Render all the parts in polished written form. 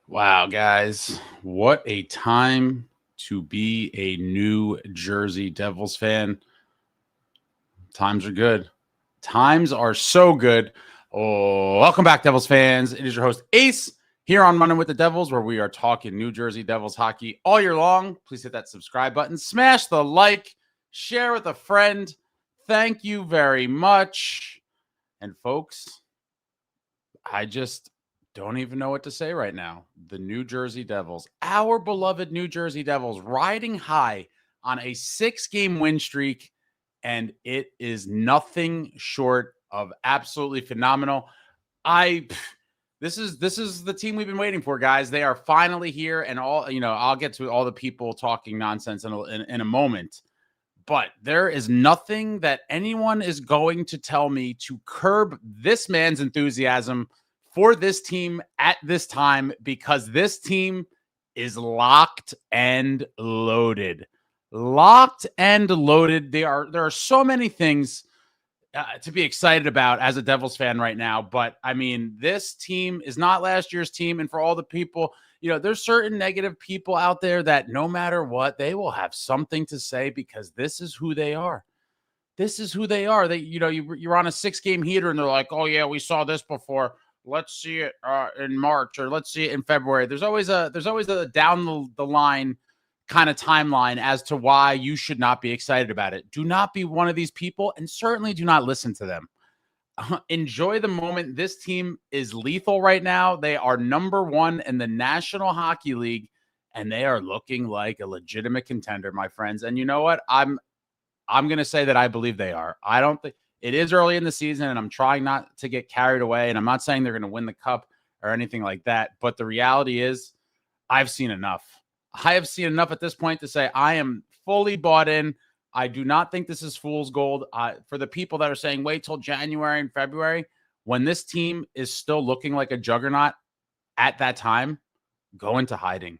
Wow, guys, what a time to be a New Jersey Devils fan. Times are good. Times are so good. Oh, welcome back, Devils fans. It is your host, Ace, here on Running with the Devils, where we are talking New Jersey Devils hockey all year long. Please hit that subscribe button, smash the like, share with a friend. Thank you very much. And folks, I just don't even know what to say right now. The New Jersey Devils, our beloved New Jersey Devils, riding high on a 6-game win streak, and it is nothing short of absolutely phenomenal. I This is the team we've been waiting for, guys. They are finally here, and I'll get to all the people talking nonsense in a moment. But there is nothing that anyone is going to tell me to curb this man's enthusiasm for this team at this time, because this team is locked and loaded. Locked and loaded. There are so many things to be excited about as a Devils fan right now. But I mean, this team is not last year's team. And for all the people, there's certain negative people out there that no matter what, they will have something to say because this is who they are. This is who they are. You're on a 6-game heater and they're like, oh yeah, we saw this before. Let's see it in March, or let's see it in February. There's always a down the line kind of timeline as to why you should not be excited about it. Do not be one of these people, and certainly do not listen to them. Enjoy the moment. This team is lethal right now. They are number 1 in the National Hockey League, and they are looking like a legitimate contender, my friends. And you know what? I'm going to say that I believe they are. I don't think it is early in the season, and I'm trying not to get carried away, and I'm not saying they're going to win the cup or anything like that. But the reality is I've seen enough. I have seen enough at this point to say I am fully bought in. I do not think this is fool's gold. For the people that are saying wait till January and February, when this team is still looking like a juggernaut at that time, go into hiding.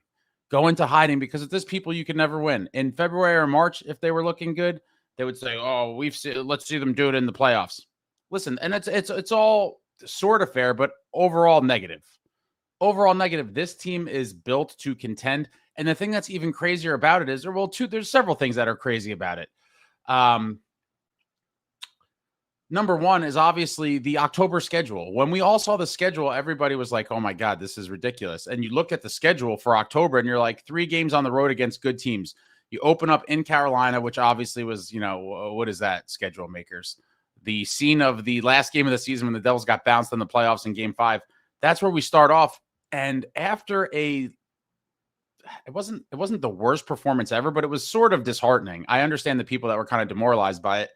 Go into hiding, because if there's people you can never win. In February or March, if they were looking good, they would say, "Oh, let's see them do it in the playoffs." Listen, and it's all sort of fair, but overall negative. Overall negative. This team is built to contend. And the thing that's even crazier about it is, there's several things that are crazy about it. Number one is obviously the October schedule. When we all saw the schedule, everybody was like, oh my God, this is ridiculous. And you look at the schedule for October and you're like, 3 games on the road against good teams. You open up in Carolina, which obviously was, what is that, schedule makers? The scene of the last game of the season when the Devils got bounced in the playoffs in Game 5. That's where we start off. And after it wasn't the worst performance ever, but it was sort of disheartening. I understand the people that were kind of demoralized by it,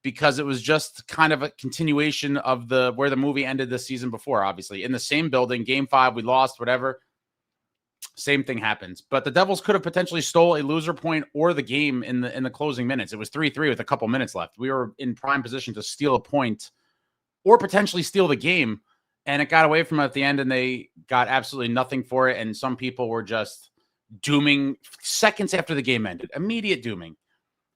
because it was just kind of a continuation of where the movie ended the season before. Obviously, in the same building, Game 5, we lost, whatever. Same thing happens. But the Devils could have potentially stole a loser point or the game in the closing minutes. It was 3-3 with a couple minutes left. We were in prime position to steal a point or potentially steal the game. And it got away from them at the end, and they got absolutely nothing for it. And some people were just dooming seconds after the game ended. Immediate dooming.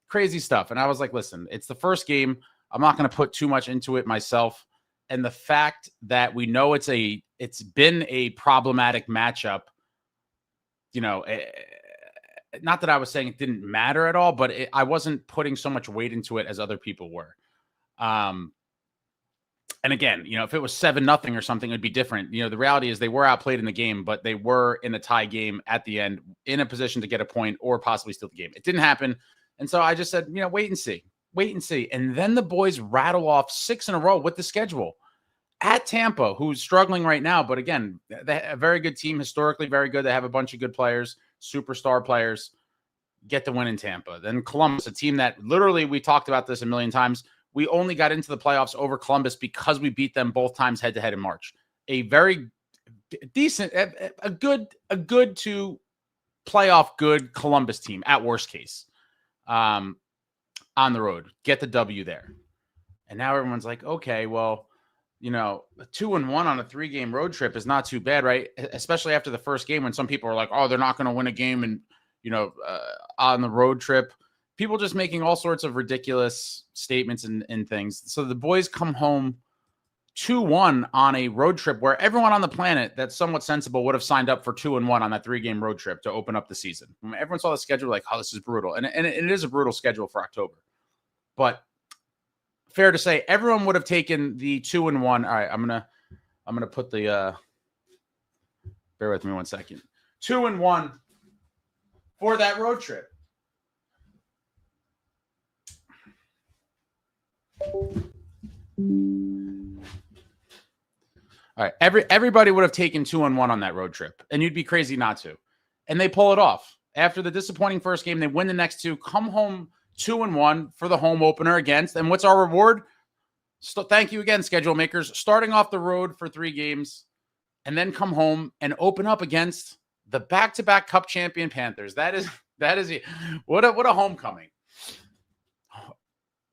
Crazy stuff. And I was like, listen, it's the first game. I'm not going to put too much into it myself. And the fact that we know it's been a problematic matchup, not that I was saying it didn't matter at all, but I wasn't putting so much weight into it as other people were. And again, if it was 7-0 or something, it'd be different. The reality is they were outplayed in the game, but they were in a tie game at the end, in a position to get a point or possibly steal the game. It didn't happen. And so I just said, wait and see. And then the boys rattle off 6 in a row with the schedule at Tampa, who's struggling right now. But again, a very good team, historically very good. They have a bunch of good players, superstar players. Get the win in Tampa. Then Columbus, a team that literally, we talked about this a million times. We only got into the playoffs over Columbus because we beat them both times head-to-head in March. A very decent, a good to playoff good Columbus team at worst case. On the road, get the W there. And now everyone's like, okay, well, a 2-1 on a 3-game road trip is not too bad, right? Especially after the first game, when some people are like, oh, they're not going to win a game and on the road trip. People just making all sorts of ridiculous statements and things. So the boys come home 2-1 on a road trip where everyone on the planet that's somewhat sensible would have signed up for 2-1 on that 3-game road trip to open up the season. When everyone saw the schedule like, oh, this is brutal. And it is a brutal schedule for October. But fair to say, everyone would have taken the 2-1. All right, I'm gonna put the bear with me 1 second. 2-1 for that road trip. All right, everybody would have taken 2-1 on that road trip, and you'd be crazy not to. And they pull it off. After the disappointing first game, they win the next two, come home 2-1 for the home opener against. And what's our reward? Thank you again, schedule makers. Starting off the road for 3 games, and then come home and open up against the back-to-back Cup champion Panthers. That is what a homecoming.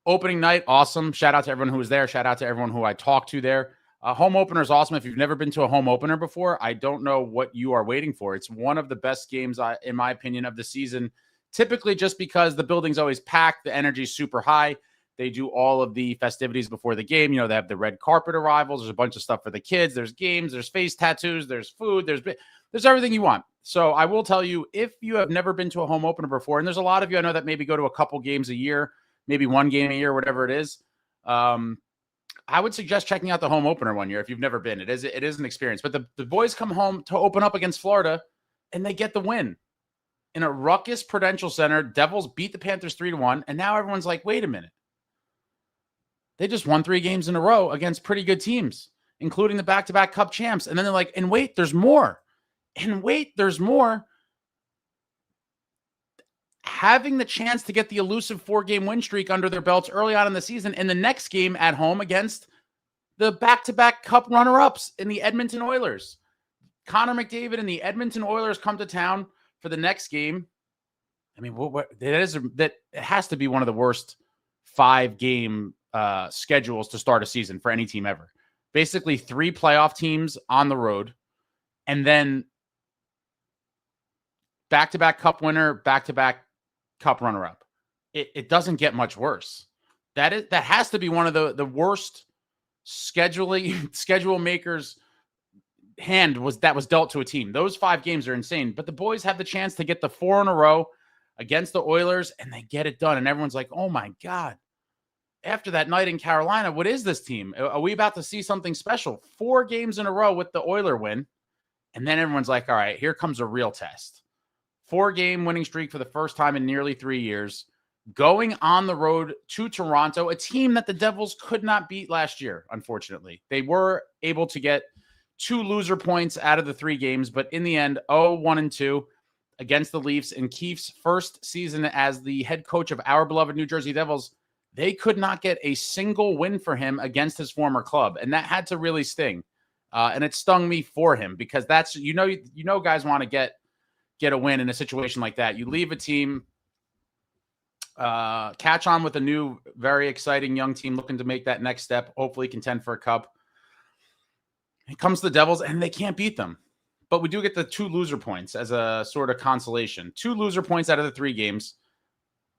Opening night, awesome. Shout out to everyone who was there. Shout out to everyone who I talked to there. Home opener is awesome. If you've never been to a home opener before, I don't know what you are waiting for. It's one of the best games, in my opinion, of the season. Typically just because the building's always packed, the energy's super high. They do all of the festivities before the game. You know, they have the red carpet arrivals. There's a bunch of stuff for the kids. There's games. There's face tattoos. There's food. There's everything you want. So I will tell you, if you have never been to a home opener before, and there's a lot of you I know that maybe go to a couple games a year, maybe 1 game a year, whatever it is, I would suggest checking out the home opener one year if you've never been. It is an experience. But the boys come home to open up against Florida, and they get the win. In a ruckus Prudential Center, Devils beat the Panthers 3-1, and now everyone's like, wait a minute. They just won 3 games in a row against pretty good teams, including the back-to-back Cup champs. And then they're like, and wait, there's more. And wait, there's more. Having the chance to get the elusive 4-game win streak under their belts early on in the season, and the next game at home against the back-to-back Cup runner-ups in the Edmonton Oilers. Connor McDavid and the Edmonton Oilers come to town for the next game. I mean, that has to be one of the worst 5-game schedules to start a season for any team ever. Basically 3 playoff teams on the road, and then back-to-back Cup winner, back-to-back Cup runner-up. It doesn't get much worse. That has to be one of the worst schedule makers hand was dealt to a team. Those 5 games are insane, but the boys have the chance to get the 4 in a row against the Oilers, and they get it done. And everyone's like, oh my God, after that night in Carolina, what is this team? Are we about to see something special? 4 games in a row with the Oiler win. And then everyone's like, all right, here comes a real test. 4-game winning streak for the first time in nearly 3 years, going on the road to Toronto, a team that the Devils could not beat last year, unfortunately. They were able to get 2 loser points out of the 3 games, but in the end, 0-1-2 against the Leafs. In Keefe's first season as the head coach of our beloved New Jersey Devils, they could not get a single win for him against his former club, and that had to really sting. And it stung me for him because that's, guys want to get a win in a situation like that. You leave a team, catch on with a new, very exciting young team looking to make that next step, hopefully contend for a cup. It comes to the Devils, and they can't beat them. But we do get the 2 loser points as a sort of consolation. 2 loser points out of the 3 games.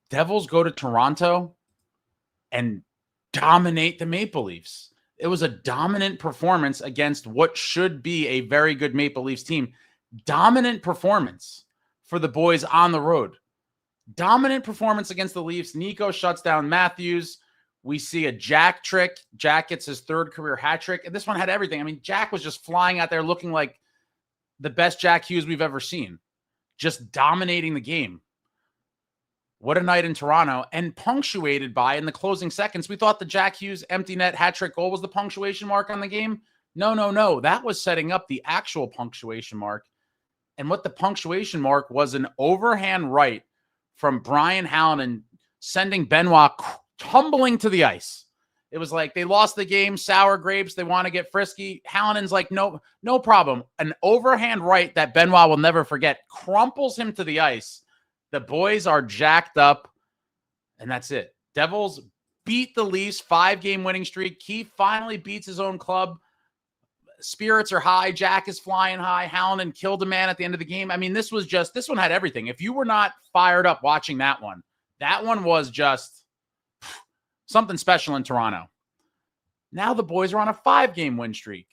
Devils go to Toronto and dominate the Maple Leafs. It was a dominant performance against what should be a very good Maple Leafs team. Dominant performance for the boys on the road. Dominant performance against the Leafs. Nico shuts down Matthews. We see a Jack trick. Jack gets his 3rd career hat trick. And this one had everything. I mean, Jack was just flying out there looking like the best Jack Hughes we've ever seen. Just dominating the game. What a night in Toronto. And punctuated by, in the closing seconds, we thought the Jack Hughes empty net hat trick goal was the punctuation mark on the game. No. That was setting up the actual punctuation mark. And what the punctuation mark was an overhand right from Brian Hallinan sending Benoit tumbling to the ice. It was like they lost the game, sour grapes, they want to get frisky. Hallinan's like, no problem. An overhand right that Benoit will never forget crumples him to the ice. The boys are jacked up, and that's it. Devils beat the Leafs, 5-game winning streak. Keefe finally beats his own club. Spirits are high. Jack is flying high. Hallinan killed a man at the end of the game. I mean, this one had everything. If you were not fired up watching that one was just something special in Toronto. Now the boys are on a 5-game win streak.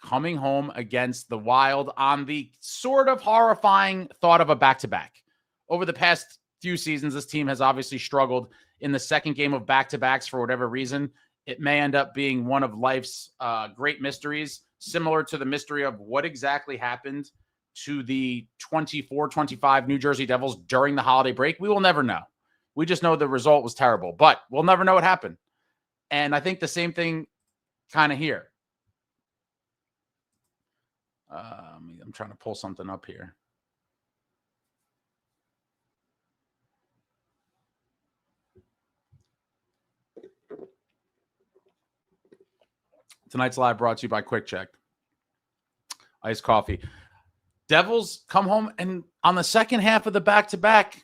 Coming home against the Wild on the sort of horrifying thought of a back-to-back. Over the past few seasons, this team has obviously struggled in the second game of back-to-backs for whatever reason. It may end up being one of life's great mysteries, similar to the mystery of what exactly happened to the 24-25 New Jersey Devils during the holiday break. We will never know. We just know the result was terrible, but we'll never know what happened. And I think the same thing kind of here. I'm trying to pull something up here. Tonight's live brought to you by Quick Check. Iced coffee. Devils come home, and on the second half of the back-to-back,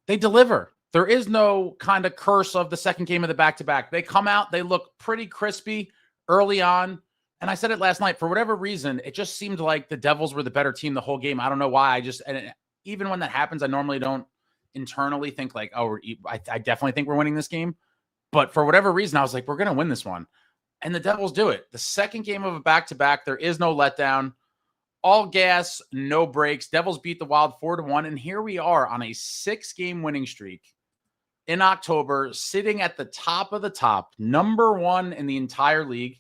they deliver. There is no kind of curse of the second game of the back-to-back. They come out, they look pretty crispy early on. And I said it last night, for whatever reason, it just seemed like the Devils were the better team the whole game. I don't know why. Even when that happens, I normally don't internally think like, oh, I definitely think we're winning this game. But for whatever reason, I was like, we're going to win this one. And the Devils do it. The second game of a back-to-back, there is no letdown. All gas, no breaks. Devils beat the Wild 4-1. And here we are on a 6-game winning streak in October, sitting at the top of the top, number 1 in the entire league.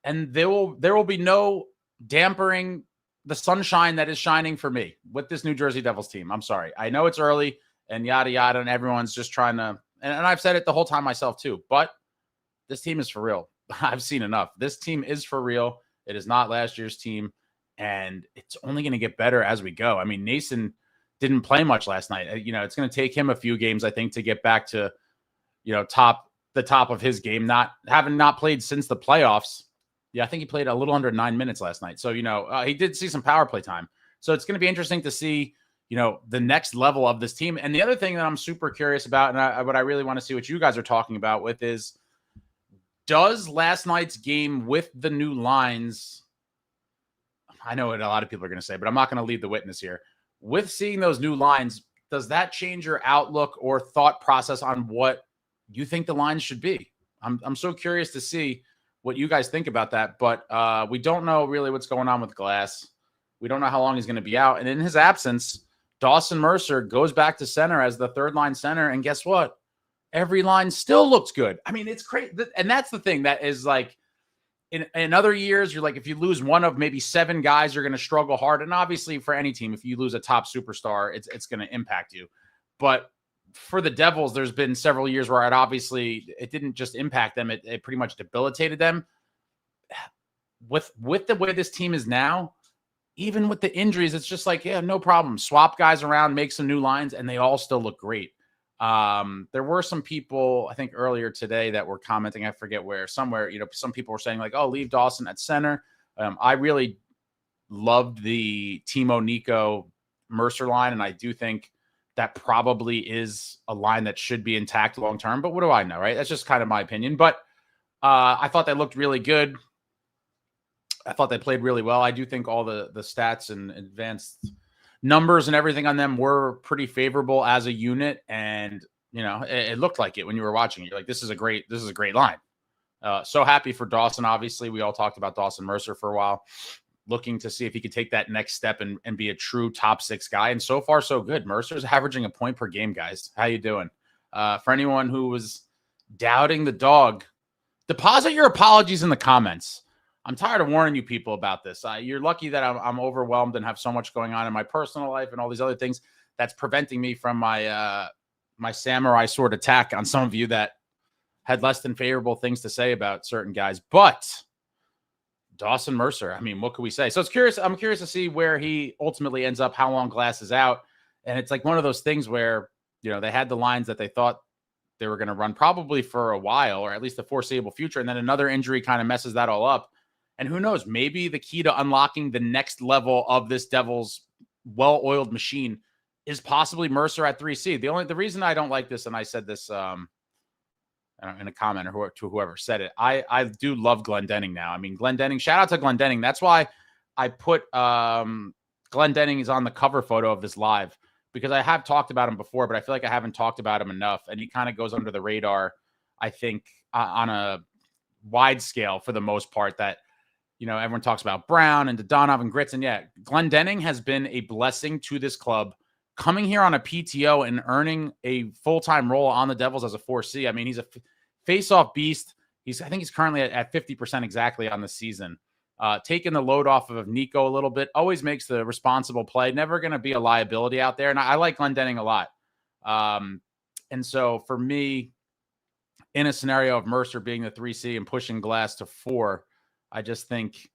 And there will be no dampering the sunshine that is shining for me with this New Jersey Devils team. I'm sorry. I know it's early and yada, yada, and everyone's just trying to, and I've said it the whole time myself too, but this team is for real. I've seen enough. This team is for real. It is not last year's team, and it's only going to get better as we go. I mean, Nason didn't play much last night. It's going to take him a few games, I think, to get back to, the top of his game, having not played since the playoffs. Yeah, I think he played a little under 9 minutes last night. So, he did see some power play time. So it's going to be interesting to see, the next level of this team. And the other thing that I'm super curious about, and what I really want to see what you guys are talking about with is, does last night's game with the new lines, I know what a lot of people are going to say, but I'm not going to lead the witness here. With seeing those new lines, does that change your outlook or thought process on what you think the lines should be? I'm so curious to see what you guys think about that, but we don't know really what's going on with Glass. We don't know how long he's going to be out. And in his absence, Dawson Mercer goes back to center as the third line center. And guess what? Every line still looks good. I mean, it's crazy. And that's the thing that is like, in other years, you're like, if you lose one of maybe 7 guys, you're going to struggle hard. And obviously for any team, if you lose a top superstar, it's going to impact you. But for the Devils, there's been several years where it didn't just impact them. It pretty much debilitated them. With the way this team is now, even with the injuries, it's just like, yeah, no problem. Swap guys around, make some new lines, and they all still look great. There were some people, I think earlier today, that were commenting, I forget where, somewhere, some people were saying like, oh, leave Dawson at center. I really loved the Timo, Nico, Mercer line, and I do think that probably is a line that should be intact long-term, but what do I know, right? That's just kind of my opinion, but I thought they looked really good. I thought they played really well. I do think all the stats and advanced numbers and everything on them were pretty favorable as a unit, and it looked like it when you were watching it. You're like, this is a great line. So happy for Dawson. Obviously, we all talked about Dawson Mercer for a while, looking to see if he could take that next step and be a true top 6 guy. And so far, so good. Mercer's averaging a point per game, guys. How you doing? For anyone who was doubting the dog, deposit your apologies in the comments. I'm tired of warning you people about this. You're lucky that I'm overwhelmed and have so much going on in my personal life and all these other things that's preventing me from my my samurai sword attack on some of you that had less than favorable things to say about certain guys. But Dawson Mercer, I mean, what could we say? So I'm curious to see where he ultimately ends up, how long Glass is out. And it's like one of those things where, they had the lines that they thought they were going to run probably for a while, or at least the foreseeable future. And then another injury kind of messes that all up. And who knows, maybe the key to unlocking the next level of this Devils well-oiled machine is possibly Mercer at 3C. The reason I don't like this, and I said this in a comment or to whoever said it, I do love Goaltending now. I mean, Goaltending, shout out to Goaltending. That's why I put Goaltending is on the cover photo of this live, because I have talked about him before, but I feel like I haven't talked about him enough, and he kind of goes under the radar. I think, on a wide scale for the most part, that, everyone talks about Brown and Dodonov and Grits. And yeah, Glendening has been a blessing to this club, coming here on a PTO and earning a full-time role on the Devils as a 4C. I mean, he's a face-off beast. I think he's currently at 50% exactly on the season. Taking the load off of Nico a little bit, always makes the responsible play, never going to be a liability out there. And I like Glendening a lot. And so for me, in a scenario of Mercer being the 3C and pushing Glass to 4, I just think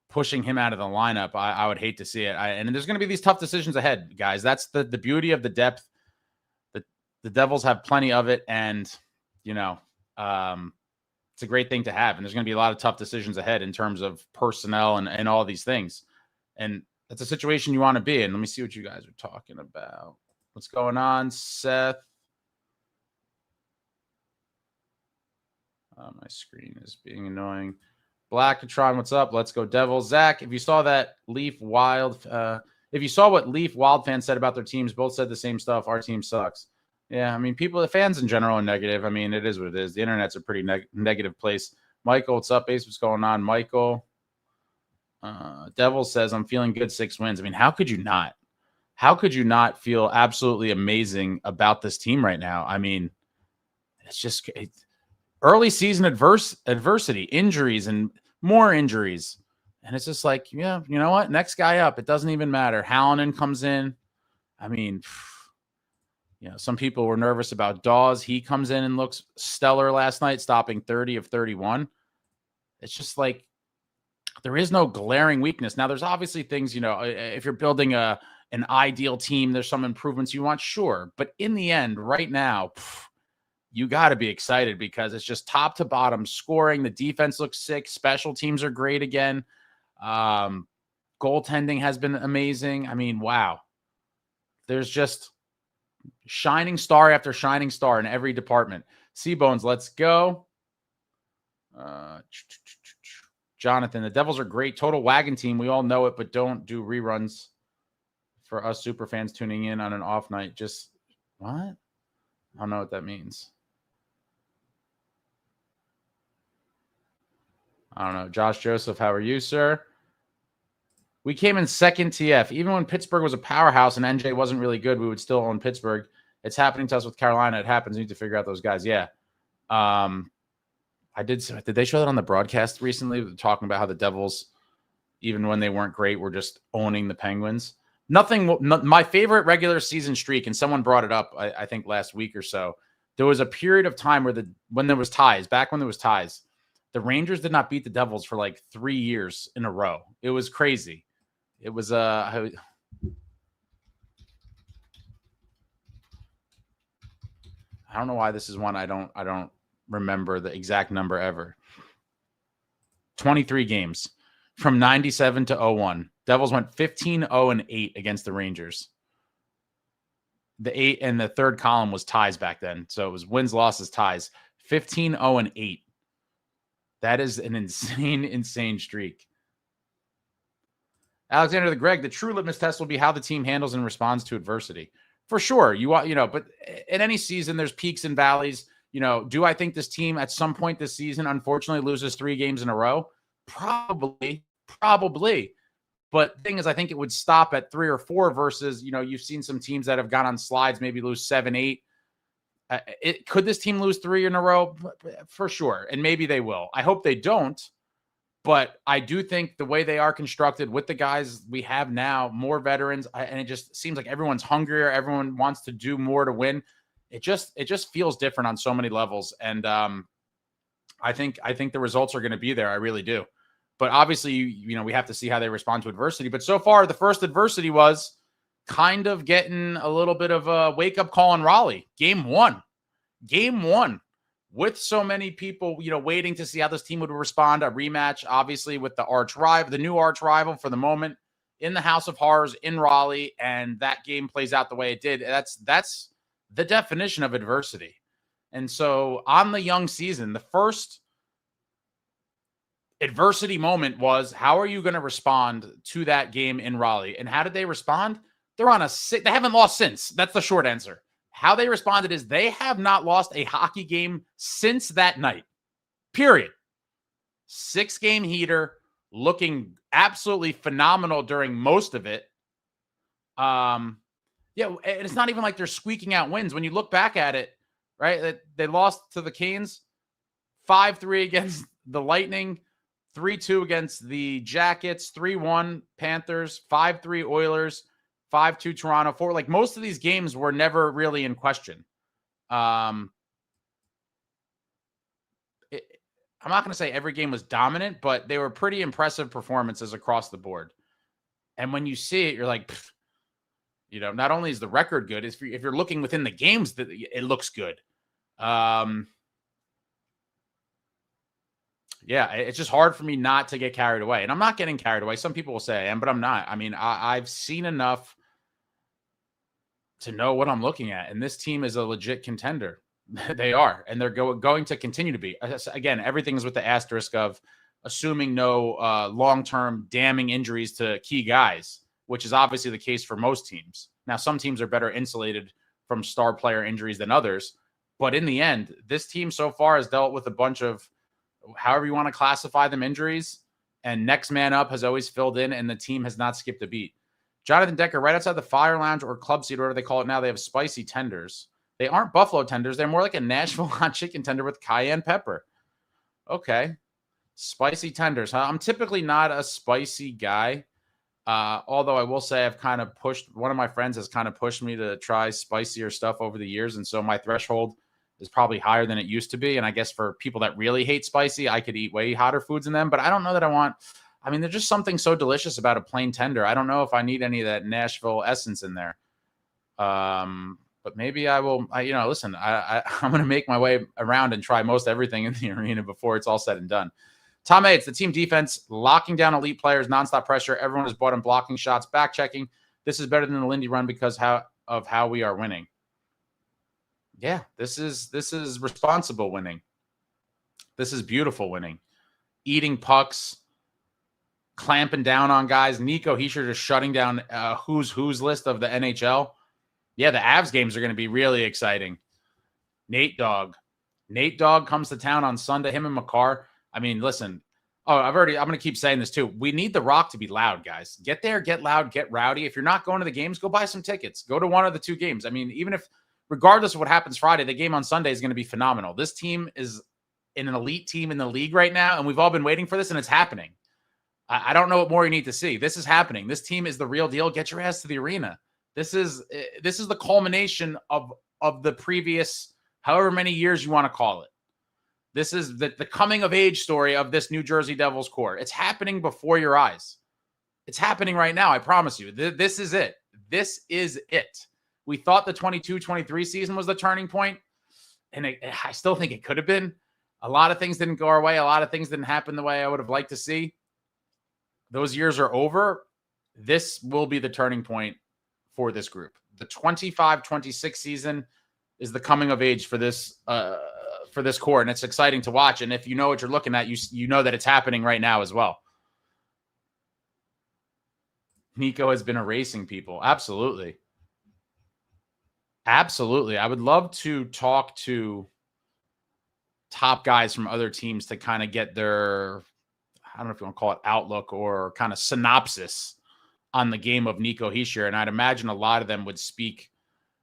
pushing him out of the lineup, I would hate to see it. And there's going to be these tough decisions ahead, guys. That's the beauty of the depth. The Devils have plenty of it, and it's a great thing to have. And there's going to be a lot of tough decisions ahead in terms of personnel and all these things. And that's a situation you want to be in. Let me see what you guys are talking about. What's going on, Seth? My screen is being annoying. Blackatron, what's up? Let's go Devils. Zach, if you saw that Leaf Wild, if you saw what Leaf Wild fans said about their teams, both said the same stuff. Our team sucks. Yeah, I mean, the fans in general are negative. I mean, it is what it is. The internet's a pretty negative place. Michael, what's up, Ace? What's going on, Michael? Devils says, I'm feeling good, 6 wins. I mean, how could you not? How could you not feel absolutely amazing about this team right now? I mean, it's just early season adversity, injuries, and more injuries. And it's just like, yeah, you know what? Next guy up. It doesn't even matter. Hallinan comes in. I mean, some people were nervous about Dawes. He comes in and looks stellar last night, stopping 30 of 31. It's just like there is no glaring weakness. Now, there's obviously things, if you're building an ideal team, there's some improvements you want, sure. But in the end, right now, you got to be excited because it's just top to bottom scoring. The defense looks sick. Special teams are great again. Goaltending has been amazing. I mean, wow. There's just shining star after shining star in every department. Seabones, let's go. Jonathan, the Devils are great. Total wagon team. We all know it, but don't do reruns for us super fans tuning in on an off night. Just what? I don't know what that means. I don't know. Josh Joseph, how are you, sir? We came in second TF. Even when Pittsburgh was a powerhouse and NJ wasn't really good, we would still own Pittsburgh. It's happening to us with Carolina. It happens. We need to figure out those guys. Yeah. Did they show that on the broadcast recently? Talking about how the Devils, even when they weren't great, were just owning the Penguins. My favorite regular season streak, and someone brought it up, I think last week or so. There was a period of time when there was ties, the Rangers did not beat the Devils for like 3 years in a row. It was crazy. It was I don't know why this is one I don't remember the exact number ever. 23 games from 97 to 01. Devils went 15-0-8 against the Rangers. The 8 and the third column was ties back then. So it was wins, losses, ties. 15-0-8. That is an insane streak. Alexander the Greg, the true litmus test will be how the team handles and responds to adversity. For sure. But in any season, there's peaks and valleys. Do I think this team at some point this season, unfortunately, loses 3 games in a row? Probably. But the thing is, I think it would stop at 3 or 4 versus, you've seen some teams that have gone on slides, maybe lose 7, 8. Could this team lose 3 in a row? For sure. And maybe they will. I hope they don't. But I do think the way they are constructed with the guys we have now, more veterans, and it just seems like everyone's hungrier. Everyone wants to do more to win. It just feels different on so many levels. And I think the results are going to be there. I really do. But obviously, we have to see how they respond to adversity. But so far, the first adversity was kind of getting a little bit of a wake-up call in Raleigh. Game one. With so many people, waiting to see how this team would respond. A rematch, obviously, with the new arch rival for the moment in the House of Horrors in Raleigh. And that game plays out the way it did. That's the definition of adversity. And so on the young season, the first adversity moment was, how are you going to respond to that game in Raleigh? And how did they respond? They're on they haven't lost since. That's the short answer. How they responded is they have not lost a hockey game since that night, period. 6-game heater, looking absolutely phenomenal during most of it. Yeah, and it's not even like they're squeaking out wins. When you look back at it, right, they lost to the Canes, 5-3 against the Lightning, 3-2 against the Jackets, 3-1 Panthers, 5-3 Oilers, 5-2 Toronto. 4, like most of these games were never really in question. I'm not going to say every game was dominant, but they were pretty impressive performances across the board. And when you see it, you're like, not only is the record good, if you're looking within the games, that it looks good. Yeah, it's just hard for me not to get carried away. And I'm not getting carried away. Some people will say I am, but I'm not. I mean, I've seen enough to know what I'm looking at. And this team is a legit contender. They are. And they're going to continue to be. Again, everything's with the asterisk of assuming no long-term damning injuries to key guys, which is obviously the case for most teams. Now, some teams are better insulated from star player injuries than others. But in the end, this team so far has dealt with a bunch of, however you want to classify them, injuries, and next man up has always filled in, and the team has not skipped a beat. Jonathan Decker, right outside the Fire Lounge or Club Seat, whatever they call it now, they have spicy tenders. They aren't buffalo tenders. They're more like a Nashville hot chicken tender with cayenne pepper. Okay. Spicy tenders. I'm typically not a spicy guy, although I will say I've kind of pushed, one of my friends has kind of pushed me to try spicier stuff over the years, and so my threshold is probably higher than it used to be. And I guess for people that really hate spicy, I could eat way hotter foods than them, but I don't know that I mean, there's just something so delicious about a plain tender. I don't know if I need any of that Nashville essence in there. But maybe I will, listen, I'm going to make my way around and try most everything in the arena before it's all said and done. Tom A, it's the team defense, locking down elite players, nonstop pressure. Everyone is bought in blocking shots, back checking. This is better than the Lindy run because of how we are winning. Yeah, this is responsible winning. This is beautiful winning. Eating pucks, clamping down on guys. Nico Hischier just shutting down who's list of the NHL. Yeah, the Avs games are going to be really exciting. Nate Dogg comes to town on Sunday. Him and Makar. I mean, listen. Oh, I'm going to keep saying this too. We need The Rock to be loud, guys. Get there, get loud, get rowdy. If you're not going to the games, go buy some tickets. Go to one of the 2 games. I mean, regardless of what happens Friday, the game on Sunday is going to be phenomenal. This team is an elite team in the league right now, and we've all been waiting for this, and it's happening. I don't know what more you need to see. This is happening. This team is the real deal. Get your ass to the arena. This is the culmination of the previous however many years you want to call it. This is the coming of age story of this New Jersey Devils core. It's happening before your eyes. It's happening right now. I promise you. This is it. This is it. We thought the 22-23 season was the turning point, and I still think it could have been. A lot of things didn't go our way. A lot of things didn't happen the way I would have liked to see. Those years are over. This will be the turning point for this group. The 25-26 season is the coming of age for this core, and it's exciting to watch. And if you know what you're looking at, you know that it's happening right now as well. Nico has been erasing people. Absolutely. Absolutely. I would love to talk to top guys from other teams to kind of get their, I don't know if you want to call it outlook or kind of synopsis on the game of Nico Hischier. And I'd imagine a lot of them would speak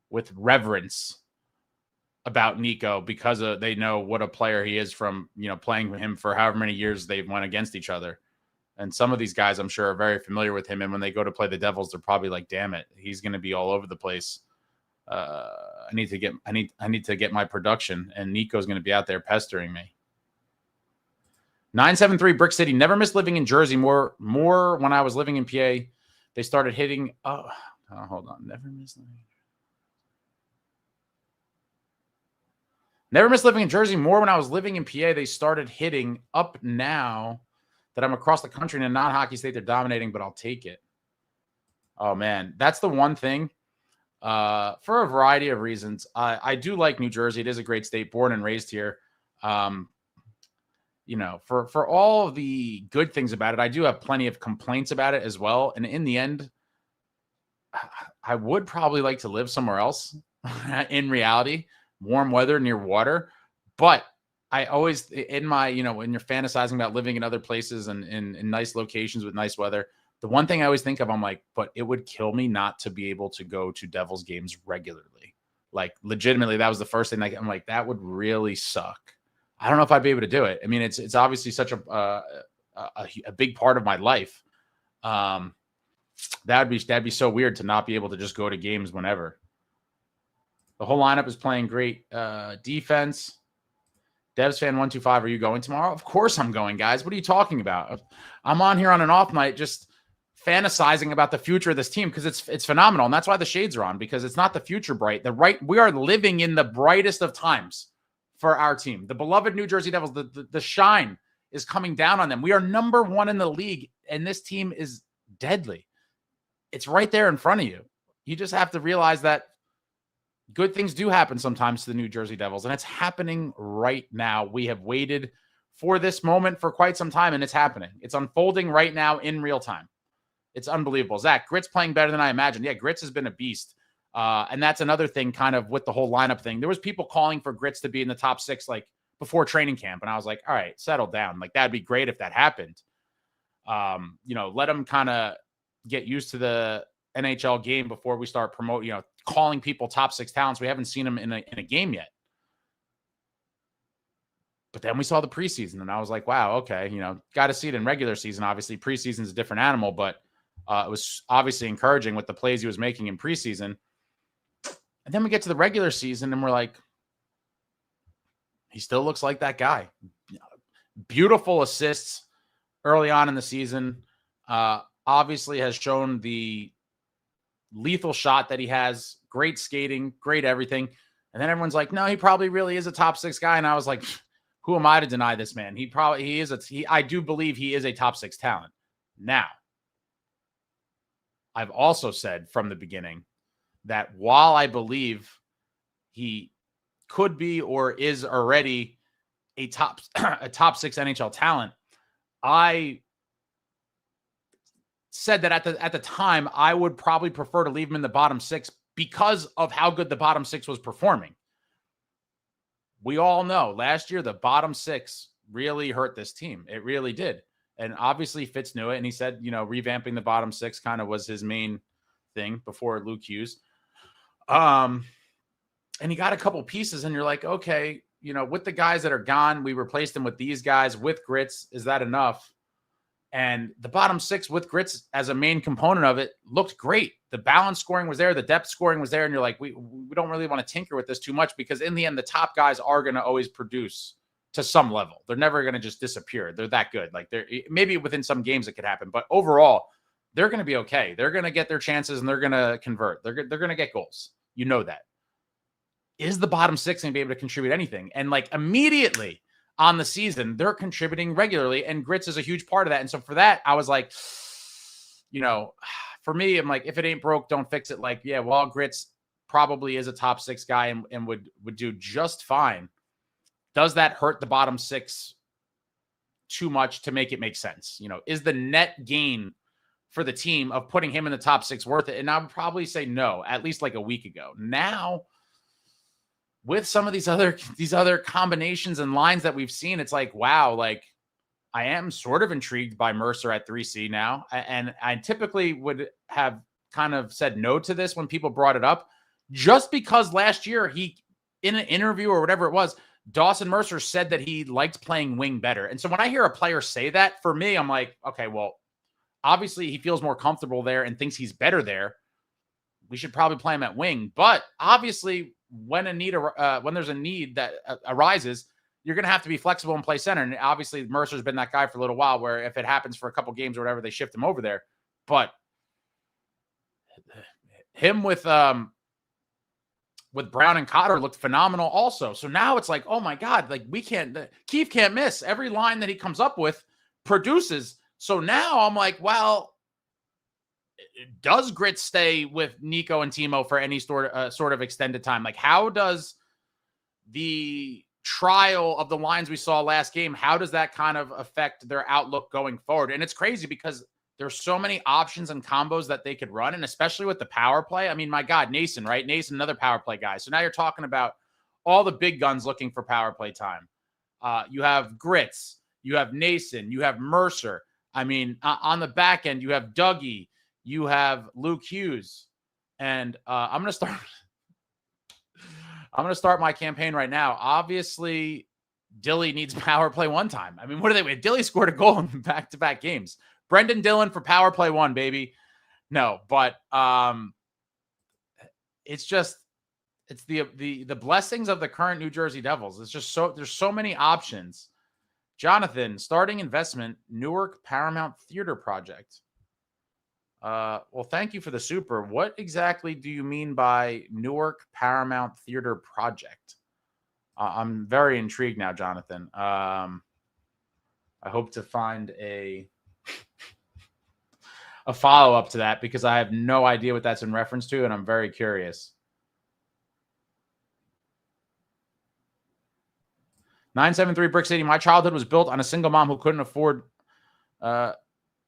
with reverence about Nico because they know what a player he is from, playing with him for however many years they've went against each other. And some of these guys, I'm sure, are very familiar with him. And when they go to play the Devils, they're probably like, damn it, he's going to be all over the place. I need to get my production, and Nico's going to be out there pestering me. 973 Brick City. Never missed living in Jersey. More when I was living in PA. They started hitting. Oh, hold on. Never missed living in Jersey. More when I was living in PA. They started hitting up now that I'm across the country in a non-hockey state. They're dominating, but I'll take it. Oh man, that's the one thing. For a variety of reasons, I do like New Jersey. It is a great state, born and raised here. For all of the good things about it, I do have plenty of complaints about it as well. And in the end, I would probably like to live somewhere else. in reality, warm weather near water. But I always, in my, when you're fantasizing about living in other places and in nice locations with nice weather, the one thing I always think of, I'm like, but it would kill me not to be able to go to Devils games regularly. Like, legitimately, that was the first thing. Like, I'm like, that would really suck. I don't know if I'd be able to do it. I mean, it's obviously such a big part of my life. That'd be so weird to not be able to just go to games whenever. The whole lineup is playing great defense. Devs fan 125, are you going tomorrow? Of course I'm going, guys. What are you talking about? I'm on here on an off night just fantasizing about the future of this team because it's phenomenal. And that's why the shades are on, because it's not the future bright. We are living in the brightest of times for our team. The beloved New Jersey Devils, the shine is coming down on them. We are number 1 in the league, and this team is deadly. It's right there in front of you. You just have to realize that good things do happen sometimes to the New Jersey Devils, and it's happening right now. We have waited for this moment for quite some time, and it's happening. It's unfolding right now in real time. It's unbelievable. Zach, Grit's playing better than I imagined. Yeah, Grits has been a beast. And that's another thing kind of with the whole lineup thing. There was people calling for Grits to be in the top 6 like before training camp, and I was like, all right, settle down. Like, that'd be great if that happened. Let him kind of get used to the NHL game before we start promoting, calling people top 6 talents. We haven't seen them in a game yet. But then we saw the preseason, and I was like, wow, okay, got to see it in regular season. Obviously, preseason is a different animal, but it was obviously encouraging with the plays he was making in preseason. And then we get to the regular season, and we're like, he still looks like that guy. Beautiful assists early on in the season. Obviously has shown the lethal shot that he has. Great skating, great everything. And then everyone's like, no, he probably really is a top 6 guy. And I was like, who am I to deny this man? I do believe he is a top 6 talent. Now, I've also said from the beginning that while I believe he could be or is already a top 6 NHL talent, I said that at the time, I would probably prefer to leave him in the bottom 6 because of how good the bottom 6 was performing. We all know last year, the bottom 6 really hurt this team. It really did. And obviously Fitz knew it. And he said, revamping the bottom 6 kind of was his main thing before Lukehughes. And he got a couple pieces, and you're like, okay, with the guys that are gone, we replaced them with these guys with Grits. Is that enough? And the bottom 6 with Grits as a main component of it looked great. The balance scoring was there. The depth scoring was there. And you're like, we don't really want to tinker with this too much, because in the end, the top guys are going to always produce to some level. They're never going to just disappear. They're that good. Like, maybe within some games it could happen, but overall, they're going to be okay. They're going to get their chances, and they're going to convert. They're going to get goals. You know that. Is the bottom 6 going to be able to contribute anything? And like immediately on the season, they're contributing regularly, and Grits is a huge part of that. And so for that, I was like, for me, I'm like, if it ain't broke, don't fix it. Like, yeah, well, Grits probably is a top 6 guy and would do just fine. Does that hurt the bottom 6 too much to make it make sense? Is the net gain for the team of putting him in the top 6 worth it? And I would probably say no, at least like a week ago. Now, with some of these other combinations and lines that we've seen, it's like, wow, like I am sort of intrigued by Mercer at 3C now. And I typically would have kind of said no to this when people brought it up, just because last year he, in an interview or whatever it was, Dawson Mercer said that he liked playing wing better. And so when I hear a player say that, for me, I'm like, okay, well, obviously he feels more comfortable there and thinks he's better there. We should probably play him at wing. But obviously, when there's a need that arises, you're going to have to be flexible and play center. And obviously, Mercer's been that guy for a little while, where if it happens for a couple games or whatever, they shift him over there. But him with Brown and Cotter looked phenomenal also. So now it's like, oh my God, like Keefe can't miss. Every line that he comes up with produces. So now I'm like, well, does Grit stay with Nico and Timo for any sort of extended time? Like, how does the trial of the lines we saw last game, how does that kind of affect their outlook going forward? And it's crazy because There's so many options and combos that they could run, and especially with the power play. I mean, my God, Nason, right? Nason, another power play guy. So now you're talking about all the big guns looking for power play time. You have Grits, you have Nason, you have Mercer. I mean, on the back end, you have Dougie, you have Lukehughes, and I'm gonna start. I'm gonna start my campaign right now. Obviously, Dilly needs power play one time. I mean, what are they? Dilly scored a goal in back-to-back games. Brendan Dillon for power play one, baby. No, but it's just the blessings of the current New Jersey Devils. It's just there's so many options. Jonathan, starting investment, Newark Paramount Theater project. Well, thank you for the super. What exactly do you mean by Newark Paramount Theater project? I'm very intrigued now, Jonathan. I hope to find a follow-up to that because I have no idea what that's in reference to, and I'm very curious. 973 Brick City. My childhood was built on a single mom who couldn't afford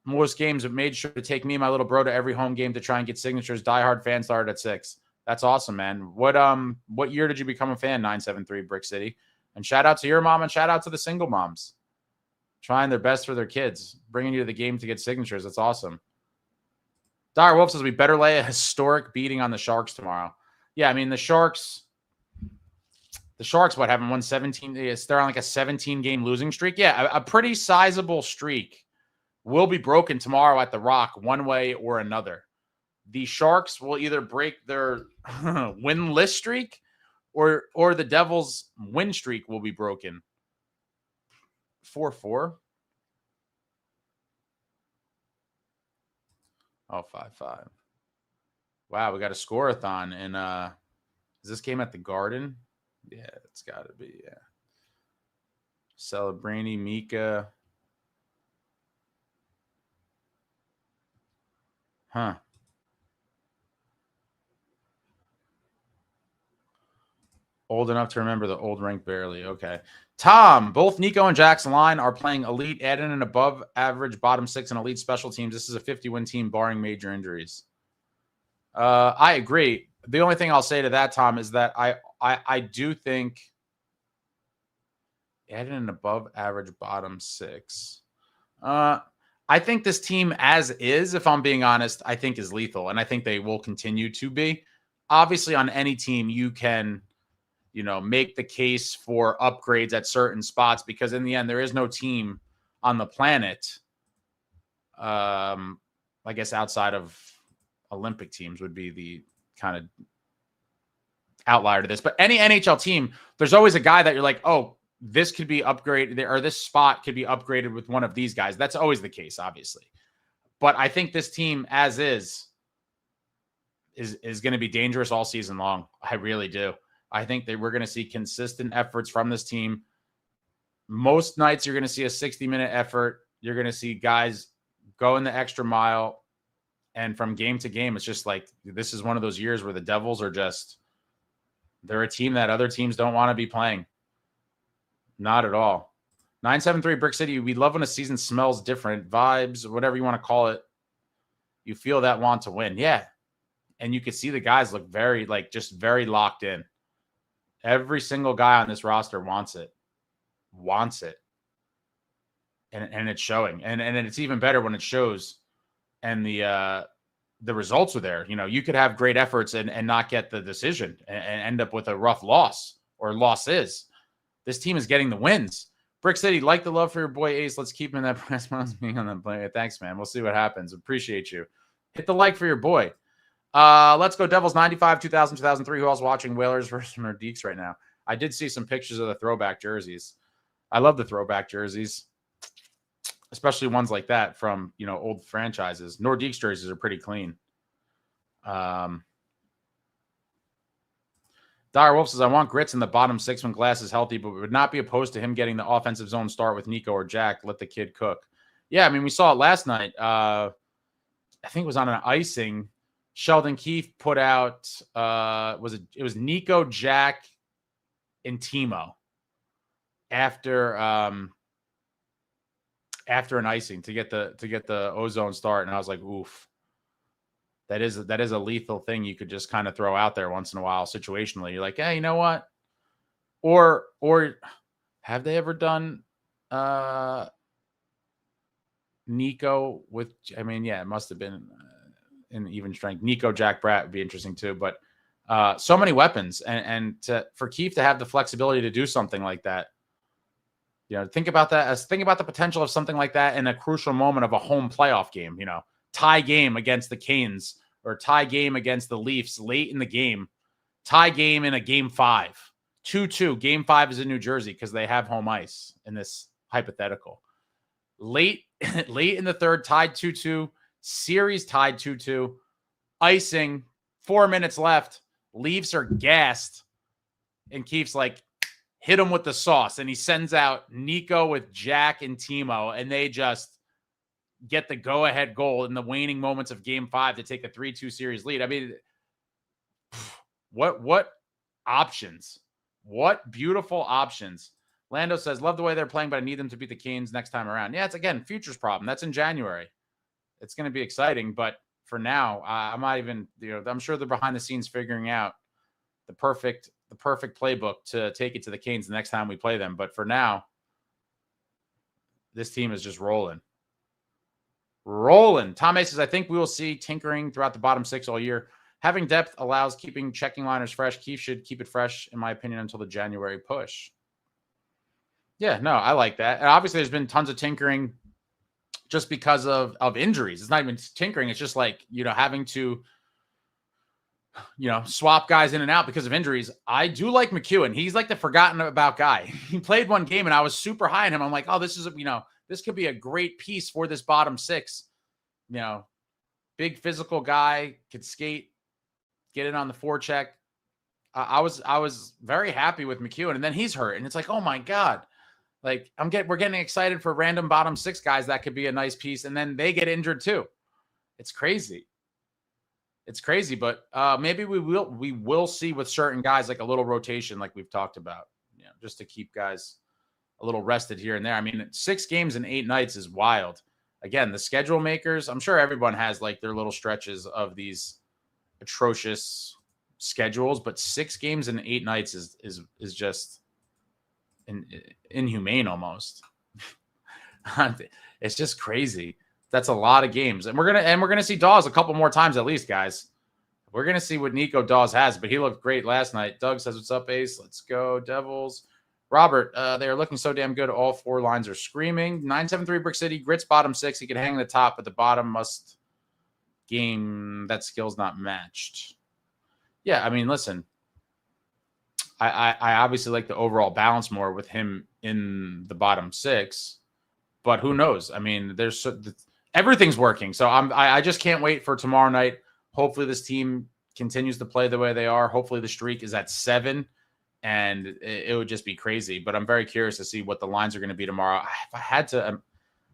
most games, but made sure to take me and my little bro to every home game to try and get signatures. Diehard fan started at 6. That's awesome, man. What year did you become a fan? 973 Brick City. And shout out to your mom and shout out to the single moms. Trying their best for their kids, bringing you to the game to get signatures. That's awesome. Dire Wolf says we better lay a historic beating on the Sharks tomorrow. Yeah, I mean, the Sharks, what, haven't won 17? They're on like a 17-game losing streak. Yeah, a pretty sizable streak will be broken tomorrow at the Rock one way or another. The Sharks will either break their winless streak or the Devils' win streak will be broken. 4-4. Oh, 5-5. Wow, we got a score-a-thon. And is this game at the Garden? Yeah, it's got to be, yeah. Celebrini, Mika. Huh. Old enough to remember the old rink barely. Okay. Tom, both Nico and Jack's line are playing elite, adding an above average bottom 6 and elite special teams. This is a 50-win team barring major injuries. I agree. The only thing I'll say to that, Tom, is that I do think adding an above average bottom 6. I think this team as is, if I'm being honest, I think is lethal. And I think they will continue to be. Obviously, on any team, you can, make the case for upgrades at certain spots because in the end, there is no team on the planet, I guess outside of Olympic teams would be the kind of outlier to this. But any NHL team, there's always a guy that you're like, oh, this could be upgraded or this spot could be upgraded with one of these guys. That's always the case, obviously. But I think this team as is going to be dangerous all season long. I really do. I think that we're going to see consistent efforts from this team. Most nights you're going to see a 60-minute effort. You're going to see guys go in the extra mile. And from game to game, it's just like this is one of those years where the Devils are they're a team that other teams don't want to be playing. Not at all. 973 Brick City, we love when a season smells different. Vibes, whatever you want to call it. You feel that want to win. Yeah. And you can see the guys look very locked in. Every single guy on this roster wants it. And it's showing. And it's even better when it shows and the results are there. You could have great efforts and not get the decision and end up with a rough loss or losses. This team is getting the wins. Brick City, like the love for your boy Ace. Let's keep him in that press box being on the play. Thanks, man. We'll see what happens. Appreciate you. Hit the like for your boy. Let's go Devils 95, 2000, 2003. Who else watching Whalers versus Nordiques right now? I did see some pictures of the throwback jerseys. I love the throwback jerseys, especially ones like that from, old franchises. Nordiques jerseys are pretty clean. Dire Wolf says, I want Grits in the bottom 6 when Glass is healthy, but would not be opposed to him getting the offensive zone start with Nico or Jack. Let the kid cook. Yeah, I mean, we saw it last night. I think it was on an icing. Sheldon Keefe put out, it was Nico, Jack, and Timo after after an icing to get the ozone start. And I was like, oof, that is a lethal thing you could just kind of throw out there once in a while situationally. You're like, hey, you know what? Or have they ever done Nico with, I mean, yeah, it must have been in even strength. Nico, Jack Bratt would be interesting too, but so many weapons, and for Keefe to have the flexibility to do something like that, think about that. Think about the potential of something like that in a crucial moment of a home playoff game. Tie game against the Canes or tie game against the Leafs late in the game, tie game in a game 5, 2-2. Game 5 is in New Jersey because they have home ice in this hypothetical. Late in the third, tied 2-2. Series tied 2-2. Icing, 4 minutes left. Leafs are gassed. And Keefe's like, hit him with the sauce. And he sends out Nico with Jack and Timo. And they just get the go-ahead goal in the waning moments of Game 5 to take a 3-2 series lead. I mean, what options? What beautiful options. Lando says, love the way they're playing, but I need them to beat the Canes next time around. Yeah, it's, again, futures problem. That's in January. It's going to be exciting, but for now, I'm not even, I'm sure they're behind the scenes figuring out the perfect playbook to take it to the Canes the next time we play them. But for now, this team is just rolling. Tom A says, I think we will see tinkering throughout the bottom 6 all year. Having depth allows keeping checking liners fresh. Keefe should keep it fresh, in my opinion, until the January push. Yeah, no, I like that. And obviously, there's been tons of tinkering just because of injuries. It's not even tinkering. It's just like, having to, swap guys in and out because of injuries. I do like McEwen. He's like the forgotten about guy. He played one game and I was super high on him. I'm like, oh, this is, this could be a great piece for this bottom 6. Big physical guy, could skate, get it on the forecheck. I was very happy with McEwen, and then he's hurt. And it's like, oh my God. Like we're getting excited for random bottom 6 guys that could be a nice piece, and then they get injured too. It's crazy. But maybe we will see with certain guys like a little rotation, like we've talked about, just to keep guys a little rested here and there. I mean, 6 games in 8 nights is wild. Again, the schedule makers, I'm sure everyone has like their little stretches of these atrocious schedules, but 6 games in 8 nights is just inhumane almost. It's just crazy. That's a lot of games, and we're gonna see Dawes a couple more times at least, guys. We're gonna see what Nico Dawes has, but he looked great last night. Doug says, "What's up, Ace? Let's go, Devils." Robert, they are looking so damn good. All 4 lines are screaming. 973 Brick City, Grits bottom 6. He can hang the top, but the bottom must game. That skill's not matched. Yeah, I mean, listen. I obviously like the overall balance more with him in the bottom 6, but who knows? I mean, everything's working. So I just can't wait for tomorrow night. Hopefully this team continues to play the way they are. Hopefully the streak is at 7, and it would just be crazy. But I'm very curious to see what the lines are going to be tomorrow. If I had to,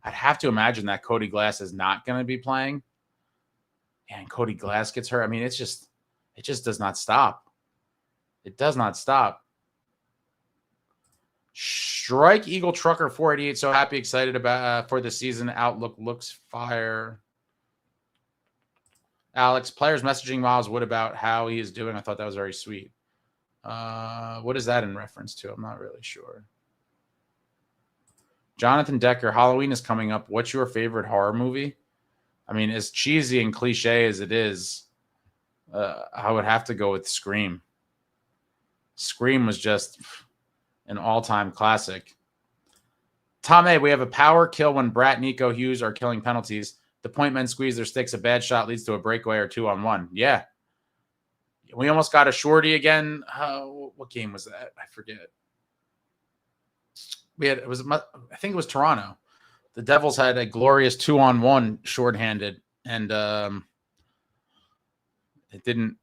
I'd have to imagine that Cody Glass is not going to be playing. And Cody Glass gets hurt. I mean, it just does not stop. It does not stop. Strike Eagle Trucker 488. So happy, excited about for the season. Outlook looks fire. Alex, players messaging Miles Wood about how he is doing. I thought that was very sweet. What is that in reference to? I'm not really sure. Jonathan Decker, Halloween is coming up. What's your favorite horror movie? I mean, as cheesy and cliche as it is, I would have to go with Scream. Scream was just an all-time classic. Tom A, we have a power kill when Bratt, Nico, Hughes are killing penalties. The point men squeeze their sticks. A bad shot leads to a breakaway or 2-on-1. Yeah. We almost got a shorty again. What game was that? I forget. I think it was Toronto. The Devils had a glorious 2-on-1 shorthanded, and it didn't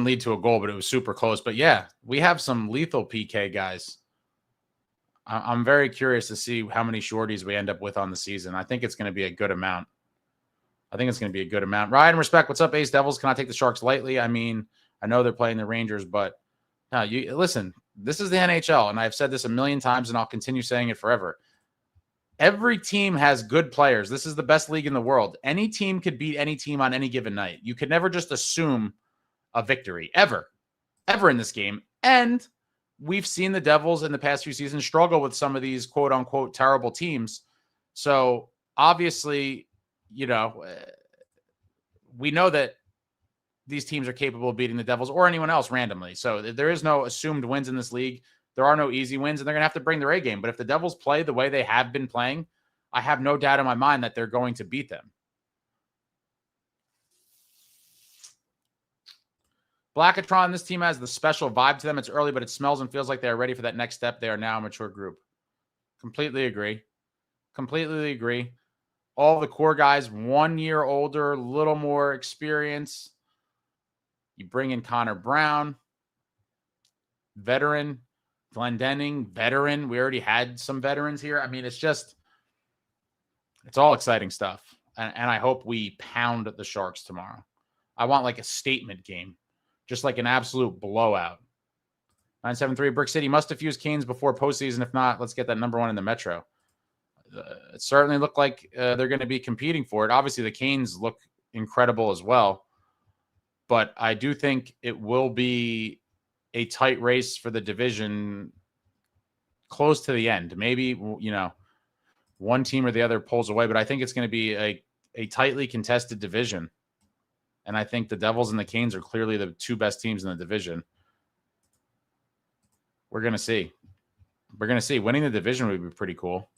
lead to a goal, but it was super close. But yeah, we have some lethal PK guys. I'm very curious to see how many shorties we end up with on the season. I think it's going to be a good amount. Ryan, respect. What's up, Ace Devils? Can I take the Sharks lightly? I mean, I know they're playing the Rangers, but you listen, this is the NHL, and I've said this a million times, and I'll continue saying it forever. Every team has good players. This is the best league in the world. Any team could beat any team on any given night. You could never just assume a victory, ever in this game. And we've seen the Devils in the past few seasons struggle with some of these quote unquote terrible teams. So obviously, we know that these teams are capable of beating the Devils or anyone else randomly. So there is no assumed wins in this league. There are no easy wins, and they're going to have to bring their A game. But if the Devils play the way they have been playing, I have no doubt in my mind that they're going to beat them. Blackatron, this team has the special vibe to them. It's early, but it smells and feels like they are ready for that next step. They are now a mature group. Completely agree. Completely agree. All the core guys, 1 year older, a little more experience. You bring in Connorbrown, veteran. Goaltending, veteran. We already had some veterans here. I mean, it's all exciting stuff. And I hope we pound the Sharks tomorrow. I want like a statement game, just like an absolute blowout. 973 Brick City must diffuse Canes before postseason. If not, let's get that number 1 in the Metro. It certainly looked like they're going to be competing for it. Obviously, the Canes look incredible as well. But I do think it will be a tight race for the division close to the end. Maybe, one team or the other pulls away, but I think it's going to be a tightly contested division. And I think the Devils and the Canes are clearly the 2 best teams in the division. We're going to see. Winning the division would be pretty cool.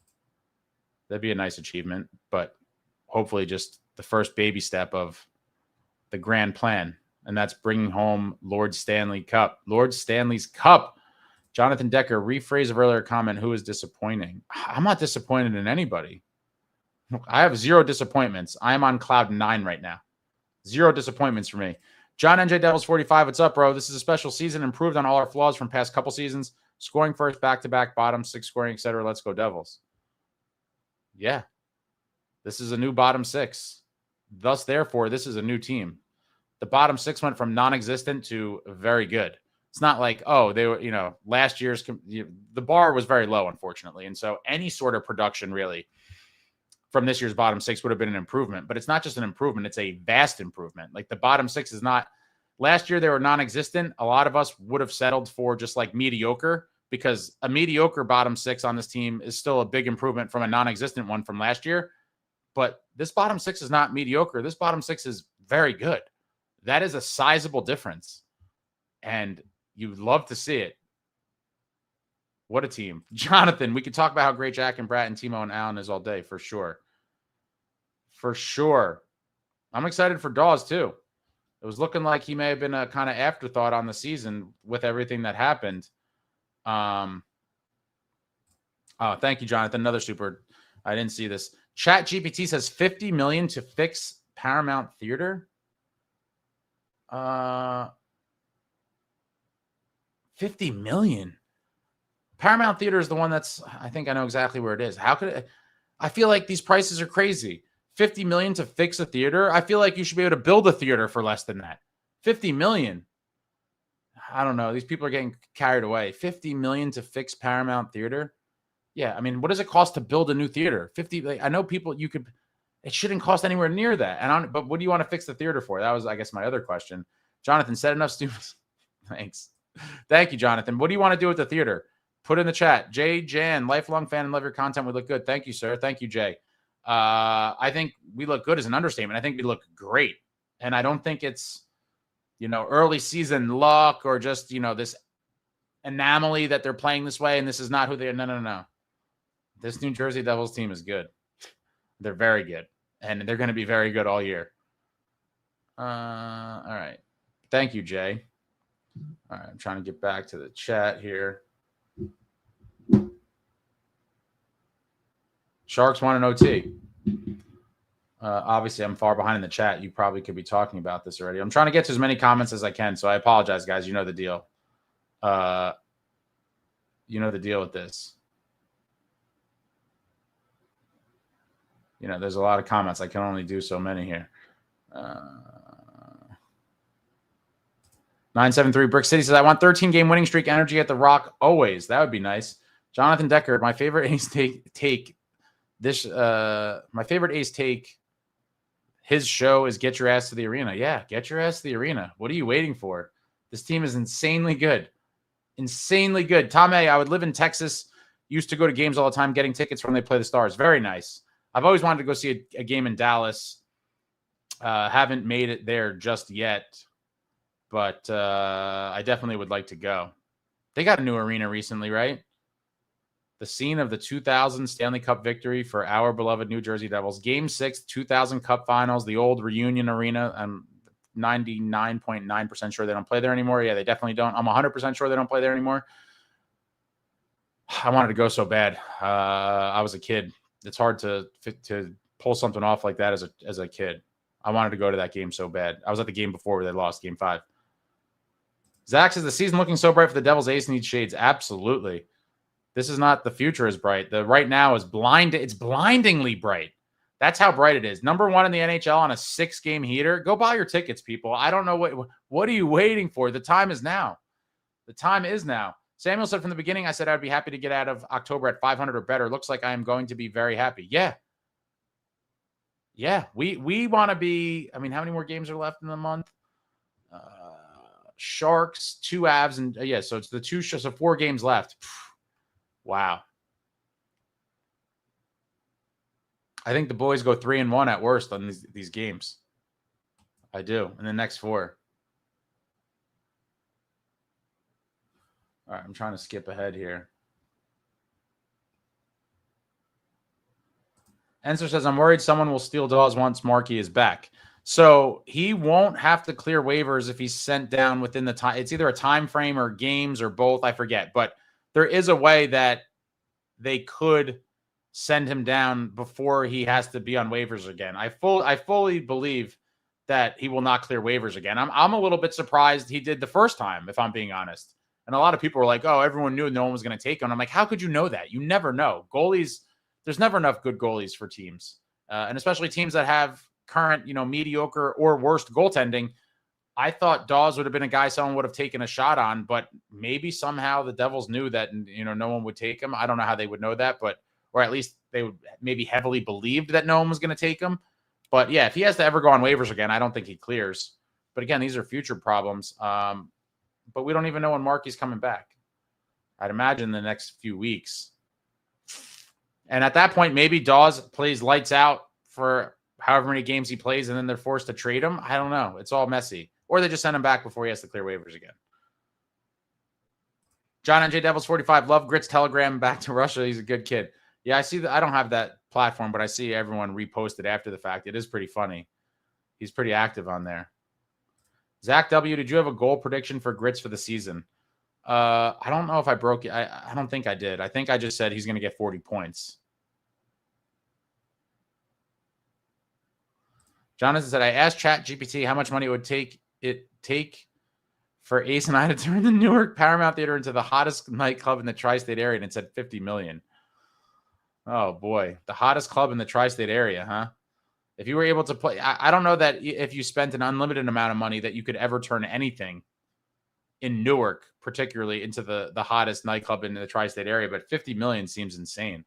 That'd be a nice achievement, but hopefully just the first baby step of the grand plan. And that's bringing home Lord Stanley's Cup. Jonathan Decker, rephrase of earlier comment, who is disappointing? I'm not disappointed in anybody. I have 0 disappointments. I am on cloud 9 right now. 0 disappointments for me. John NJDevils45, what's up, bro? This is a special season, improved on all our flaws from past couple seasons. Scoring first, back-to-back, bottom, 6 scoring, etc. Let's go, Devils. Yeah. This is a new bottom 6. Thus, therefore, this is a new team. The bottom 6 went from non-existent to very good. It's not like, they were, last year's, the bar was very low, unfortunately. And so any sort of production really from this year's bottom 6 would have been an improvement, but it's not just an improvement. It's a vast improvement. Like the bottom 6 is not, last year they were non-existent. A lot of us would have settled for just like mediocre, because a mediocre bottom 6 on this team is still a big improvement from a non-existent one from last year. But this bottom 6 is not mediocre. This bottom 6 is very good. That is a sizable difference. And you'd love to see it. What a team. Jonathan, we could talk about how great Jack and Brett and Timo and Allen is all day, for sure. For sure. I'm excited for Dawes, too. It was looking like he may have been a kind of afterthought on the season with everything that happened. Oh, thank you, Jonathan. Another super. I didn't see this. Chat GPT says $50 million to fix Paramount Theater. 50 million. Paramount Theater is the one that's, I think I know exactly where it is. How could it, I feel like these prices are crazy. 50 million to fix a theater. I feel like you should be able to build a theater for less than that. 50 million. I don't know. These people are getting carried away. 50 million to fix Paramount Theater. Yeah. I mean, what does it cost to build a new theater? 50. Like, I know people, it shouldn't cost anywhere near that. But what do you want to fix the theater for? That was, I guess, my other question. Jonathan said enough students. Thanks. Thank you, Jonathan. What do you want to do with the theater? Put in the chat. Jay Jan, lifelong fan and love your content. We look good. Thank you, sir. Thank you, Jay. I think we look good is an understatement. I think we look great. And I don't think it's, early season luck or just, this anomaly that they're playing this way and this is not who they are. No. This New Jersey Devils team is good. They're very good. And they're going to be very good all year. All right. Thank you, Jay. All right, I'm trying to get back to the chat here. Sharks won an OT. Obviously, I'm far behind in the chat. You probably could be talking about this already. I'm trying to get to as many comments as I can, so I apologize, guys. You know the deal. You know the deal with this. There's a lot of comments. I can only do so many here. 973 Brick City says, I want 13-game winning streak energy at the Rock always. That would be nice. Jonathan Decker, my favorite ace take This my favorite Ace take. His show is get your ass to the arena. Yeah, get your ass to the arena. What are you waiting for? This team is insanely good. Insanely good. Tom A, I would live in Texas. Used to go to games all the time, getting tickets when they play the Stars. Very nice. I've always wanted to go see a game in Dallas. Haven't made it there just yet, but I definitely would like to go. They got a new arena recently, right? The scene of the 2000 Stanley Cup victory for our beloved New Jersey Devils. Game 6, 2000 Cup Finals, the old Reunion Arena. I'm 99.9% sure they don't play there anymore. Yeah, they definitely don't. I'm 100% sure they don't play there anymore. I wanted to go so bad. I was a kid. It's hard to pull something off like that as a kid. I wanted to go to that game so bad. I was at the game before where they lost Game 5. Zach says, the season looking so bright for the Devils. Ace needs shades. Absolutely. This is not the future is bright. The right now is blind. It's blindingly bright. That's how bright it is. Number 1 in the NHL on a 6-game heater. Go buy your tickets, people. I don't know what are you waiting for? The time is now. The time is now. Samuel said from the beginning, I said I'd be happy to get out of October at 500 or better. Looks like I am going to be very happy. Yeah. Yeah. We want to be, I mean, how many more games are left in the month? Sharks, 2 Avs, and yeah, so it's the 2, so 4 games left. Wow. I think the boys go 3-1 at worst on these games. I do. In the next 4. All right, I'm trying to skip ahead here. Enser says, I'm worried someone will steal Dawes once Markey is back. So he won't have to clear waivers if he's sent down within the time. It's either a time frame or games or both. I forget. But there is a way that they could send him down before he has to be on waivers again. I fully believe that he will not clear waivers again. I'm a little bit surprised he did the first time, if I'm being honest. And a lot of people were like, oh, everyone knew no one was going to take him. I'm like, how could you know that? You never know. Goalies, there's never enough good goalies for teams. And especially teams that have current, mediocre or worst goaltending. I thought Dawes would have been a guy someone would have taken a shot on, but maybe somehow the Devils knew that, no one would take him. I don't know how they would know that, or at least they would maybe heavily believed that no one was going to take him. But yeah, if he has to ever go on waivers again, I don't think he clears. But again, these are future problems. But we don't even know when Markey's coming back. I'd imagine the next few weeks. And at that point, maybe Dawes plays lights out for however many games he plays, and then they're forced to trade him. I don't know. It's all messy. Or they just send him back before he has to clear waivers again. John NJDevils45, love Grit's telegram back to Russia. He's a good kid. Yeah, I see that. I don't have that platform, but I see everyone reposted after the fact. It is pretty funny. He's pretty active on there. Zach W., did you have a goal prediction for Grits for the season? I don't know if I broke it. I don't think I did. I think I just said he's going to get 40 points. Jonathan said, I asked ChatGPT how much money it would take for Ace and I to turn the Newark Paramount Theater into the hottest nightclub in the tri-state area, and it said $50 million. Oh, boy. The hottest club in the tri-state area, huh? If you were able to play, I don't know that if you spent an unlimited amount of money that you could ever turn anything in Newark, particularly into the hottest nightclub in the tri-state area, but $50 million seems insane.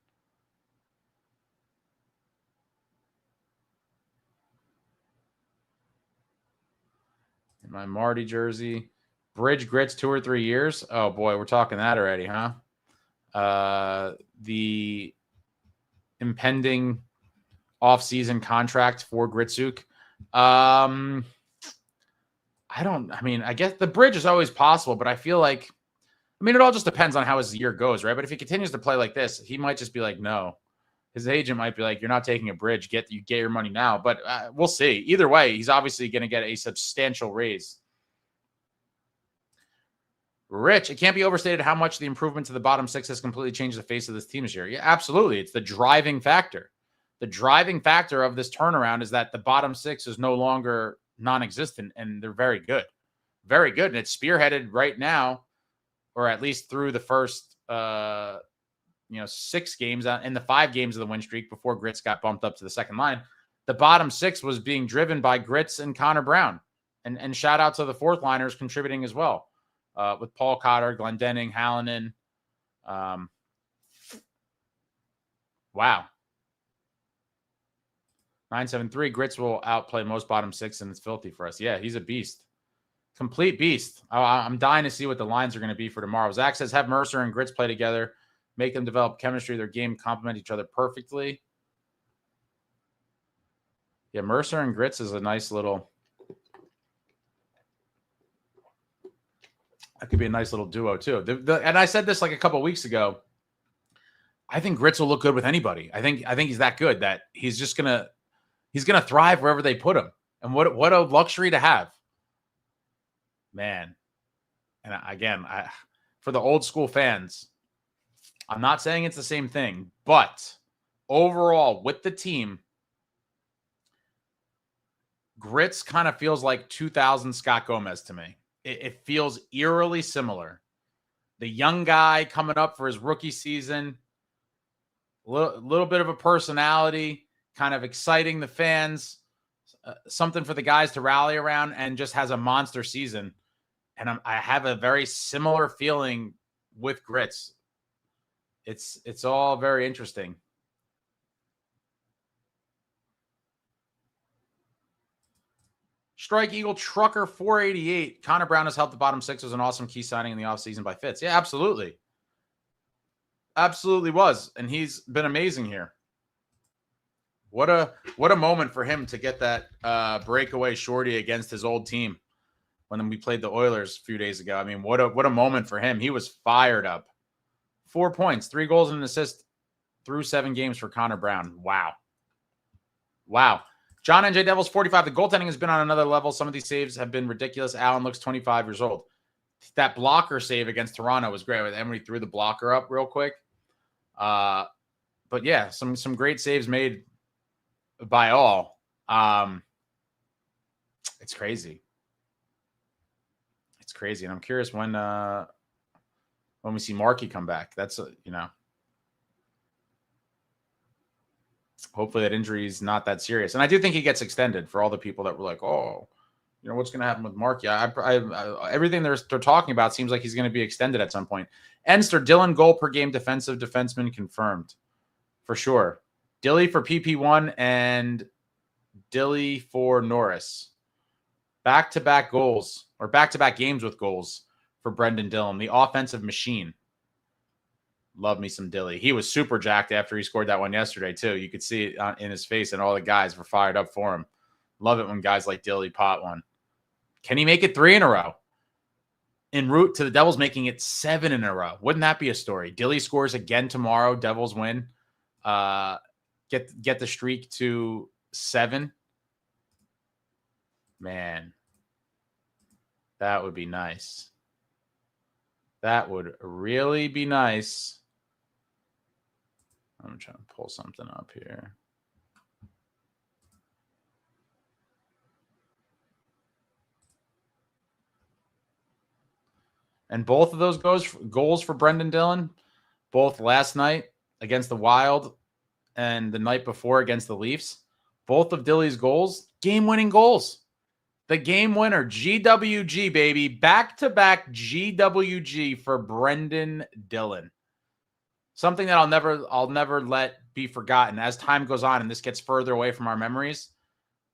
In my Marty jersey, Bridge Grits 2 or 3 years. Oh boy, we're talking that already, huh? The impending off-season contract for Gritsuk. I guess the bridge is always possible, but I feel like, it all just depends on how his year goes, right? But if he continues to play like this, he might just be like, no. His agent might be like, you're not taking a bridge. Get your money now. But we'll see. Either way, he's obviously going to get a substantial raise. Rich, it can't be overstated how much the improvement to the bottom 6 has completely changed the face of this team this year. Yeah, absolutely. It's the driving factor. The driving factor of this turnaround is that the bottom 6 is no longer non-existent, and they're very good. Very good. And it's spearheaded right now, or at least through the first 6 games in the 5 games of the win streak before Grits got bumped up to the second line. The bottom 6 was being driven by Grits and Connorbrown. And shout out to the fourth liners contributing as well. With Paul Cotter, Glendening, Hallinan. Wow. 973. Grits will outplay most bottom six, and it's filthy for us. Yeah, he's a beast. Complete beast. I'm dying to see what the lines are going to be for tomorrow. Zach says, have Mercer and Grits play together. Make them develop chemistry. Their game complement each other perfectly. Yeah, Mercer and Grits is a nice little... That could be a nice little duo, too. And I said this like a couple of weeks ago. I think Grits will look good with anybody. I think he's that good that he's just gonna thrive wherever they put him. And what a luxury to have, man. And again, for the old school fans, I'm not saying it's the same thing, but overall with the team, Grits kind of feels like 2000 Scott Gomez to me. It feels eerily similar. The young guy coming up for his rookie season. Little bit of a personality, kind of exciting the fans, something for the guys to rally around, and just has a monster season. And I have a very similar feeling with Grits. It's all very interesting. Strike Eagle Trucker 488. Connorbrown has helped the bottom six. Was an awesome key signing in the offseason by Fitz. Yeah, absolutely. Absolutely was. And he's been amazing here. What a moment for him to get that breakaway shorty against his old team when we played the Oilers a few days ago. I mean, what a moment for him. He was fired up. 4 points, 3 goals and an assist through 7 games for Connorbrown. Wow. John NJDevils 45. The goaltending has been on another level. Some of these saves have been ridiculous. Allen looks 25 years old. That blocker save against Toronto was great. With Emery threw the blocker up real quick. But yeah, some great saves made by all. It's crazy. It's crazy. And I'm curious when we see Markey come back. That's, hopefully that injury is not that serious. And I do think he gets extended for all the people that were like, oh, what's going to happen with Markey? Everything they're talking about seems like he's going to be extended at some point. Enster, Dylan goal per game defensive defenseman confirmed. For sure. Dilly for PP1 and Dilly for Norris. Back-to-back goals, or back-to-back games with goals for Brendan Dillon, the offensive machine. Love me some Dilly. He was super jacked after he scored that one yesterday, too. You could see it in his face, and all the guys were fired up for him. Love it when guys like Dilly pot one. Can he make it 3 in a row? En route to the Devils making it 7 in a row. Wouldn't that be a story? Dilly scores again tomorrow. Devils win. Get the streak to 7. Man, that would be nice. That would really be nice. I'm trying to pull something up here. And both of those goals for Brendan Dillon, both last night against the Wild and the night before against the Leafs, both of Dilly's goals, game-winning goals. The game winner, GWG, baby. Back-to-back GWG for Brendan Dillon. Something that I'll never let be forgotten. As time goes on and this gets further away from our memories,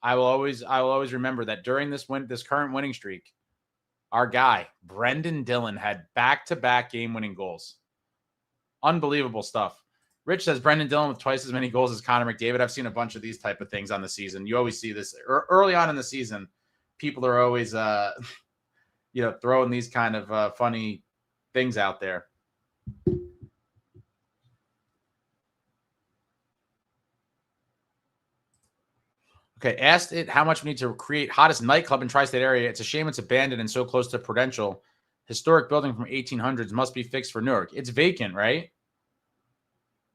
I will always remember that during this current winning streak, our guy, Brendan Dillon, had back-to-back game-winning goals. Unbelievable stuff. Rich says, Brendan Dillon with twice as many goals as Connor McDavid. I've seen a bunch of these type of things on the season. You always see this early on in the season. People are always, throwing these kind of funny things out there. Okay, asked it how much we need to create hottest nightclub in tri-state area. It's a shame it's abandoned and so close to Prudential. Historic building from 1800s must be fixed for Newark. It's vacant, right?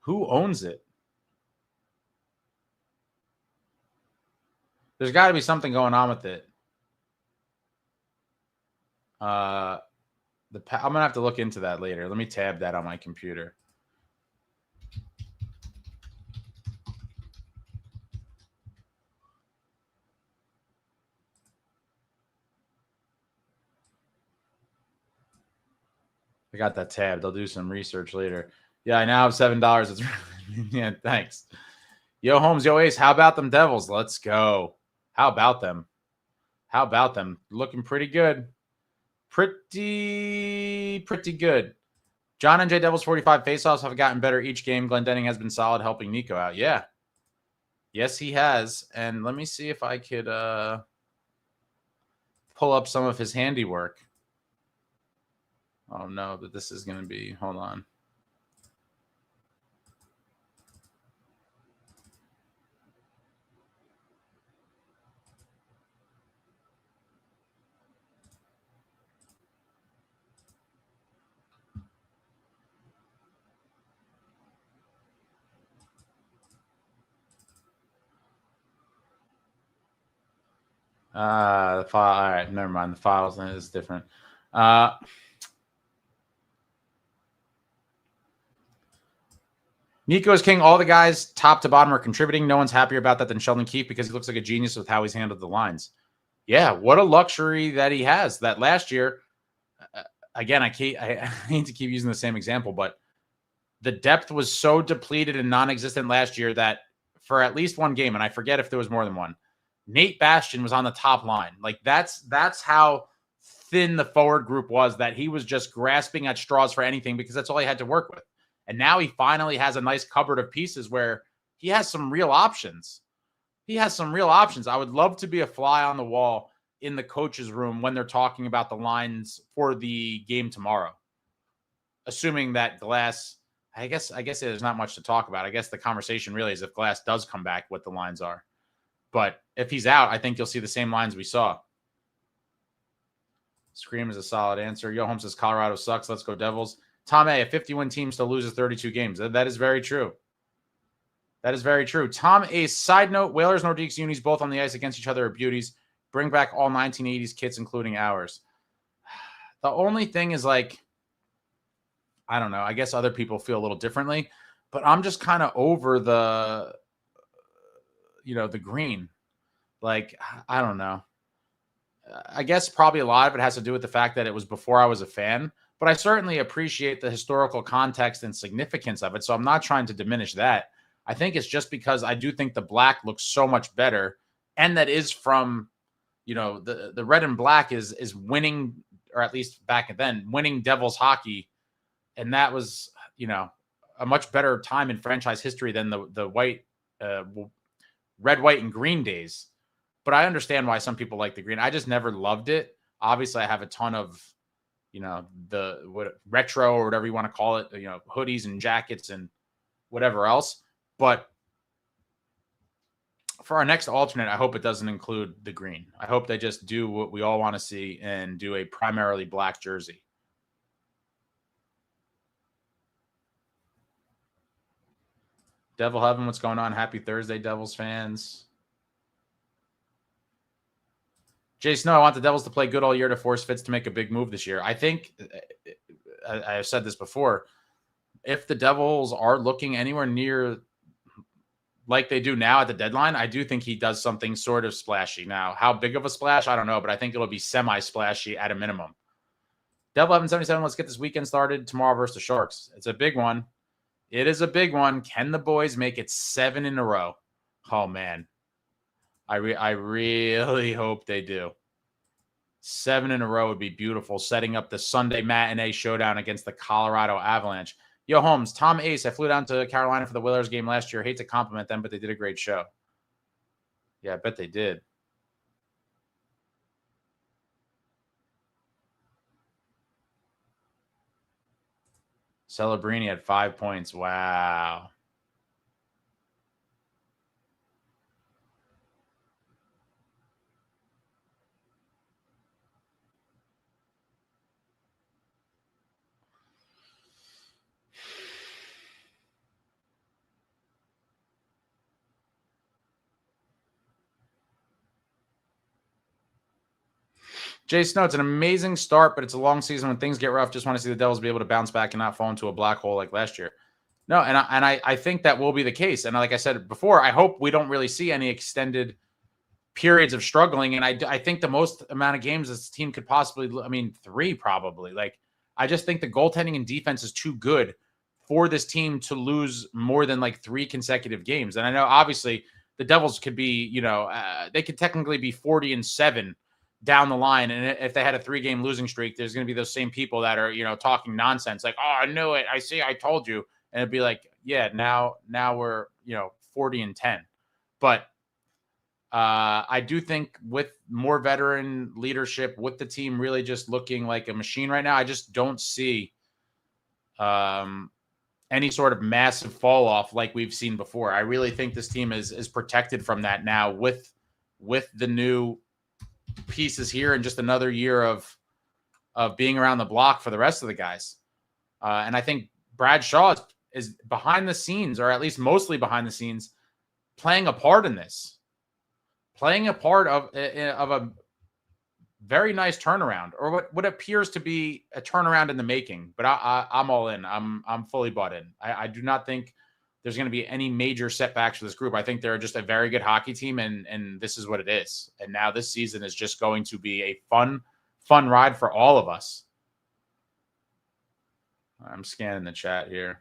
Who owns it? There's got to be something going on with it. I'm going to have to look into that later. Let me tab that on my computer. I got that tab. They'll do some research later. Yeah, I now have $7. It's yeah, thanks. Yo, Holmes, yo, Ace, how about them Devils? Let's go. How about them? How about them? Looking pretty good. Pretty good. John NJDevils 45 faceoffs have gotten better each game. Goaltending has been solid, helping Nico out. Yeah. Yes, he has. And let me see if I could pull up some of his handiwork. Oh, no, but this is going to be, hold on. The file. All right, never mind. The files is different. Nico is king. All the guys, top to bottom, are contributing. No one's happier about that than Sheldon Keefe because he looks like a genius with how he's handled the lines. Yeah, what a luxury that he has. That last year, again, I hate to keep using the same example, but the depth was so depleted and non-existent last year that for at least one game, and I forget if there was more than one, Nate Bastian was on the top line. Like that's how thin the forward group was, that he was just grasping at straws for anything because that's all he had to work with. And now he finally has a nice cupboard of pieces where he has some real options. I would love to be a fly on the wall in the coach's room when they're talking about the lines for the game tomorrow. Assuming that Glass, I guess there's not much to talk about. I guess the conversation really is if Glass does come back, what the lines are. But if he's out, I think you'll see the same lines we saw. Scream is a solid answer. Yo, Holmes says Colorado sucks. Let's go Devils. Tom A, 51 team still loses 32 games. That is very true. That is very true. Tom A, side note, Whalers, Nordiques, Unis, both on the ice against each other are beauties. Bring back all 1980s kits, including ours. The only thing is, like, I don't know. I guess other people feel a little differently, but I'm just kind of over the green. Like, I don't know. I guess probably a lot of it has to do with the fact that it was before I was a fan, but I certainly appreciate the historical context and significance of it. So I'm not trying to diminish that. I think it's just because I do think the black looks so much better. And that is from, the red and black is winning, or at least back then, winning Devils hockey. And that was, a much better time in franchise history than the white, red, white, and green days. But I understand why some people like the green. I just never loved it. Obviously, I have a ton of, the retro or whatever you want to call it, hoodies and jackets and whatever else. But for our next alternate, I hope it doesn't include the green. I hope they just do what we all want to see and do a primarily black jersey. Devil Heaven, what's going on? Happy Thursday, Devils fans. Jay Snow, I want the Devils to play good all year to force Fitz to make a big move this year. I think, I have said this before, if the Devils are looking anywhere near like they do now at the deadline, I do think he does something sort of splashy. Now, how big of a splash, I don't know, but I think it'll be semi-splashy at a minimum. Devil Heaven 77, let's get this weekend started tomorrow versus the Sharks. It's a big one. It is a big one. Can the boys make it 7 in a row? Oh, man. I really hope they do. 7 in a row would be beautiful, setting up the Sunday matinee showdown against the Colorado Avalanche. Yo, Holmes, Tom Ace, I flew down to Carolina for the Whalers game last year. Hate to compliment them, but they did a great show. Yeah, I bet they did. Celebrini had 5 points. Wow. Jay Snow, it's an amazing start, but it's a long season. When things get rough, just want to see the Devils be able to bounce back and not fall into a black hole like last year. No, and I think that will be the case. And like I said before, I hope we don't really see any extended periods of struggling. And I think the most amount of games this team could possibly, 3 probably. Like, I just think the goaltending and defense is too good for this team to lose more than like 3 consecutive games. And I know obviously the Devils could be, they could technically be 40-7 down the line. And if they had a 3-game losing streak, there's going to be those same people that are, talking nonsense. Like, oh, I knew it. I told you. And it'd be like, yeah, now we're, 40-10. But I do think with more veteran leadership, with the team really just looking like a machine right now, I just don't see any sort of massive fall off like we've seen before. I really think this team is protected from that now with the new pieces here and just another year of being around the block for the rest of the guys. And I think Brad Shaw is behind the scenes, or at least mostly behind the scenes, playing a part in this, playing a part of a very nice turnaround, or what appears to be a turnaround in the making. But I'm all in. I'm fully bought in. I do not think there's going to be any major setbacks for this group. I think they're just a very good hockey team, and this is what it is. And now this season is just going to be a fun ride for all of us. I'm scanning the chat here.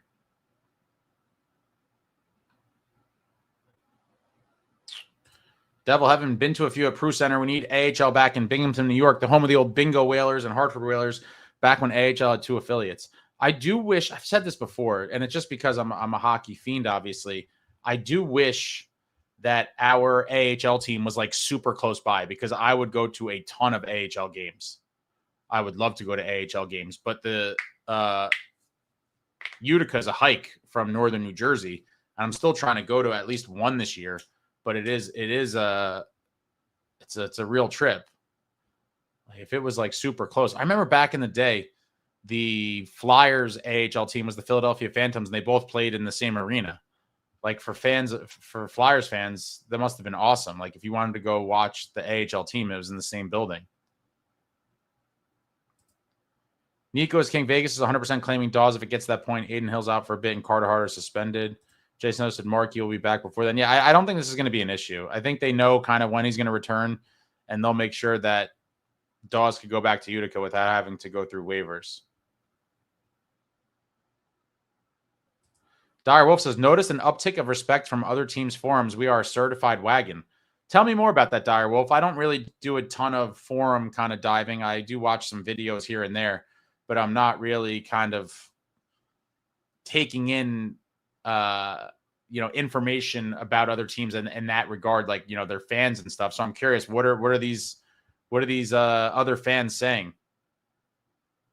Devil, haven't been to a few at Prue Center. We need AHL back in Binghamton, New York, the home of the old Bingo Whalers and Hartford Whalers, back when AHL had 2 affiliates. I do wish, I've said this before, and it's just because I'm a hockey fiend, obviously. I do wish that our AHL team was like super close by, because I would go to a ton of AHL games. I would love to go to AHL games, but the Utica is a hike from northern New Jersey, and I'm still trying to go to at least one this year. But it's a real trip. Like if it was like super close. I remember back in the day, the Flyers AHL team was the Philadelphia Phantoms, and they both played in the same arena. Like for Flyers fans, that must have been awesome. Like if you wanted to go watch the AHL team, it was in the same building. Nico is King. Vegas is 100% claiming Dawes if it gets to that point. Aiden Hill's out for a bit, and Carter Hart is suspended. Jason said Markey will be back before then. Yeah, I don't think this is going to be an issue. I think they know kind of when he's going to return, and they'll make sure that Dawes could go back to Utica without having to go through waivers. Dire Wolf says, notice an uptick of respect from other teams' forums. We are a certified wagon. Tell me more about that, Dire Wolf. I don't really do a ton of forum kind of diving. I do watch some videos here and there, but I'm not really kind of taking in information about other teams in that regard, like, their fans and stuff. So I'm curious, what are these other fans saying?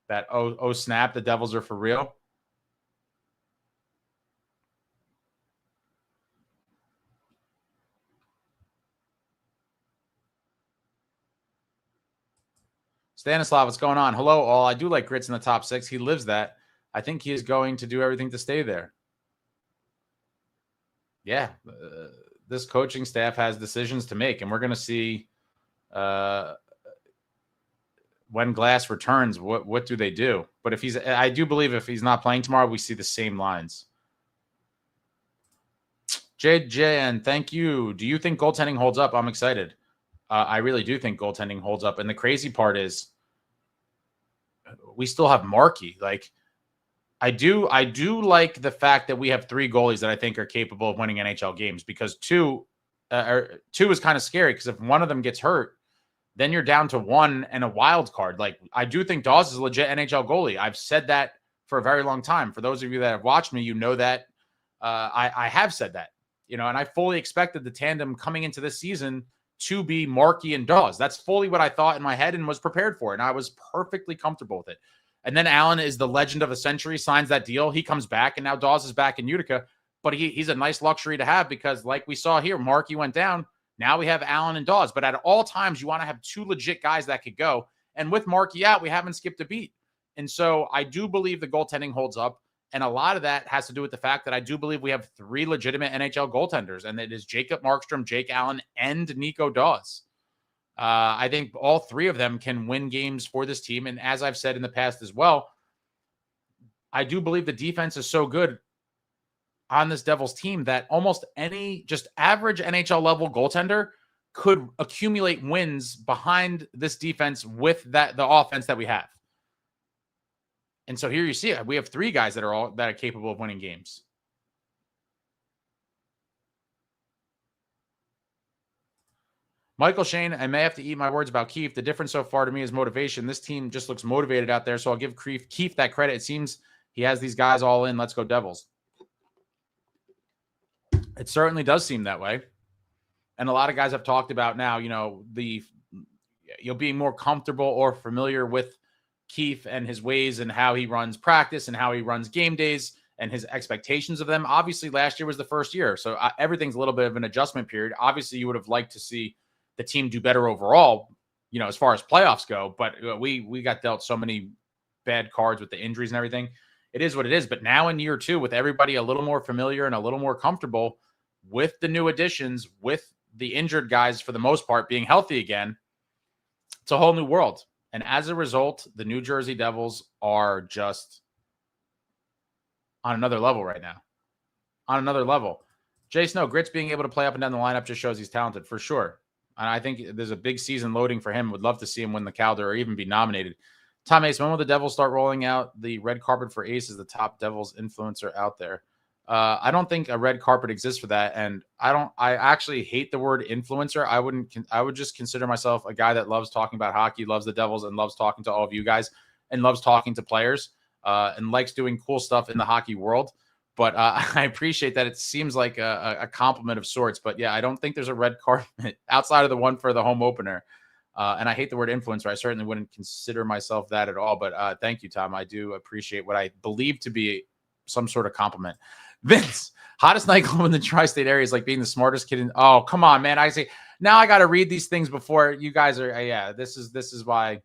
That, oh snap, the Devils are for real? Stanislav, what's going on? Hello, all. I do like Grits in the top 6. He lives that. I think he is going to do everything to stay there. Yeah, this coaching staff has decisions to make, and we're going to see when Glass returns, what do they do? But I do believe if he's not playing tomorrow, we see the same lines. JJN, thank you. Do you think goaltending holds up? I'm excited. I really do think goaltending holds up. And the crazy part is we still have Markey. Like, I do like the fact that we have 3 goalies that I think are capable of winning NHL games, because 2 is kind of scary, because if one of them gets hurt, then you're down to 1 and a wild card. Like, I do think Dawes is a legit NHL goalie. I've said that for a very long time. For those of you that have watched me, you know that I have said that, and I fully expected the tandem coming into this season to be Markey and Dawes. That's fully what I thought in my head and was prepared for, and I was perfectly comfortable with it. And then Allen is the legend of the century, signs that deal. He comes back, and now Dawes is back in Utica. But he's a nice luxury to have, because like we saw here, Markey went down. Now we have Allen and Dawes. But at all times, you want to have 2 legit guys that could go. And with Markey out, we haven't skipped a beat. And so I do believe the goaltending holds up. And a lot of that has to do with the fact that I do believe we have 3 legitimate NHL goaltenders. And it is Jacob Markstrom, Jake Allen, and Nico Dawes. I think all 3 of them can win games for this team. And as I've said in the past as well, I do believe the defense is so good on this Devils team that almost any just average NHL level goaltender could accumulate wins behind this defense with the offense that we have. And so here you see it. We have 3 guys that are capable of winning games. Michael Shane, I may have to eat my words about Keefe. The difference so far to me is motivation. This team just looks motivated out there, so I'll give Keefe that credit. It seems he has these guys all in. Let's go Devils. It certainly does seem that way. And a lot of guys have talked about now, being more comfortable or familiar with Keefe and his ways and how he runs practice and how he runs game days and his expectations of them. Obviously, last year was the first year, so everything's a little bit of an adjustment period. Obviously, you would have liked to see the team do better overall, as far as playoffs go. But we got dealt so many bad cards with the injuries and everything. It is what it is. But now in year 2, with everybody a little more familiar and a little more comfortable with the new additions, with the injured guys for the most part being healthy again, it's a whole new world. And as a result, the New Jersey Devils are just on another level right now. On another level. Jay Snow, Grits being able to play up and down the lineup just shows he's talented, for sure. And I think there's a big season loading for him. Would love to see him win the Calder or even be nominated. Tom Ace, when will the Devils start rolling out the red carpet for Ace as the top Devils influencer out there? I don't think a red carpet exists for that. And I actually hate the word influencer. I would just consider myself a guy that loves talking about hockey, loves the Devils, and loves talking to all of you guys, and loves talking to players, and likes doing cool stuff in the hockey world. But I appreciate that. It seems like a compliment of sorts. But yeah, I don't think there's a red carpet outside of the one for the home opener. And I hate the word influencer. I certainly wouldn't consider myself that at all. But thank you, Tom. I do appreciate what I believe to be some sort of compliment. Vince, hottest nightclub in the tri-state area is like being the smartest kid in. Oh, come on, man. I say now I got to read these things before you guys are. Yeah, this is why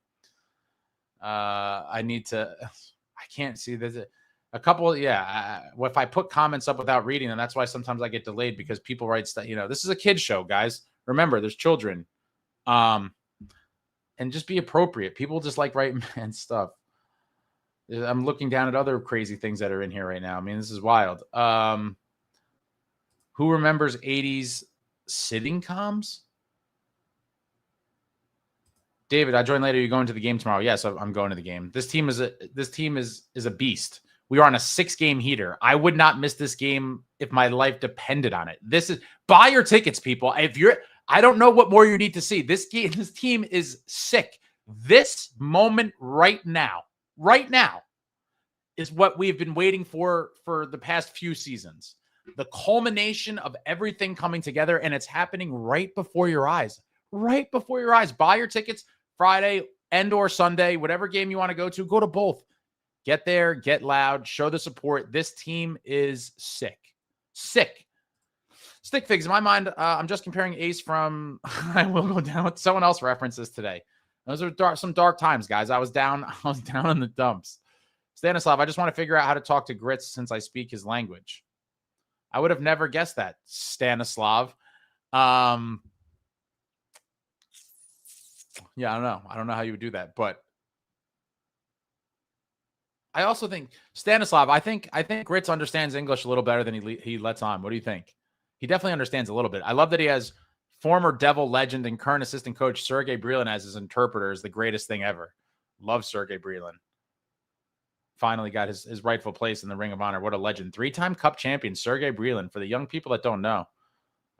I need to. I can't see this. A couple, yeah. If I put comments up without reading them, that's why sometimes I get delayed because people write stuff. This is a kid show, guys. Remember, there's children, and just be appropriate. People just like writing man stuff. I'm looking down at other crazy things that are in here right now. I mean, this is wild. Who remembers 80s sitting comms? David, I join later. You're going to the game tomorrow. Yes, I'm going to the game. This team is a beast. We are on a 6-game heater. I would not miss this game if my life depended on it. Buy your tickets, people. I don't know what more you need to see. This team is sick. This moment right now is what we've been waiting for the past few seasons. The culmination of everything coming together, and it's happening right before your eyes. Right before your eyes. Buy your tickets Friday and or Sunday, whatever game you want to go to both. Get there, get loud, show the support. This team is sick. Sick. Stick figs. In my mind, I'm just comparing Ace from I will go down with someone else references today. Those are some dark times, guys. I was down in the dumps. Stanislav, I just want to figure out how to talk to Grits since I speak his language. I would have never guessed that, Stanislav. Yeah, I don't know. I don't know how you would do that, but I also think Stanislav, I think Grits understands English a little better than he lets on. What do you think? He definitely understands a little bit. I love that he has former Devil legend and current assistant coach Sergei Brylin as his interpreter. Is the greatest thing ever. Love Sergei Brylin. Finally got his rightful place in the Ring of Honor. What a legend. 3-time Cup champion Sergei Brylin. For the young people that don't know,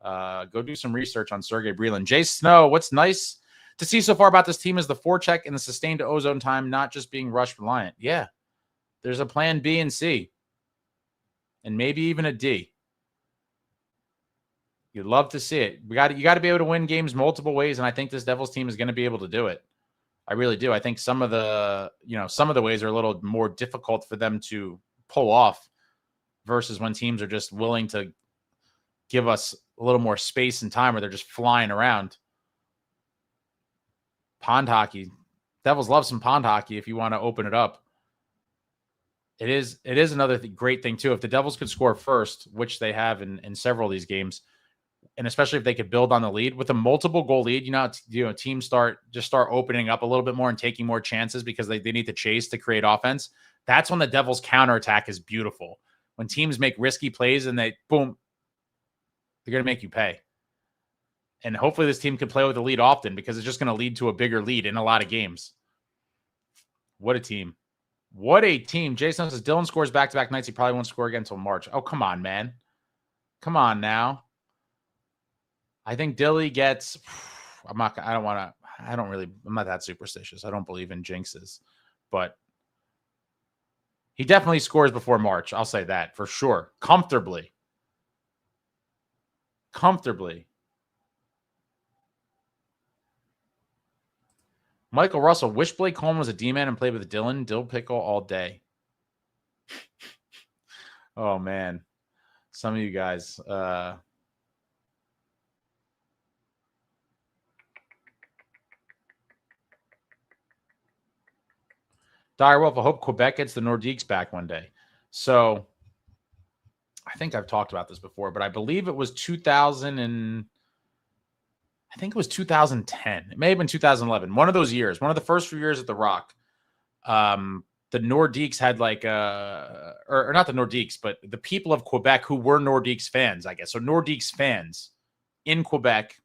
go do some research on Sergei Brylin. Jay Snow, what's nice to see so far about this team is the forecheck and the sustained ozone time, not just being rush reliant. Yeah. There's a plan B and C, and maybe even a D. You'd love to see it. You got to be able to win games multiple ways, and I think this Devils team is going to be able to do it. I really do. I think some of the ways are a little more difficult for them to pull off versus when teams are just willing to give us a little more space and time where they're just flying around. Pond hockey. Devils love some pond hockey if you want to open it up. It is another great thing, too. If the Devils could score first, which they have in several of these games, and especially if they could build on the lead with a multiple goal lead, teams start opening up a little bit more and taking more chances because they need to chase to create offense. That's when the Devils counterattack is beautiful. When teams make risky plays and they're going to make you pay. And hopefully this team can play with the lead often because it's just going to lead to a bigger lead in a lot of games. What a team. What a team. Jason says Dylan scores back-to-back nights. He probably won't score again until March. Oh, come on, man. Come on now. I think Dilly gets, I'm not that superstitious. I don't believe in jinxes, but he definitely scores before March. I'll say that for sure. Comfortably. Michael Russell, wish Blake Coleman was a D-man and played with Dylan. Dill pickle all day. Oh, man. Some of you guys. Dire Wolf, I hope Quebec gets the Nordiques back one day. So I think I've talked about this before, but I believe it was 2010. It may have been 2011. One of those years, one of the first few years at the Rock. The Nordiques had or not the Nordiques, but the people of Quebec who were Nordiques fans, I guess. So Nordiques fans in Quebec,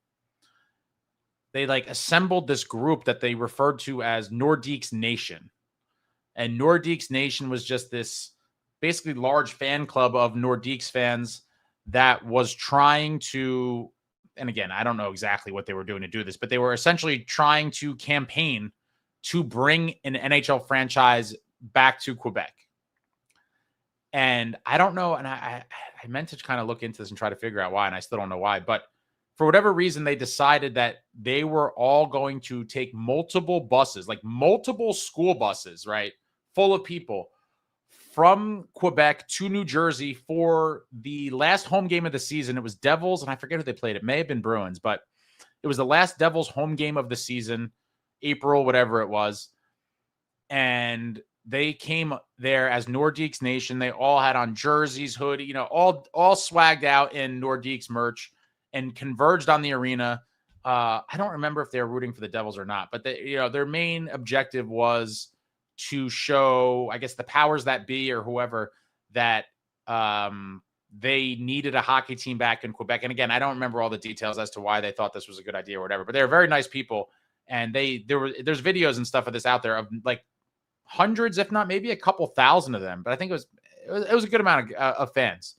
they assembled this group that they referred to as Nordiques Nation. And Nordiques Nation was just this basically large fan club of Nordiques fans that was trying to, and again, I don't know exactly what they were doing to do this, but they were essentially trying to campaign to bring an NHL franchise back to Quebec. And I don't know, and I meant to kind of look into this and try to figure out why, and I still don't know why, but for whatever reason, they decided that they were all going to take multiple buses, multiple school buses, right, full of people from Quebec to New Jersey for the last home game of the season. It was Devils, and I forget who they played. It may have been Bruins, but it was the last Devils home game of the season, April, whatever it was. And they came there as Nordiques Nation. They all had on jerseys, hoodie, all swagged out in Nordiques merch and converged on the arena. I don't remember if they were rooting for the Devils or not, but their main objective was to show, I guess, the powers that be or whoever that they needed a hockey team back in Quebec. And again, I don't remember all the details as to why they thought this was a good idea or whatever, but they were very nice people. And there's videos and stuff of this out there of hundreds, if not maybe a couple thousand of them. But I think it was a good amount of fans.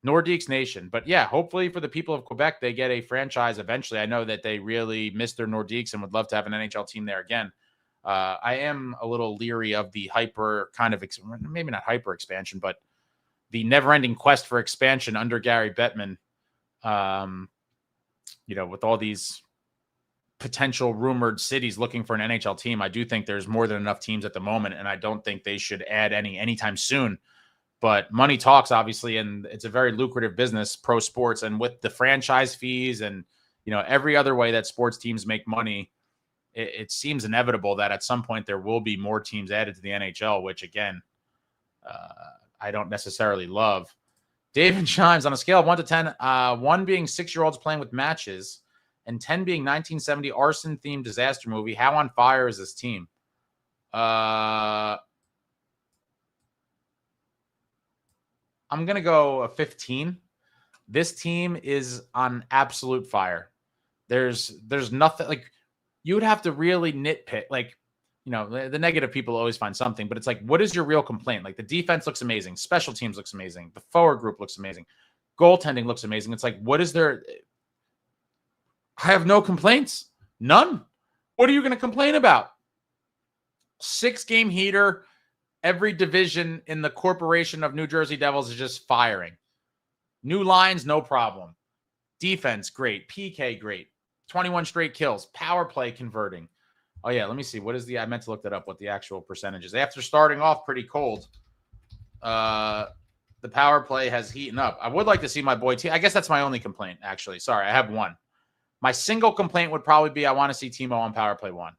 Nordiques Nation. But yeah, hopefully for the people of Quebec, they get a franchise eventually. I know that they really miss their Nordiques and would love to have an NHL team there again. I am a little leery of the hyper kind of, maybe not hyper expansion, but the never-ending quest for expansion under Gary Bettman. With all these potential rumored cities looking for an NHL team, I do think there's more than enough teams at the moment, and I don't think they should add anytime soon. But money talks, obviously, and it's a very lucrative business, pro sports, and with the franchise fees and every other way that sports teams make money, it seems inevitable that at some point there will be more teams added to the NHL, which again, I don't necessarily love. David Chimes, on a scale of 1 to 10, 1 being 6-year-olds playing with matches and 10 being 1970 arson-themed disaster movie, how on fire is this team? I'm going to go a 15. This team is on absolute fire. There's nothing, you would have to really nitpick. The negative people always find something, but it's what is your real complaint? The defense looks amazing. Special teams looks amazing. The forward group looks amazing. Goaltending looks amazing. It's what is there? I have no complaints. None. What are you going to complain about? 6-game heater. Every division in the corporation of New Jersey Devils is just firing. New lines, no problem. Defense, great. PK, great. 21 straight kills. Power play converting. Oh, yeah, let me see. What is I meant to look that up, what the actual percentage is. After starting off pretty cold, the power play has heated up. I would like to see my boy T. I guess that's my only complaint, actually. Sorry, I have one. My single complaint would probably be I want to see Timo on power play 1.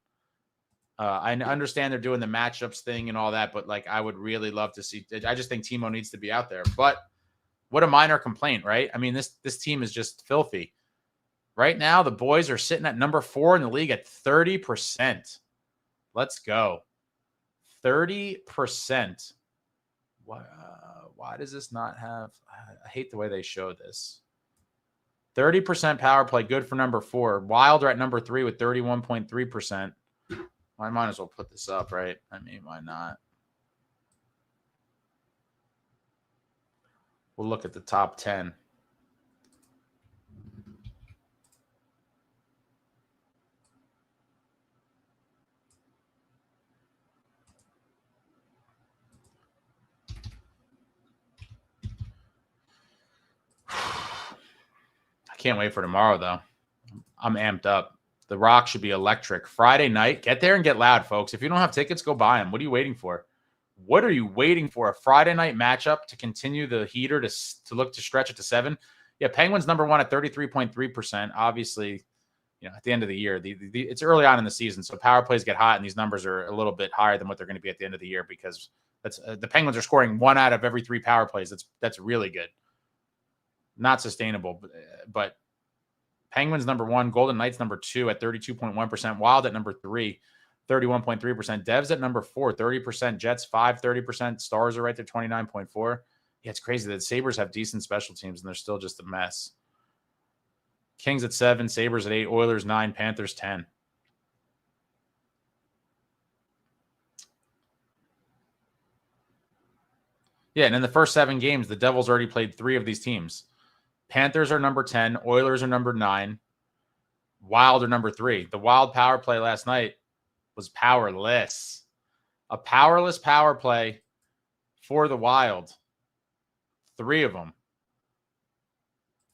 I understand they're doing the matchups thing and all that, but I would really love to see. I just think Timo needs to be out there. But what a minor complaint, right? I mean, this team is just filthy. Right now, the boys are sitting at number 4 in the league at 30%. Let's go. 30%. Why does this not have? I hate the way they show this. 30% power play, good for number 4. Wild are at number 3 with 31.3%. I might as well put this up, right? I mean, why not? We'll look at the top 10. I can't wait for tomorrow, though. I'm amped up. The Rock should be electric. Friday night, get there and get loud, folks. If you don't have tickets, go buy them. What are you waiting for? What are you waiting for? A Friday night matchup to continue the heater to look to stretch it to 7? Yeah, Penguins number 1 at 33.3%. Obviously, at the end of the year, it's early on in the season, so power plays get hot, and these numbers are a little bit higher than what they're going to be at the end of the year because that's the Penguins are scoring 1 out of every 3 power plays. That's really good. Not sustainable, but Penguins number 1, Golden Knights number 2 at 32.1%, Wild at number 3, 31.3%, Devs at number 4, 30%, Jets 5, 30%, Stars are right there, 29.4. Yeah, it's crazy that Sabres have decent special teams and they're still just a mess. Kings at 7, Sabres at 8, Oilers 9, Panthers 10. Yeah, and in the first 7 games, the Devils already played 3 of these teams. Panthers are number 10, Oilers are number 9, Wild are number 3. The Wild power play last night was powerless. A powerless power play for the Wild. 3 of them.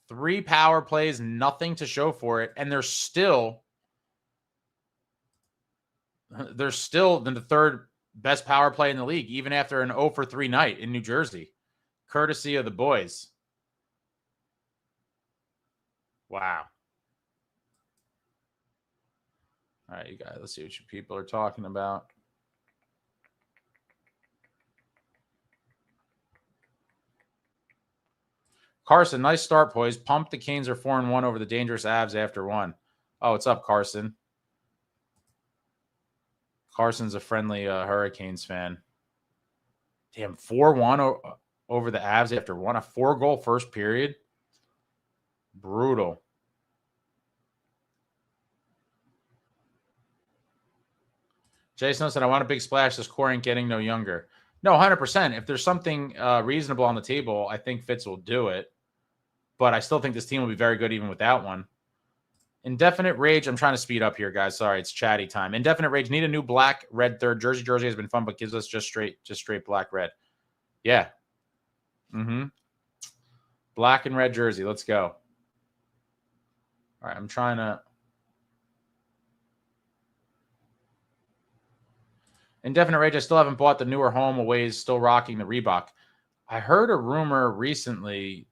3 power plays, nothing to show for it, and they're still in the third best power play in the league, even after an 0 for 3 night in New Jersey, courtesy of the boys. Wow. All right, you guys, let's see what you people are talking about. Carson, nice start, boys. Pump. The Canes are 4-1 over the dangerous Avs after 1. Oh, what's up, Carson? Carson's a friendly Hurricanes fan. Damn, 4-1 over the Avs after 1. A 4-goal first period. Brutal. Jason said, I want a big splash. This core ain't getting no younger. No, 100%. If there's something reasonable on the table, I think Fitz will do it. But I still think this team will be very good even without one. Indefinite Rage. I'm trying to speed up here, guys. Sorry, it's chatty time. Indefinite Rage. Need a new black, red third. Jersey has been fun, but gives us just straight black, red. Yeah. Black and red jersey. Let's go. All right, I'm trying to. Indefinite Rage. I still haven't bought the newer home. Away is still rocking the Reebok. I heard a rumor recently,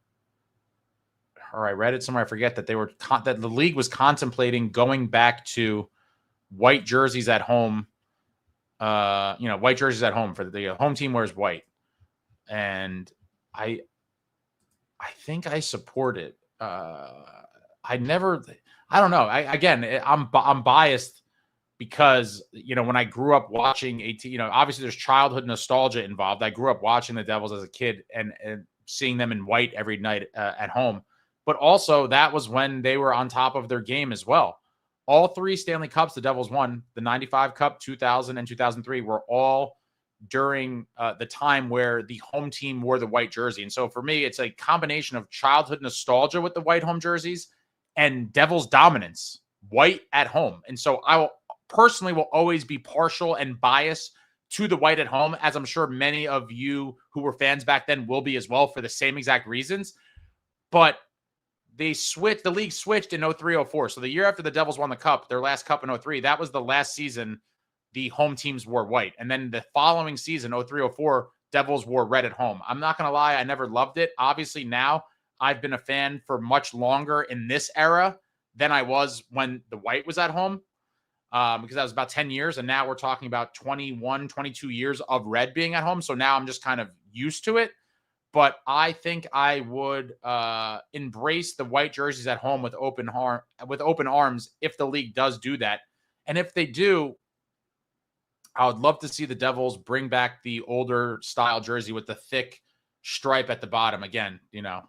or I read it somewhere. I forget that that the league was contemplating going back to white jerseys at home. White jerseys at home for the home team wears white, and I think I support it. I don't know. I'm biased because, when I grew up watching obviously there's childhood nostalgia involved. I grew up watching the Devils as a kid and seeing them in white every night at home. But also that was when they were on top of their game as well. All 3 Stanley Cups the Devils won, the 95 Cup, 2000, and 2003, were all during the time where the home team wore the white jersey. And so for me, it's a combination of childhood nostalgia with the white home jerseys and Devils dominance, white at home. And so I will always be partial and biased to the white at home, as I'm sure many of you who were fans back then will be as well for the same exact reasons. But the league switched in 03-04. So the year after the Devils won the Cup, their last Cup in 03, that was the last season the home teams wore white. And then the following season, 03-04, Devils wore red at home. I'm not going to lie, I never loved it. Obviously now I've been a fan for much longer in this era than I was when the white was at home, because that was about 10 years. And now we're talking about 21, 22 years of red being at home. So now I'm just kind of used to it. But I think I would embrace the white jerseys at home with open arms if the league does do that. And if they do, I would love to see the Devils bring back the older style jersey with the thick stripe at the bottom. Again,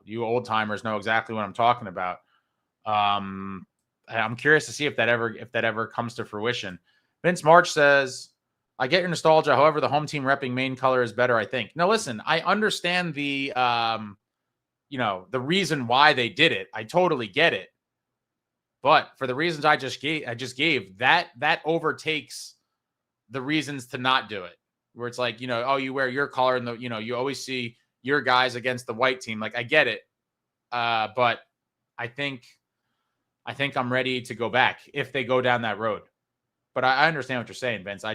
you old timers know exactly what I'm talking about. I'm curious to see if that ever comes to fruition. Vince March says, I get your nostalgia. However, the home team repping main color is better, I think. Now, listen, I understand the, the reason why they did it. I totally get it. But for the reasons I just gave, that overtakes the reasons to not do it. Where it's like, you wear your color and you always see your guys against the white team. Like, I get it. But I think I'm ready to go back if they go down that road. But I understand what you're saying, Vince.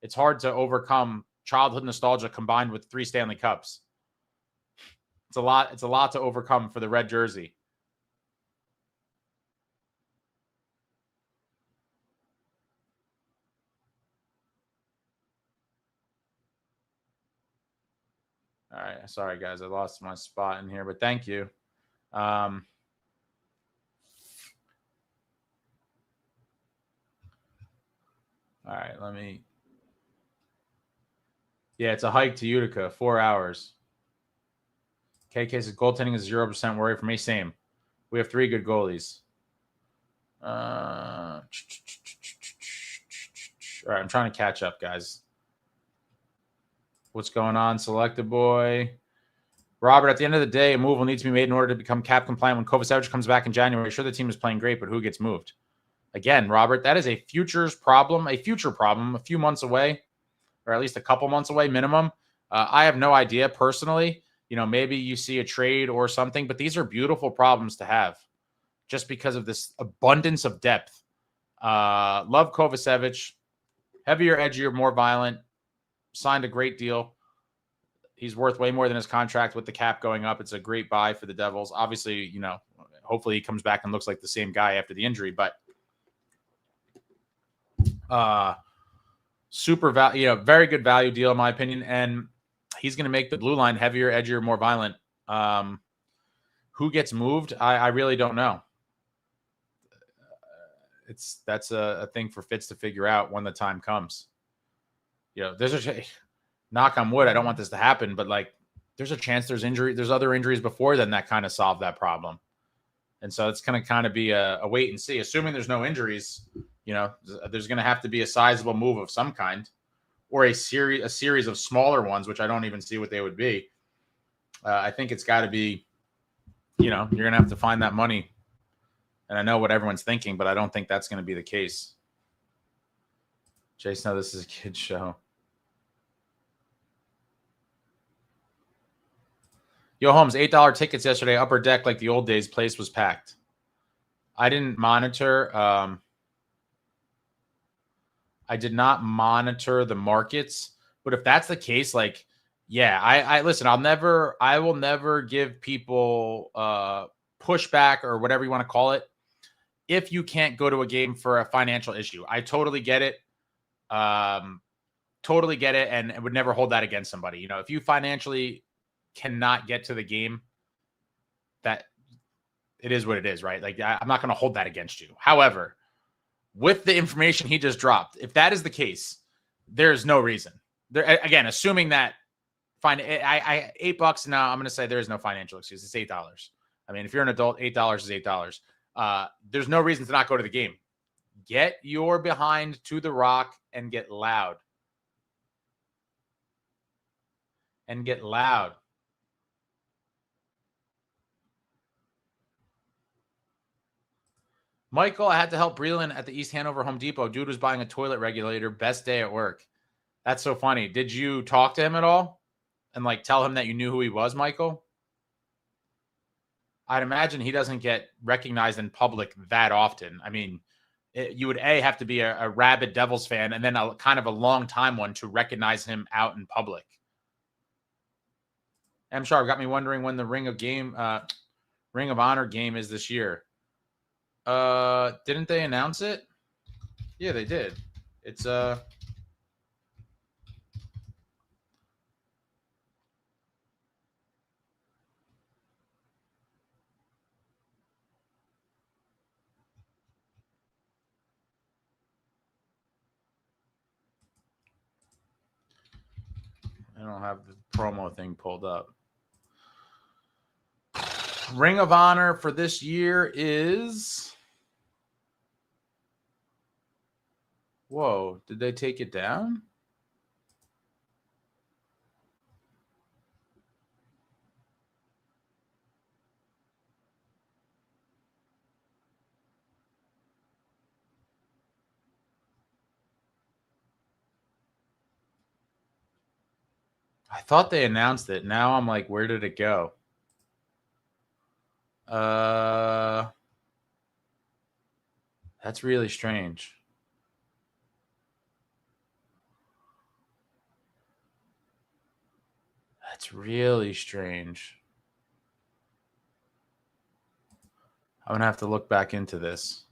It's hard to overcome childhood nostalgia combined with 3 Stanley Cups. It's a lot to overcome for the red jersey. All right. Sorry, guys. I lost my spot in here, but thank you. All right. Yeah, it's a hike to Utica, 4 hours. KK says goaltending is 0% worry for me. Same. We have 3 good goalies. All right. I'm trying to catch up, guys. What's going on, Selected Boy? Robert, at the end of the day, a move will need to be made in order to become cap compliant when Kovacevic comes back in January. Sure, the team is playing great, but who gets moved? Again, Robert, that is a future problem, a few months away, or at least a couple months away minimum. I have no idea personally. Maybe you see a trade or something, but these are beautiful problems to have just because of this abundance of depth. Love Kovacevic. Heavier, edgier, more violent. Signed a great deal. He's worth way more than his contract with the cap going up. It's a great buy for the Devils. Obviously, hopefully he comes back and looks like the same guy after the injury, but super value, very good value deal in my opinion. And he's going to make the blue line heavier, edgier, more violent. Who gets moved? I really don't know. That's a thing for Fitz to figure out when the time comes. There's knock on wood. I don't want this to happen, but there's a chance there's other injuries before then that kind of solve that problem. And so it's going to kind of be a wait and see. Assuming there's no injuries, there's going to have to be a sizable move of some kind, or a series of smaller ones, which I don't even see what they would be. I think it's got to be, you're going to have to find that money. And I know what everyone's thinking, but I don't think that's going to be the case. Jason, no, this is a kid's show. Yo, Holmes, $8 tickets yesterday, upper deck like the old days. Place was packed. I didn't monitor. I did not monitor the markets, but if that's the case, I listen. I will never give people pushback or whatever you want to call it if you can't go to a game for a financial issue. I totally get it. Totally get it, and would never hold that against somebody. If you financially cannot get to the game, that it is what it is, right? I'm not going to hold that against you. However, with the information he just dropped, if that is the case, there's no reason. There again, assuming that I $8 now, I'm going to say there is no financial excuse. It's $8. I mean, if you're an adult, $8 is $8. There's no reason to not go to the game. Get your behind to the rock and get loud. Michael, I had to help Breland at the East Hanover Home Depot. Dude was buying a toilet regulator. Best day at work. That's so funny. Did you talk to him at all and tell him that you knew who he was, Michael? I'd imagine he doesn't get recognized in public that often. I mean, you would have to be a rabid Devils fan and then a kind of a long time one to recognize him out in public. M. Sharp got me wondering when the Ring of Honor game is this year. Didn't they announce it? Yeah, they did. It's I don't have the promo thing pulled up. Ring of Honor for this year is Whoa, did they take it down? I thought they announced it. Now I'm like, where did it go? That's really strange. That's really strange. I'm going to have to look back into this.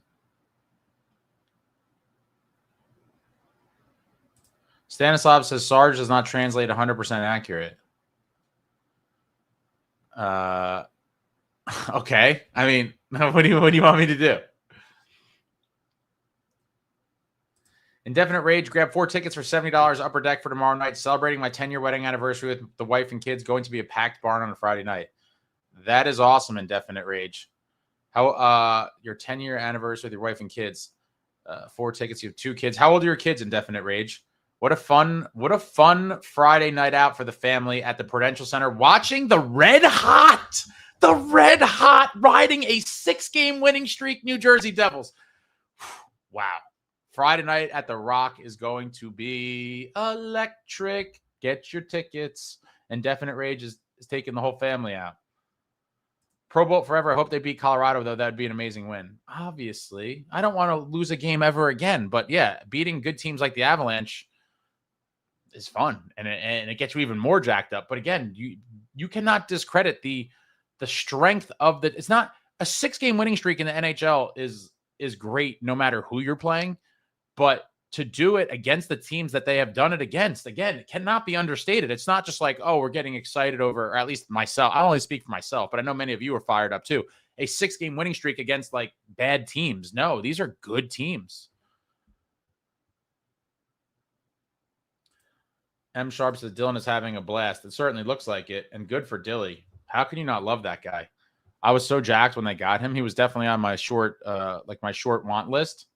Stanislav says Sarge does not translate 100% accurate. Okay. I mean, what do you want me to do? Indefinite Rage, grab 4 tickets for $70 upper deck for tomorrow night. Celebrating my 10-year wedding anniversary with the wife and kids. Going to be a packed barn on a Friday night. That is awesome, Indefinite Rage. How your 10-year anniversary with your wife and kids. 4 tickets. You have 2 kids. How old are your kids, Indefinite Rage? What a fun Friday night out for the family at the Prudential Center. Watching the red hot riding a 6-game winning streak New Jersey Devils. Wow. Friday night at the Rock is going to be electric. Get your tickets. Indefinite Rage is taking the whole family out. Pro Bowl forever. I hope they beat Colorado, though. That would be an amazing win. Obviously. I don't want to lose a game ever again. But, yeah, beating good teams like the Avalanche is fun. And it gets you even more jacked up. But, again, you cannot discredit the strength of the – it's not – a 6-game winning streak in the NHL is great no matter who you're playing. But to do it against the teams that they have done it against, again, it cannot be understated. It's not just like, oh, we're getting excited over, or at least myself. I only speak for myself, but I know many of you are fired up too. A 6-game winning streak against like bad teams. No, these are good teams. M. Sharp says Dylan is having a blast. It certainly looks like it, and good for Dilly. How can you not love that guy? I was so jacked when they got him. He was definitely on my short want list.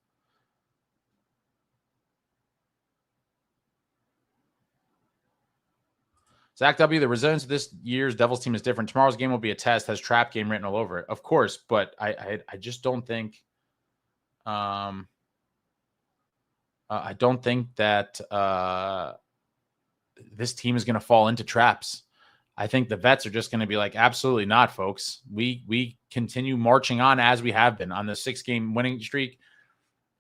Zach W., the resilience of this year's Devils team is different. Tomorrow's game will be a test, has trap game written all over it. Of course, but I just don't think I don't think that this team is going to fall into traps. I think the vets are just going to be like, absolutely not, folks. We continue marching on as we have been on the 6-game winning streak.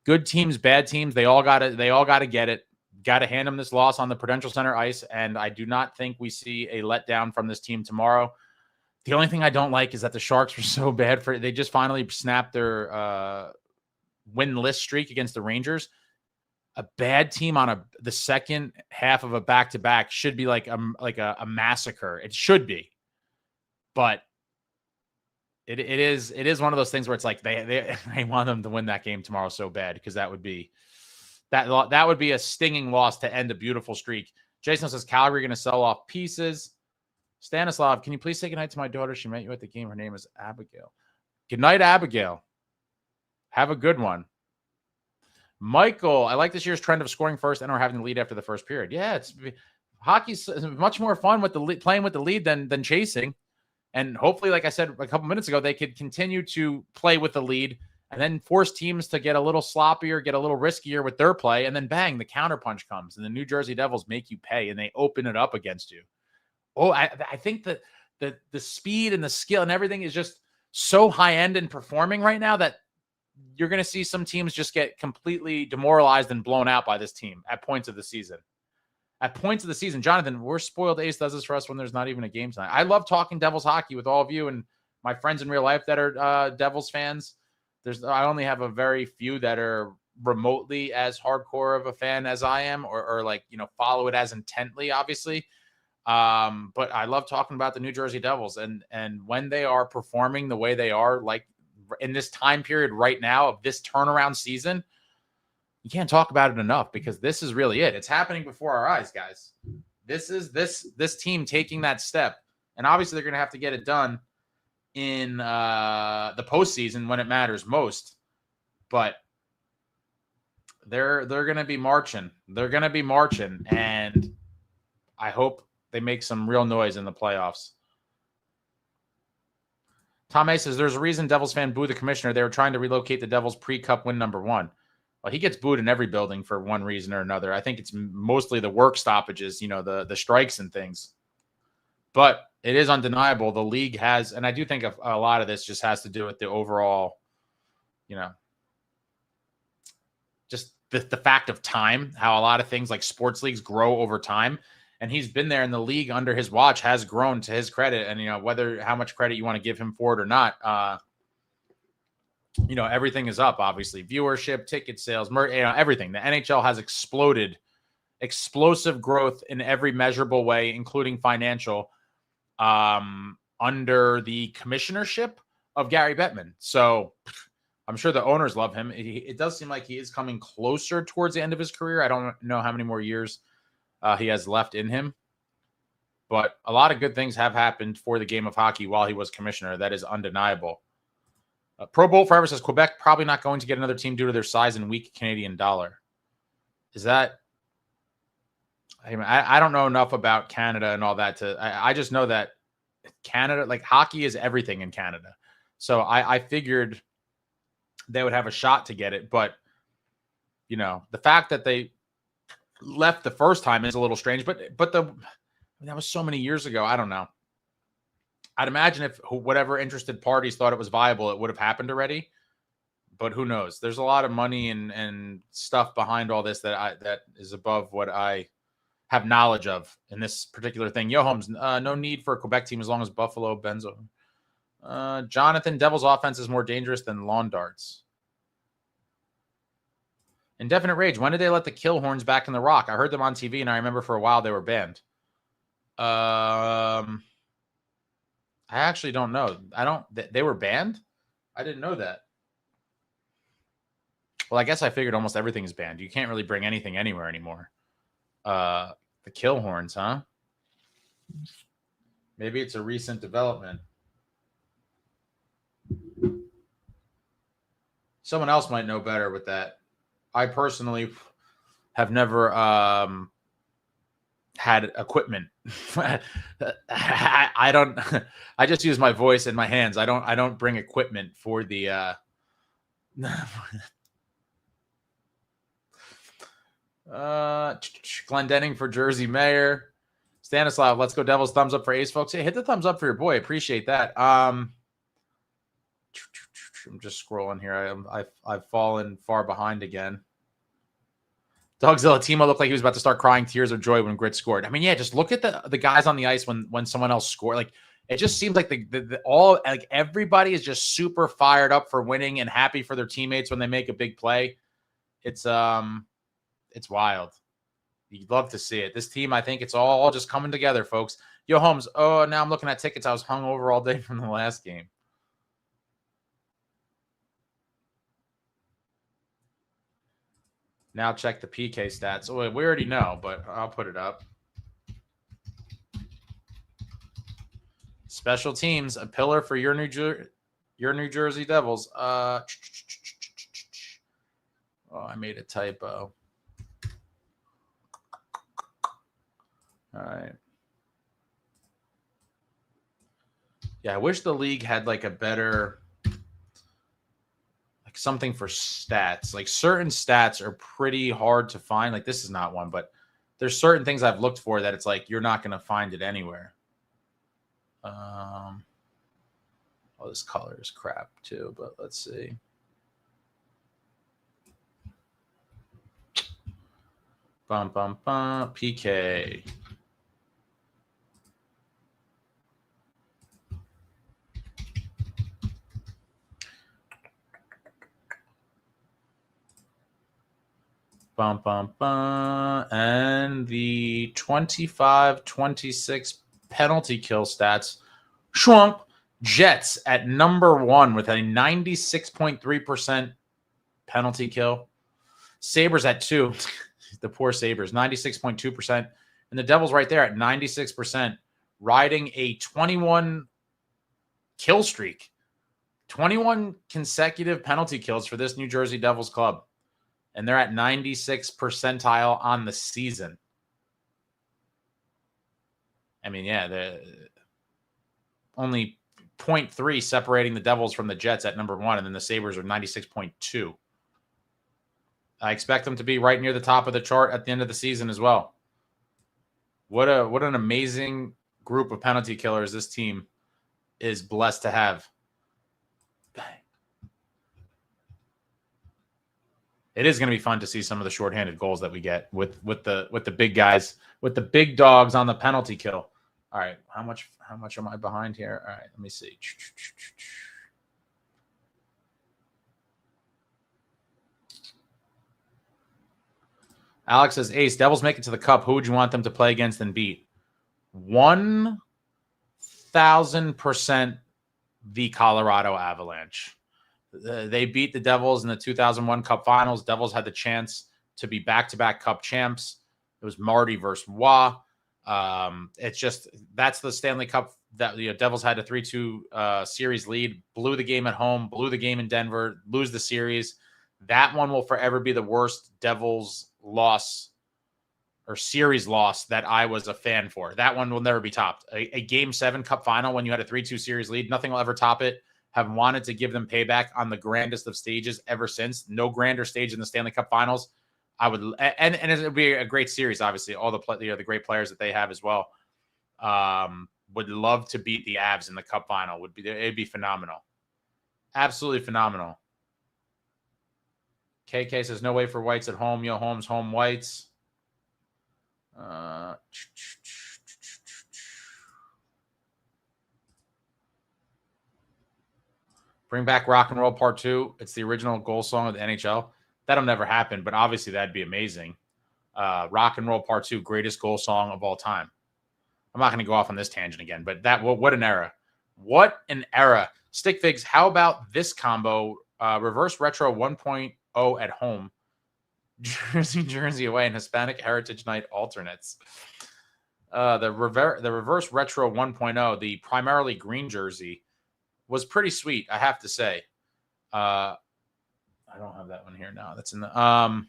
Good teams, bad teams, they all got to get it. Got to hand them this loss on the Prudential Center ice, and I do not think we see a letdown from this team tomorrow. The only thing I don't like is that the Sharks were so bad for – they just finally snapped their winless streak against the Rangers. A bad team on the second half of a back-to-back should be like a massacre. It should be. But it is one of those things where it's like they want them to win that game tomorrow so bad, because that would be – that would be a stinging loss to end a beautiful streak. Jason says, Calgary going to sell off pieces. Stanislav, can you please say goodnight to my daughter? She met you at the game. Her name is Abigail. Good night, Abigail. Have a good one. Michael, I like this year's trend of scoring first and or having the lead after the first period. Yeah, hockey's much more fun with playing with the lead than chasing. And hopefully, like I said a couple minutes ago, they could continue to play with the lead and then force teams to get a little sloppier, get a little riskier with their play, and then bang, the counterpunch comes, and the New Jersey Devils make you pay, and they open it up against you. Oh, I think that the speed and the skill and everything is just so high-end and performing right now that you're going to see some teams just get completely demoralized and blown out by this team at points of the season. At points of the season, Jonathan, we're spoiled. Ace does this for us when there's not even a game tonight. I love talking Devils hockey with all of you and my friends in real life that are Devils fans. I only have a very few that are remotely as hardcore of a fan as I am, or like, follow it as intently, obviously. But I love talking about the New Jersey Devils, and when they are performing the way they are, like in this time period right now of this turnaround season, you can't talk about it enough, because this is really it. It's happening before our eyes, guys. This is this team taking that step, and obviously they're going to have to get it done in the postseason when it matters most. But They're going to be marching. They're going to be marching, and I hope they make some real noise in the playoffs. Tom A says, there's a reason Devils fan booed the commissioner. They were trying to relocate the Devils pre-cup win number 1. Well, he gets booed in every building for one reason or another. I think it's mostly the work stoppages, the strikes and things. But it is undeniable the league has, and I do think a lot of this just has to do with the overall, just the fact of time, how a lot of things like sports leagues grow over time. And he's been there, and the league under his watch has grown to his credit. And, how much credit you want to give him for it or not, everything is up, obviously. Viewership, ticket sales, everything. The NHL has explosive growth in every measurable way, including financial, under the commissionership of Gary Bettman. So I'm sure the owners love him. It does seem like he is coming closer towards the end of his career. I don't know how many more years he has left in him, but a lot of good things have happened for the game of hockey while he was commissioner. That is undeniable. Pro Bowl Forever says Quebec probably not going to get another team due to their size and weak Canadian dollar. Is that? I don't know enough about Canada and all that I just know that Canada, like hockey is everything in Canada. So I figured they would have a shot to get it, but the fact that they left the first time is a little strange, but that was so many years ago. I don't know. I'd imagine if whatever interested parties thought it was viable, it would have happened already, but who knows? There's a lot of money and stuff behind all this that is above what I have knowledge of in this particular thing. Yo, Holmes, no need for a Quebec team as long as Buffalo, Benzo. Jonathan, Devils offense is more dangerous than lawn darts. Indefinite Rage, when did they let the Killhorns back in the Rock? I heard them on TV, and I remember for a while they were banned. I actually don't know. They were banned? I didn't know that. Well, I guess I figured almost everything is banned. You can't really bring anything anywhere anymore. The Killhorns, huh? Maybe it's a recent development. Someone else might know better with that. I personally have never had equipment. I don't. I just use my voice and my hands. I don't bring equipment for the. Glendenning for Jersey Mayor. Stanislav, let's go Devils. Thumbs up for Ace, folks. Hey, hit the thumbs up for your boy. Appreciate that. I'm just scrolling here. I've fallen far behind again. Dogzilla, Timo looked like he was about to start crying tears of joy when Grit scored. I mean, yeah, just look at the guys on the ice when someone else scored. Like, it just seems like everybody is just super fired up for winning and happy for their teammates when they make a big play. It's wild. You'd love to see it. This team, I think it's all just coming together, folks. Yo, Holmes. Oh, now I'm looking at tickets. I was hungover all day from the last game. Now check the PK stats. Oh, we already know, but I'll put it up. Special teams, a pillar for your New Jersey Devils. Oh, I made a typo. All right. Yeah, I wish the league had like a better, like something for stats. Like certain stats are pretty hard to find. Like this is not one, but there's certain things I've looked for that it's like you're not going to find it anywhere. Oh, this color is crap too, but let's see. Bum, bum, bum. PK. Bum, bum, bum. And the 25-26 penalty kill stats. Schwump. Jets at number 1 with a 96.3% penalty kill. Sabres at 2. The poor Sabres, 96.2%. And the Devils right there at 96%, riding a 21 kill streak. 21 consecutive penalty kills for this New Jersey Devils club. and they're at 96th percentile on the season. I mean, yeah, the only 0.3 separating the Devils from the Jets at number 1, and then the Sabres are 96.2. I expect them to be right near the top of the chart at the end of the season as well. What an amazing group of penalty killers this team is blessed to have. It is going to be fun to see some of the shorthanded goals that we get with the big guys, with the big dogs on the penalty kill. All right, how much am I behind here? All right, let me see. Alex says, Ace, Devils make it to the Cup. Who would you want them to play against and beat? 1,000% the Colorado Avalanche. They beat the Devils in the 2001 Cup Finals. Devils had the chance to be back-to-back Cup champs. It was Marty versus Roy. It's just, that's the Stanley Cup that the Devils had a 3-2 series lead, blew the game at home, blew the game in Denver, lose the series. That one will forever be the worst Devils loss or series loss that I was a fan for. That one will never be topped. A Game 7 Cup Final when you had a 3-2 series lead, nothing will ever top it. Have wanted to give them payback on the grandest of stages ever since. No grander stage in the Stanley Cup Finals. I would, and it would be a great series, obviously. All the great players that they have as well. Would love to beat the Avs in the Cup Final. It'd be phenomenal. Absolutely phenomenal. KK says, no way for Whites at home. Yo, Holmes, home Whites. Bring back Rock and Roll Part 2. It's the original goal song of the NHL. That'll never happen, but obviously that'd be amazing. Rock and Roll Part 2, greatest goal song of all time. I'm not going to go off on this tangent again, but what an era. What an era. Stick Figs, how about this combo? Reverse Retro 1.0 at home. Jersey away and Hispanic Heritage Night alternates. The Reverse Retro 1.0, the primarily green jersey, was pretty sweet, I have to say. I don't have that one here now. That's in the I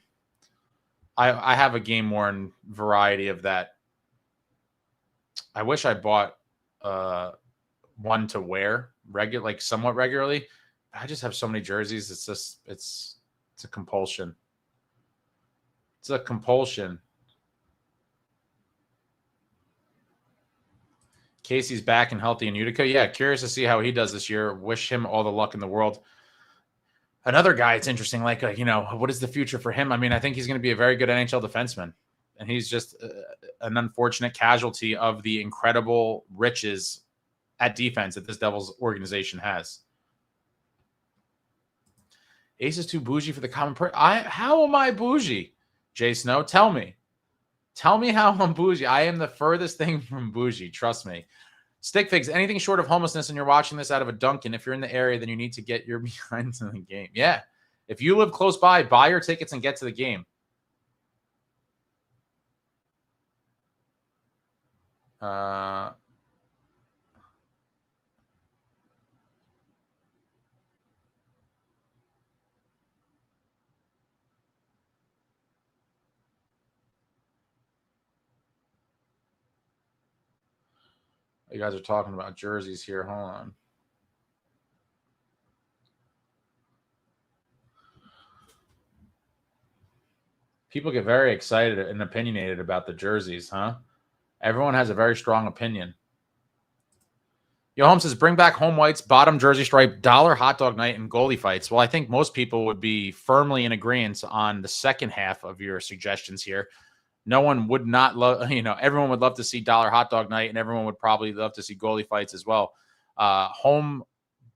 have a game worn variety of that. I wish I bought one to wear somewhat regularly. I just have so many jerseys. It's a compulsion. It's a compulsion. Casey's back and healthy in Utica. Yeah, curious to see how he does this year. Wish him all the luck in the world. Another guy, it's interesting. What is the future for him? I mean, I think he's going to be a very good NHL defenseman. And he's just an unfortunate casualty of the incredible riches at defense that this Devils organization has. Ace is too bougie for the common person. How am I bougie? Jay Snow, tell me. Tell me how I'm bougie. I am the furthest thing from bougie. Trust me. Stick Figs, anything short of homelessness and you're watching this out of a Dunkin', if you're in the area, then you need to get your behind to the game. Yeah. If you live close by, buy your tickets and get to the game. You guys are talking about jerseys here. Hold on. People get very excited and opinionated about the jerseys, huh? Everyone has a very strong opinion. Yo, Holmes says, bring back home whites, bottom jersey stripe, dollar hot dog night, and goalie fights. Well, I think most people would be firmly in agreement on the second half of your suggestions here. No one would not love, everyone would love to see dollar hot dog night, and everyone would probably love to see goalie fights as well. Home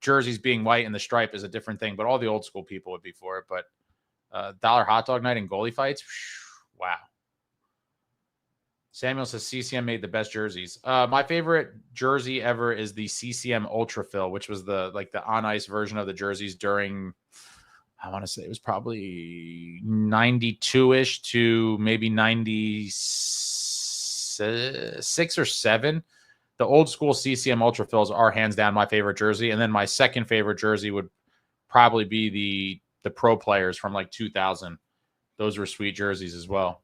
jerseys being white and the stripe is a different thing, but all the old school people would be for it. But dollar hot dog night and goalie fights, wow. Samuel says CCM made the best jerseys. My favorite jersey ever is the CCM Ultra Fill, which was the on ice version of the jerseys during, I want to say it was probably 92-ish to maybe 96 or 7. The old school CCM Ultra Fills are hands down my favorite jersey. And then my second favorite jersey would probably be the pro players from 2000. Those were sweet jerseys as well.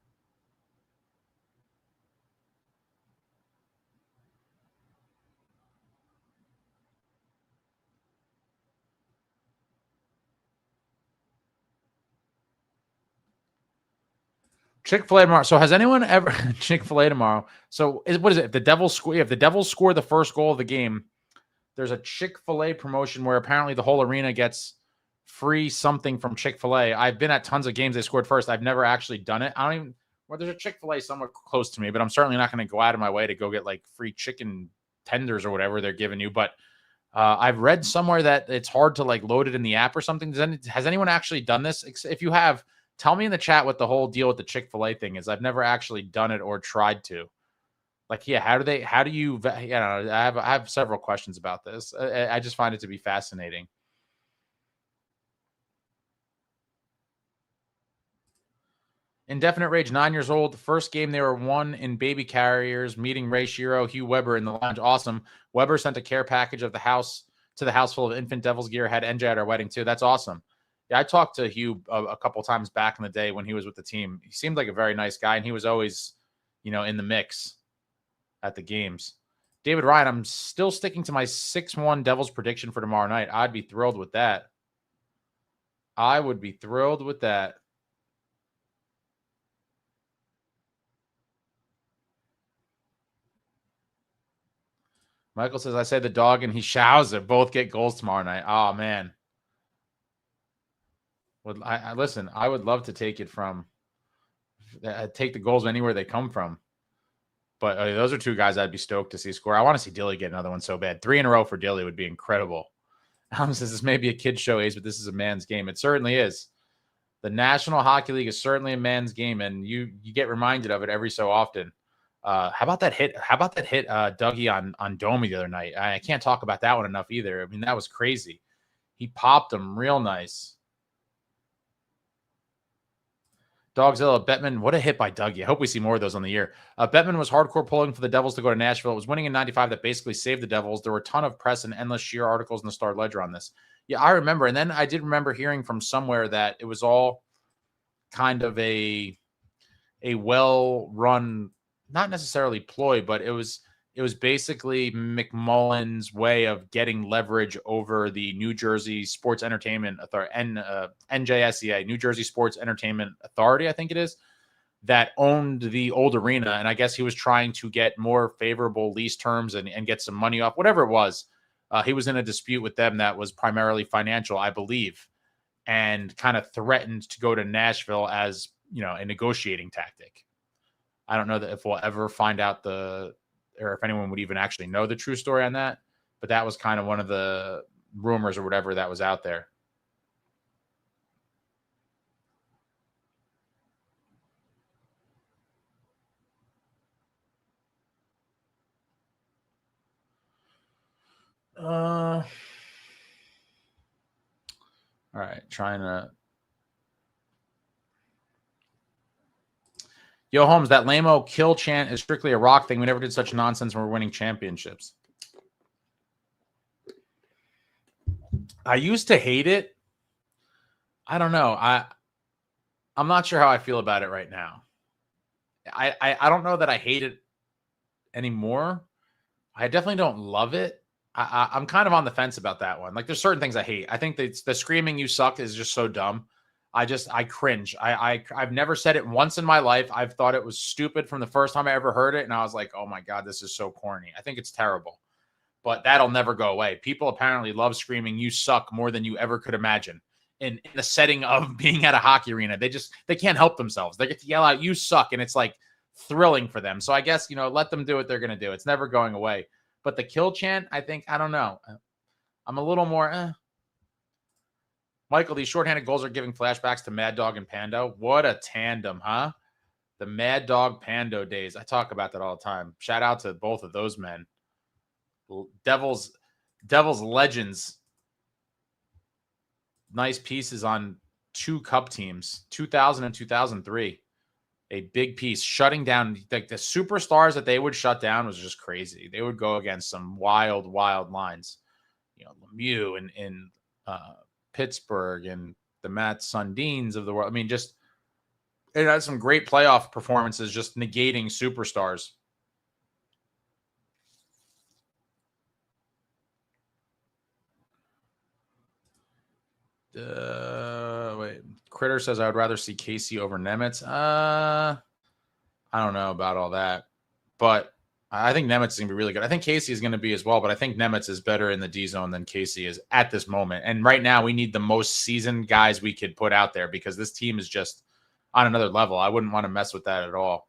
Chick-fil-A tomorrow. So has anyone ever Chick-fil-A tomorrow? So what is it? If the Devils score the first goal of the game, there's a Chick-fil-A promotion where apparently the whole arena gets free something from Chick-fil-A. I've been at tons of games they scored first. I've never actually done it. I don't even there's a Chick-fil-A somewhere close to me, but I'm certainly not going to go out of my way to go get like free chicken tenders or whatever they're giving you. But I've read somewhere that it's hard to like load it in the app or something. Has anyone actually done this? If you have, tell me in the chat what the whole deal with the Chick-fil-A thing is. I've never actually done it or tried to. Like, yeah, how do you, I have several questions about this. I just find it to be fascinating. Indefinite Rage, 9 years old. The first game they were won in baby carriers, meeting Ray Shiro, Hugh Weber in the lounge. Awesome. Weber sent a care package of the house to the house full of infant Devils gear. Had NJ at our wedding too. That's awesome. Yeah, I talked to Hugh a couple times back in the day when he was with the team. He seemed like a very nice guy, and he was always, in the mix at the games. David Ryan, I'm still sticking to my 6-1 Devils prediction for tomorrow night. I'd be thrilled with that. I would be thrilled with that. Michael says, I say the dog and he Schauser both get goals tomorrow night. Oh, man. Listen, I would love to take it from take the goals anywhere they come from. But those are two guys I'd be stoked to see score. I want to see Dilly get another one so bad. 3 in a row for Dilly would be incredible. Alan says this may be a kid's show, Ace, but this is a man's game. It certainly is. The National Hockey League is certainly a man's game, and you get reminded of it every so often. How about that hit? Dougie on Domi the other night? I can't talk about that one enough either. I mean, that was crazy. He popped him real nice. Dogzilla, Bettman, what a hit by Dougie. I hope we see more of those on the year. Bettman was hardcore pulling for the Devils to go to Nashville. It was winning in 95 that basically saved the Devils. There were a ton of press and endless sheer articles in the Star Ledger on this. Yeah, I remember. And then I did remember hearing from somewhere that it was all kind of a well-run, not necessarily ploy, but it was basically McMullen's way of getting leverage over the New Jersey Sports Entertainment Authority, NJSEA, New Jersey Sports Entertainment Authority, I think it is, that owned the old arena. And I guess he was trying to get more favorable lease terms and get some money off, whatever it was. He was in a dispute with them that was primarily financial, I believe, and kind of threatened to go to Nashville as, a negotiating tactic. I don't know that if we'll ever find out or if anyone would even actually know the true story on that, but that was kind of one of the rumors or whatever that was out there. All right, trying to. Yo, Holmes, that lame-o kill chant is strictly a rock thing. We never did such nonsense when we're winning championships. I used to hate it. I don't know. I'm not sure how I feel about it right now. I don't know that I hate it anymore. I definitely don't love it. I'm kind of on the fence about that one. Like, there's certain things I hate. I think that the screaming "you suck" is just so dumb. I cringe. I've never said it once in my life. I've thought it was stupid from the first time I ever heard it, and I was like, oh my God, this is so corny. I think it's terrible. But that'll never go away. People apparently love screaming "you suck" more than you ever could imagine. In the setting of being at a hockey arena, they can't help themselves. They get to yell out "you suck," and it's like thrilling for them. So I guess, let them do what they're going to do. It's never going away. But the kill chant, I don't know. I'm a little more. Michael, these shorthanded goals are giving flashbacks to Mad Dog and Pando. What a tandem, huh? The Mad Dog Pando days. I talk about that all the time. Shout out to both of those men. Devils legends. Nice pieces on 2 cup teams, 2000 and 2003. A big piece, shutting down the superstars that they would shut down was just crazy. They would go against some wild lines. Lemieux in Pittsburgh and the Matt Sundins of the world. I mean, just It had some great playoff performances, just negating superstars. Wait. Critter says I would rather see Casey over Nemitz. I don't know about all that, but I think Nemitz is going to be really good. I think Casey is going to be as well, but I think Nemitz is better in the D zone than Casey is at this moment. And right now, we need the most seasoned guys we could put out there because this team is just on another level. I wouldn't want to mess with that at all.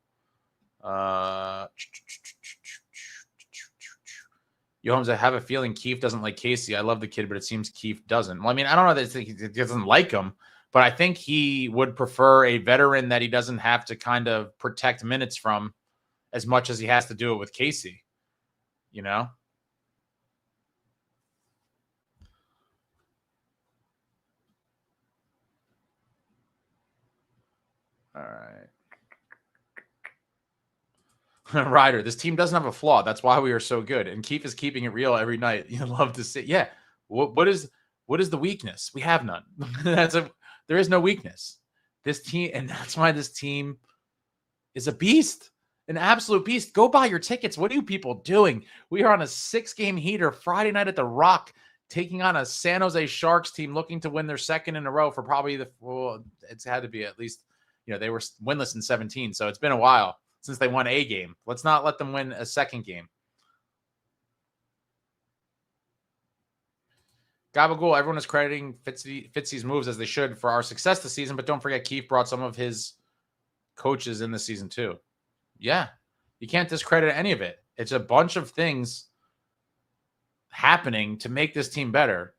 Yo, Holmes, I have a feeling Keefe doesn't like Casey. I love the kid, but it seems Keefe doesn't. Well, I mean, I don't know that he doesn't like him, but I think he would prefer a veteran that he doesn't have to kind of protect minutes from as much as he has to do it with Casey, you know? All right. Ryder, this team doesn't have a flaw. That's why we are so good. And Keefe is keeping it real every night. You love to see. Yeah. What is the weakness? We have none. There is no weakness. This team, and that's why this team is a beast. An absolute beast. Go buy your tickets. What are you people doing? We are on a 6-game heater Friday night at the Rock, taking on a San Jose Sharks team looking to win their second in a row for probably it's had to be at least, they were winless in 17. So it's been a while since they won a game. Let's not let them win a second game. Gabagool, everyone is crediting Fitzy's moves as they should for our success this season, but don't forget Keefe brought some of his coaches in the season too. Yeah, you can't discredit any of it. It's a bunch of things happening to make this team better.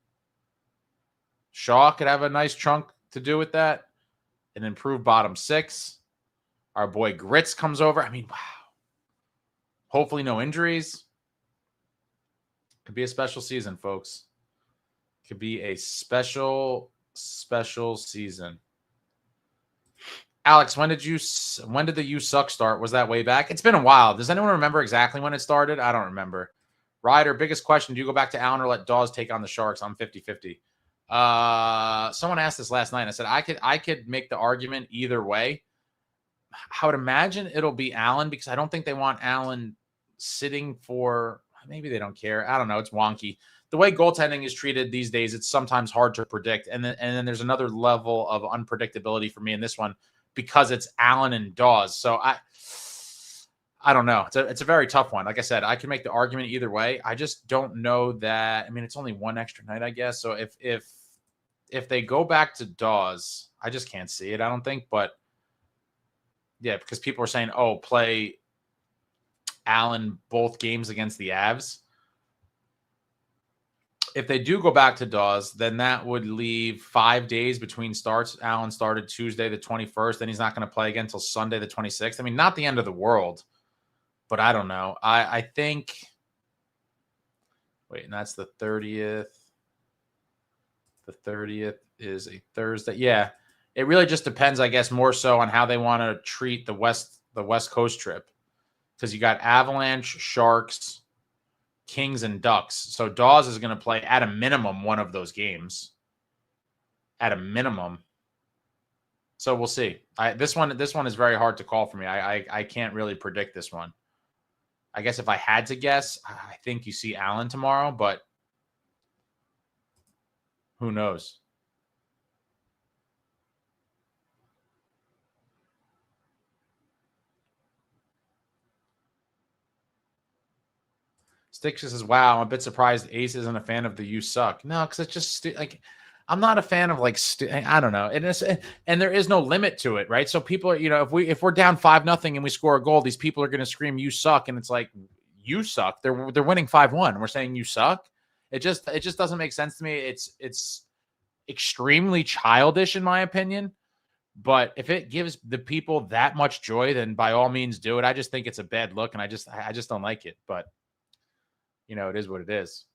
Shaw could have a nice chunk to do with that. An improved bottom six. Our boy Grits comes over. I mean, wow. Hopefully no injuries. Could be a special season, folks. Could be a special season. Alex, when did the You Suck start? Was that way back? It's been a while. Does anyone remember exactly when it started? I don't remember. Ryder, biggest question. Do you go back to Allen or let Dawes take on the Sharks? I'm 50-50. Someone asked this last night. I said I could make the argument either way. I would imagine it'll be Allen because I don't think they want Allen sitting for – maybe they don't care. I don't know. It's wonky. The way goaltending is treated these days, it's sometimes hard to predict. And then there's another level of unpredictability for me in this one because it's Allen and Dawes. So I don't know. It's a very tough one. Like I said, I can make the argument either way. I just don't know that. I mean, it's only one extra night, I guess. So if they go back to Dawes, I just can't see it, I don't think. But yeah, because people are saying, oh, play Allen both games against the Avs. If they do go back to Dawes, then that would leave 5 days between starts. Allen started Tuesday the 21st, then he's not going to play again until Sunday the 26th. I mean, not the end of the world, but I don't know. I think – wait, and that's the 30th. The 30th is a Thursday. Yeah, it really just depends, I guess, more so on how they want to treat the West Coast trip because you got Avalanche, Sharks, Kings, and Ducks. So Dawes is going to play at a minimum one of those games. At a minimum. So we'll see. This one is very hard to call for me. I can't really predict this one. I guess if I had to guess, I think you see Allen tomorrow, but who knows? Stix says, wow, I'm a bit surprised Ace isn't a fan of the You Suck. No, because it's just like I'm not a fan of I don't know. And there is no limit to it, right? So people are, if we're down 5-0 and we score a goal, these people are going to scream You Suck, and it's like you suck. They're winning 5-1 and we're saying you suck. It just doesn't make sense to me. It's extremely childish in my opinion. But if it gives the people that much joy, then by all means do it. I just think it's a bad look, and I just don't like it. But it is what it is.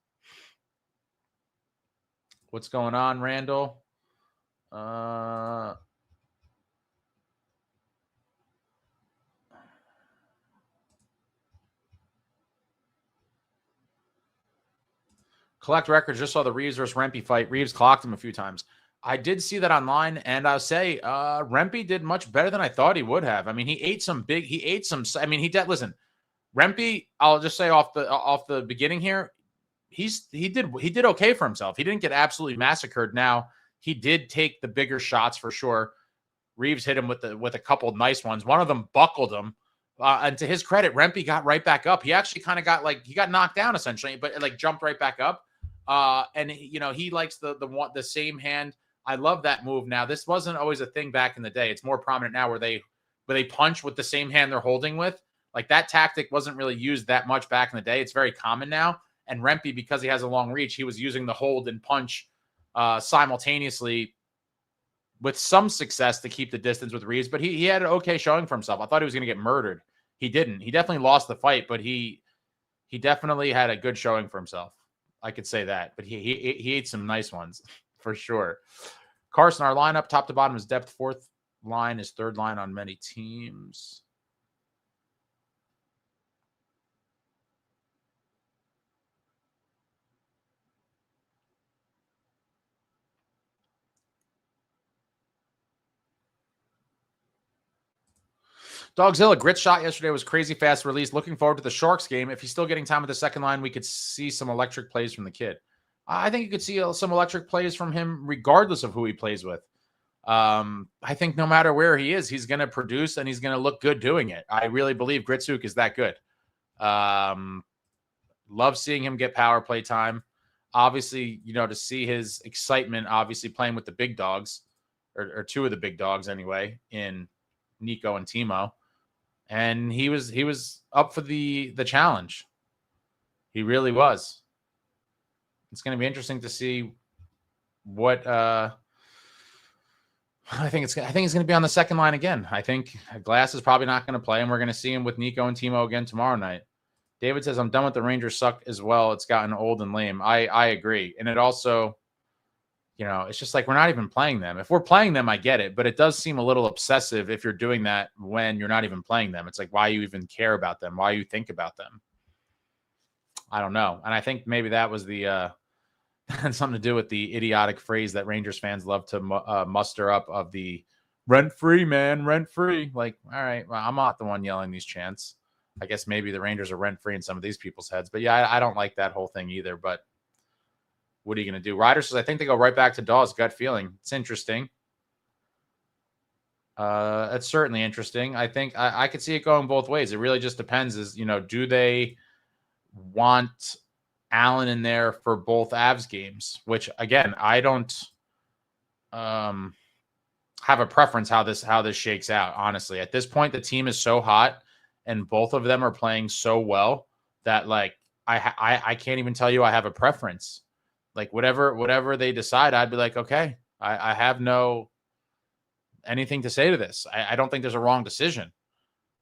What's going on, Randall? Collect records. Just saw the Reeves versus Rempe fight. Reeves clocked him a few times. I did see that online, and I'll say Rempe did much better than I thought he would have. I mean, he ate some. I mean, he did. Listen, Rempe, I'll just say off the beginning here, he did okay for himself. He didn't get absolutely massacred. Now, he did take the bigger shots for sure. Reeves hit him with a couple of nice ones. One of them buckled him. And to his credit, Rempe got right back up. He actually kind of got he got knocked down essentially, but jumped right back up. And he likes the same hand. I love that move. Now, this wasn't always a thing back in the day. It's more prominent now where they punch with the same hand they're holding with. Like, that tactic wasn't really used that much back in the day. It's very common now. And Rempe, because he has a long reach, he was using the hold and punch simultaneously with some success to keep the distance with Reeves. But he had an okay showing for himself. I thought he was going to get murdered. He didn't. He definitely lost the fight, but he definitely had a good showing for himself. I could say that. But he ate some nice ones for sure. Carson, our lineup, top to bottom, is depth. Fourth line is third line on many teams. Dogzilla, Grit shot yesterday was crazy fast release. Looking forward to the Sharks game. If he's still getting time with the second line, we could see some electric plays from the kid. I think you could see some electric plays from him regardless of who he plays with. I think no matter where he is, he's going to produce and he's going to look good doing it. I really believe Gritsuk is that good. Love seeing him get power play time. Obviously, to see his excitement, obviously playing with the big dogs, or two of the big dogs anyway, in Nico and Timo. And he was up for the challenge. He really was. It's going to be interesting to see what I think he's going to be on the second line again. I think Glass is probably not going to play, and we're going to see him with Nico and Timo again tomorrow night. David says, I'm done with the Rangers suck as well. It's gotten old and lame. I agree. And it also, it's just like we're not even playing them. If we're playing them, I get it. But it does seem a little obsessive if you're doing that when you're not even playing them. It's like, why you even care about them? Why you think about them? I don't know. And I think maybe that was had something to do with the idiotic phrase that Rangers fans love to muster up of the rent-free, man, rent-free. Like, all right, well, I'm not the one yelling these chants. I guess maybe the Rangers are rent-free in some of these people's heads. But yeah, I don't like that whole thing either. But what are you going to do? Ryder says, I think they go right back to Dawes' gut feeling. It's interesting. It's certainly interesting. I think I could see it going both ways. It really just depends do they want Allen in there for both Avs games, which again, I don't have a preference how this shakes out. Honestly, at this point, the team is so hot and both of them are playing so well that I can't even tell you I have a preference. Like whatever they decide, I'd be like, okay, I have no anything to say to this. I don't think there's a wrong decision.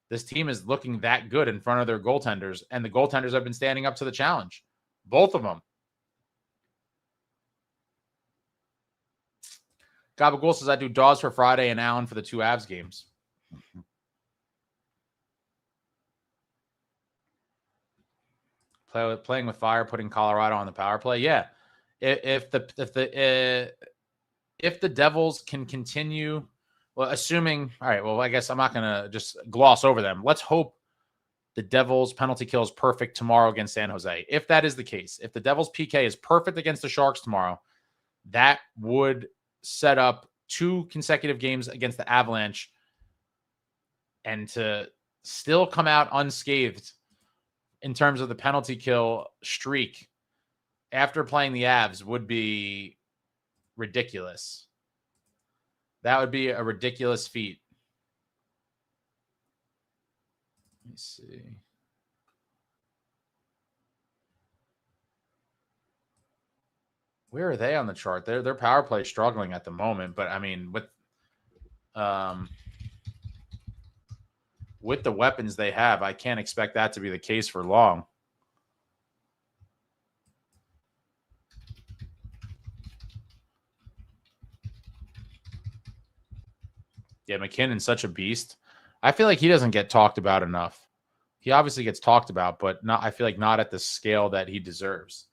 This team is looking that good in front of their goaltenders, and the goaltenders have been standing up to the challenge. Both of them. Gabagool says, I do Dawes for Friday and Allen for the two Avs games. Playing with fire, putting Colorado on the power play. Yeah. If the Devils can continue, well, assuming, all right, well, I guess I'm not going to just gloss over them. Let's hope the Devils penalty kill is perfect tomorrow against San Jose. If that is the case, if the Devils PK is perfect against the Sharks tomorrow, that would set up 2 consecutive games against the Avalanche, and to still come out unscathed in terms of the penalty kill streak after playing the Avs would be ridiculous. That would be a ridiculous feat. Let me see. Where are they on the chart? Their power play is struggling at the moment, but I mean, with the weapons they have, I can't expect that to be the case for long. Yeah, McKinnon's such a beast. I feel like he doesn't get talked about enough. He obviously gets talked about, but not. I feel like not at the scale that he deserves.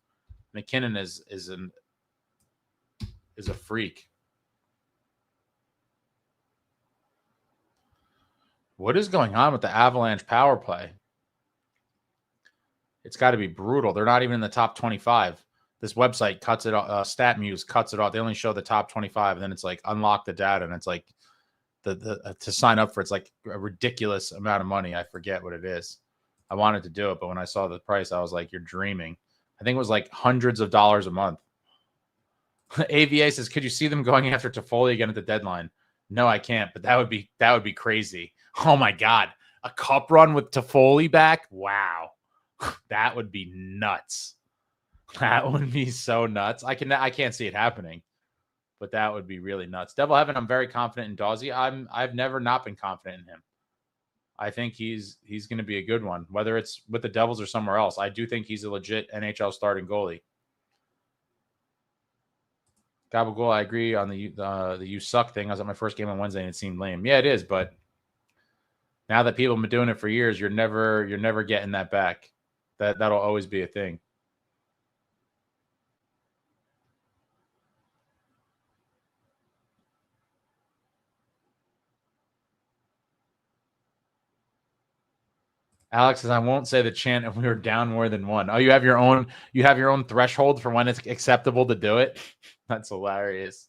McKinnon is a freak. What is going on with the Avalanche power play? It's got to be brutal. They're not even in the top 25. This website cuts it off. StatMuse cuts it off. They only show the top 25, and then it's like unlock the data, and it's like the to sign up for it's like a ridiculous amount of money. I forget what it is. I wanted to do it, but when I saw the price, I was like, "You're dreaming." I think it was like hundreds of dollars a month. AVA says, "Could you see them going after Toffoli again at the deadline?" No, I can't, but that would be crazy. Oh my god, a cup run with Toffoli back? Wow, that would be nuts. That would be so nuts. I can't see it happening, but that would be really nuts. Devil Heaven, I'm very confident in Dawsey. I've never not been confident in him. I think he's going to be a good one, whether it's with the Devils or somewhere else. I do think he's a legit NHL starting goalie. Gabagool, I agree on the you suck thing. I was at my first game on Wednesday and it seemed lame. Yeah, it is, but now that people have been doing it for years, you're never getting that back. That'll always be a thing. Alex says, I won't say the chant if we were down more than one. Oh, you have your own threshold for when it's acceptable to do it. That's hilarious.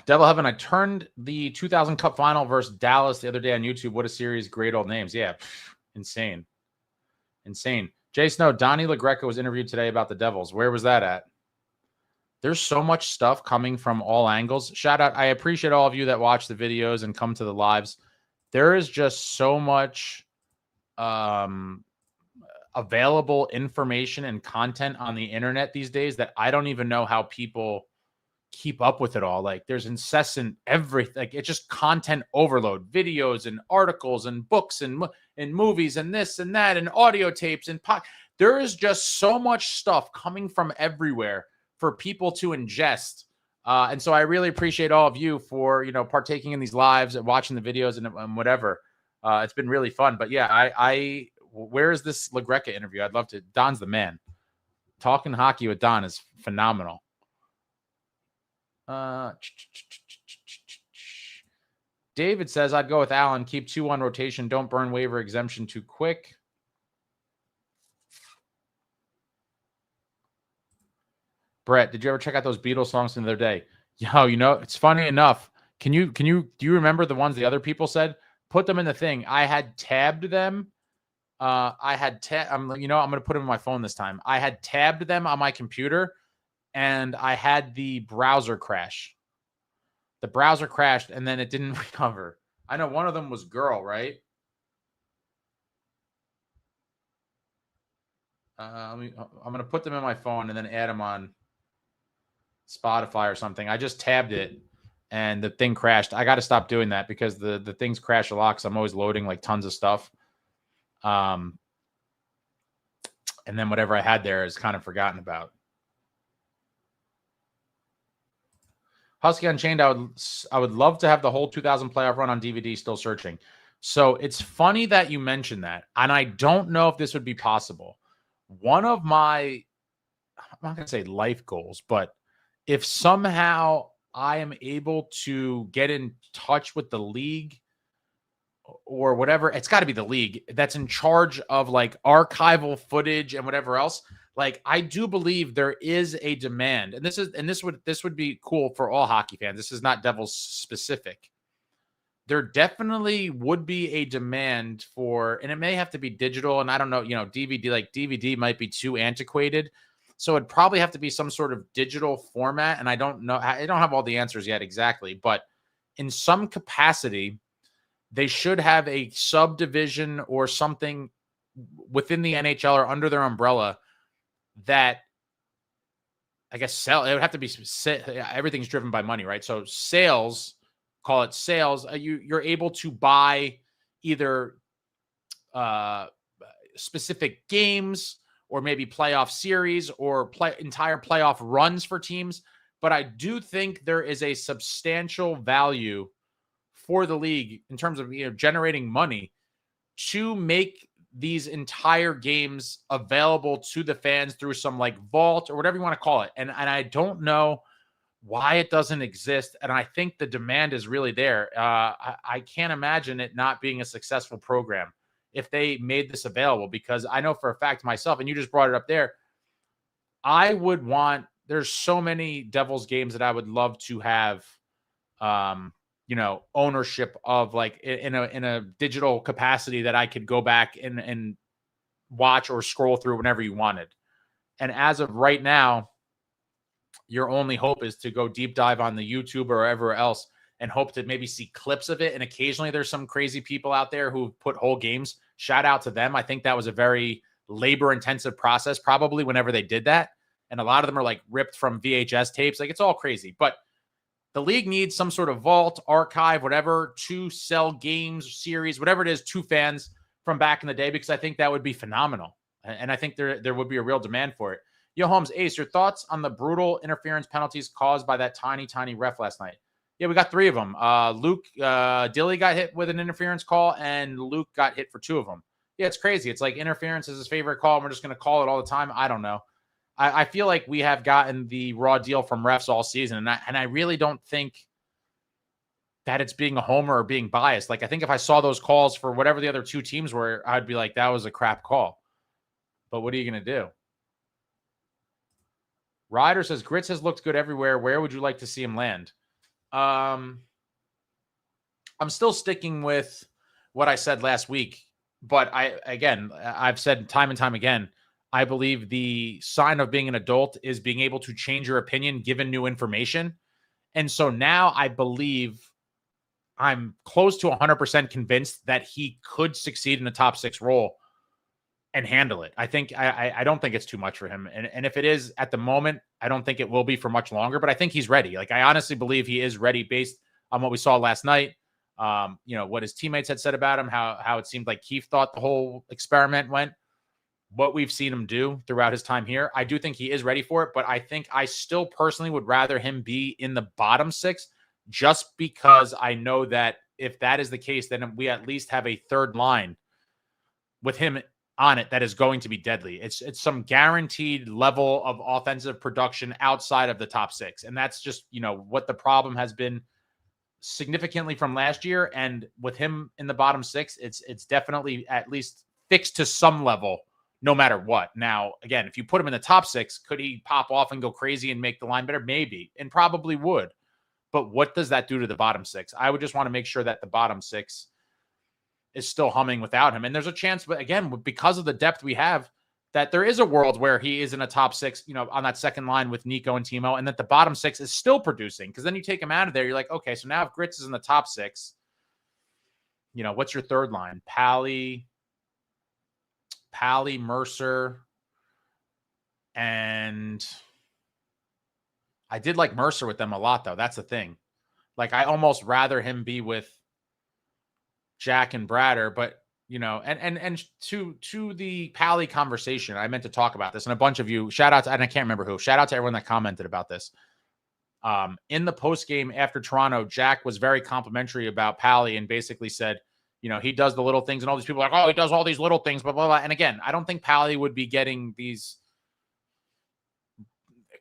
Devil Heaven, I turned the 2000 Cup final versus Dallas the other day on YouTube. What a series. Great old names. Yeah. Insane. Jay Snow, Donnie LaGreca was interviewed today about the Devils. Where was that at? There's so much stuff coming from all angles. Shout out. I appreciate all of you that watch the videos and come to the lives. There is just so much available information and content on the internet these days that I don't even know how people keep up with it all. Like there's incessant everything. Like it's just content overload, videos and articles and books and movies and this and that and audio tapes and there is just so much stuff coming from everywhere for people to ingest. And so I really appreciate all of you for, partaking in these lives and watching the videos and whatever. It's been really fun. But yeah, where is this LaGreca interview? I'd love to. Don's the man. Talking hockey with Don is phenomenal. David says, I'd go with Allen. Keep 2 on rotation. Don't burn waiver exemption too quick. Brett, did you ever check out those Beatles songs the other day? Yo, it's funny enough. Do you remember the ones the other people said? Put them in the thing. I had tabbed them. I'm going to put them in my phone this time. I had tabbed them on my computer. And I had the browser crash. The browser crashed, and then it didn't recover. I know one of them was Girl, right? I'm going to put them in my phone and then add them on Spotify or something. I just tabbed it, and the thing crashed. I got to stop doing that because the things crash a lot because I'm always loading like tons of stuff. And then whatever I had there is kind of forgotten about. Husky Unchained, I would love to have the whole 2000 playoff run on DVD. Still searching. So it's funny that you mentioned that, and I don't know if this would be possible. One of my, I'm not going to say life goals, but if somehow I am able to get in touch with the league or whatever, it's got to be the league that's in charge of like archival footage and whatever else. Like I do believe there is a demand, and this would be cool for all hockey fans. This is not Devils specific. There definitely would be a demand for, and it may have to be digital. And I don't know, DVD might be too antiquated, so it'd probably have to be some sort of digital format. And I don't know, I don't have all the answers yet exactly, but in some capacity, they should have a subdivision or something within the NHL or under their umbrella that I guess it would have to be everything's driven by money, right? So sales, call it sales. You're able to buy either specific games or maybe playoff series or entire playoff runs for teams. But I do think there is a substantial value for the league in terms of generating money to make these entire games available to the fans through some like vault or whatever you want to call it. And I don't know why it doesn't exist. And I think the demand is really there. I can't imagine it not being a successful program if they made this available, because I know for a fact myself, and you just brought it up there, there's so many Devils games that I would love to have, ownership of, like in a digital capacity that I could go back and watch or scroll through whenever you wanted. And as of right now, your only hope is to go deep dive on the YouTube or wherever else and hope to maybe see clips of it. And occasionally there's some crazy people out there who put whole games. Shout out to them. I think that was a very labor intensive process probably whenever they did that. And a lot of them are like ripped from VHS tapes. Like, it's all crazy. But the league needs some sort of vault, archive, whatever, to sell games, series, whatever it is, to fans from back in the day, because I think that would be phenomenal. And I think there would be a real demand for it. Yo, Holmes, Ace, your thoughts on the brutal interference penalties caused by that tiny ref last night? Yeah, we got 3 of them. Luke Dilly got hit with an interference call, and Luke got hit for 2 of them. Yeah, it's crazy. It's like interference is his favorite call, and we're just going to call it all the time. I don't know. I feel like we have gotten the raw deal from refs all season, and I really don't think that it's being a homer or being biased. Like, I think if I saw those calls for whatever the other 2 teams were, I'd be like, that was a crap call. But what are you going to do? Ryder says, Grits has looked good everywhere. Where would you like to see him land? I'm still sticking with what I said last week. But I've said time and time again, I believe the sign of being an adult is being able to change your opinion given new information. And so now I believe I'm close to 100% convinced that he could succeed in the top 6 role and handle it. I think I don't think it's too much for him. And if it is at the moment, I don't think it will be for much longer, but I think he's ready. Like, I honestly believe he is ready based on what we saw last night. What his teammates had said about him, how it seemed like Keefe thought the whole experiment went, what we've seen him do throughout his time here. I do think he is ready for it, but I think I still personally would rather him be in the bottom 6, just because I know that if that is the case, then we at least have a third line with him on it that is going to be deadly. It's some guaranteed level of offensive production outside of the top 6. And that's just, what the problem has been significantly from last year. And with him in the bottom 6, it's definitely at least fixed to some level, no matter what. Now, again, if you put him in the top 6, could he pop off and go crazy and make the line better? Maybe, and probably would. But what does that do to the bottom 6? I would just want to make sure that the bottom 6 is still humming without him. And there's a chance, but again, because of the depth we have, that there is a world where he is in a top 6, on that second line with Nico and Timo, and that the bottom 6 is still producing. Because then you take him out of there, you're like, okay, so now if Grits is in the top 6, what's your third line? Pally, Mercer, and I did like Mercer with them a lot, though. That's the thing. Like, I almost rather him be with Jack and Bratter, but and to the Pally conversation, I meant to talk about this, and a bunch of you, shout out to, and I can't remember who, shout out to everyone that commented about this. In the post game after Toronto, Jack was very complimentary about Pally and basically said, he does the little things, and all these people are like, oh, he does all these little things, blah, blah, blah. And again, I don't think Pally would be getting these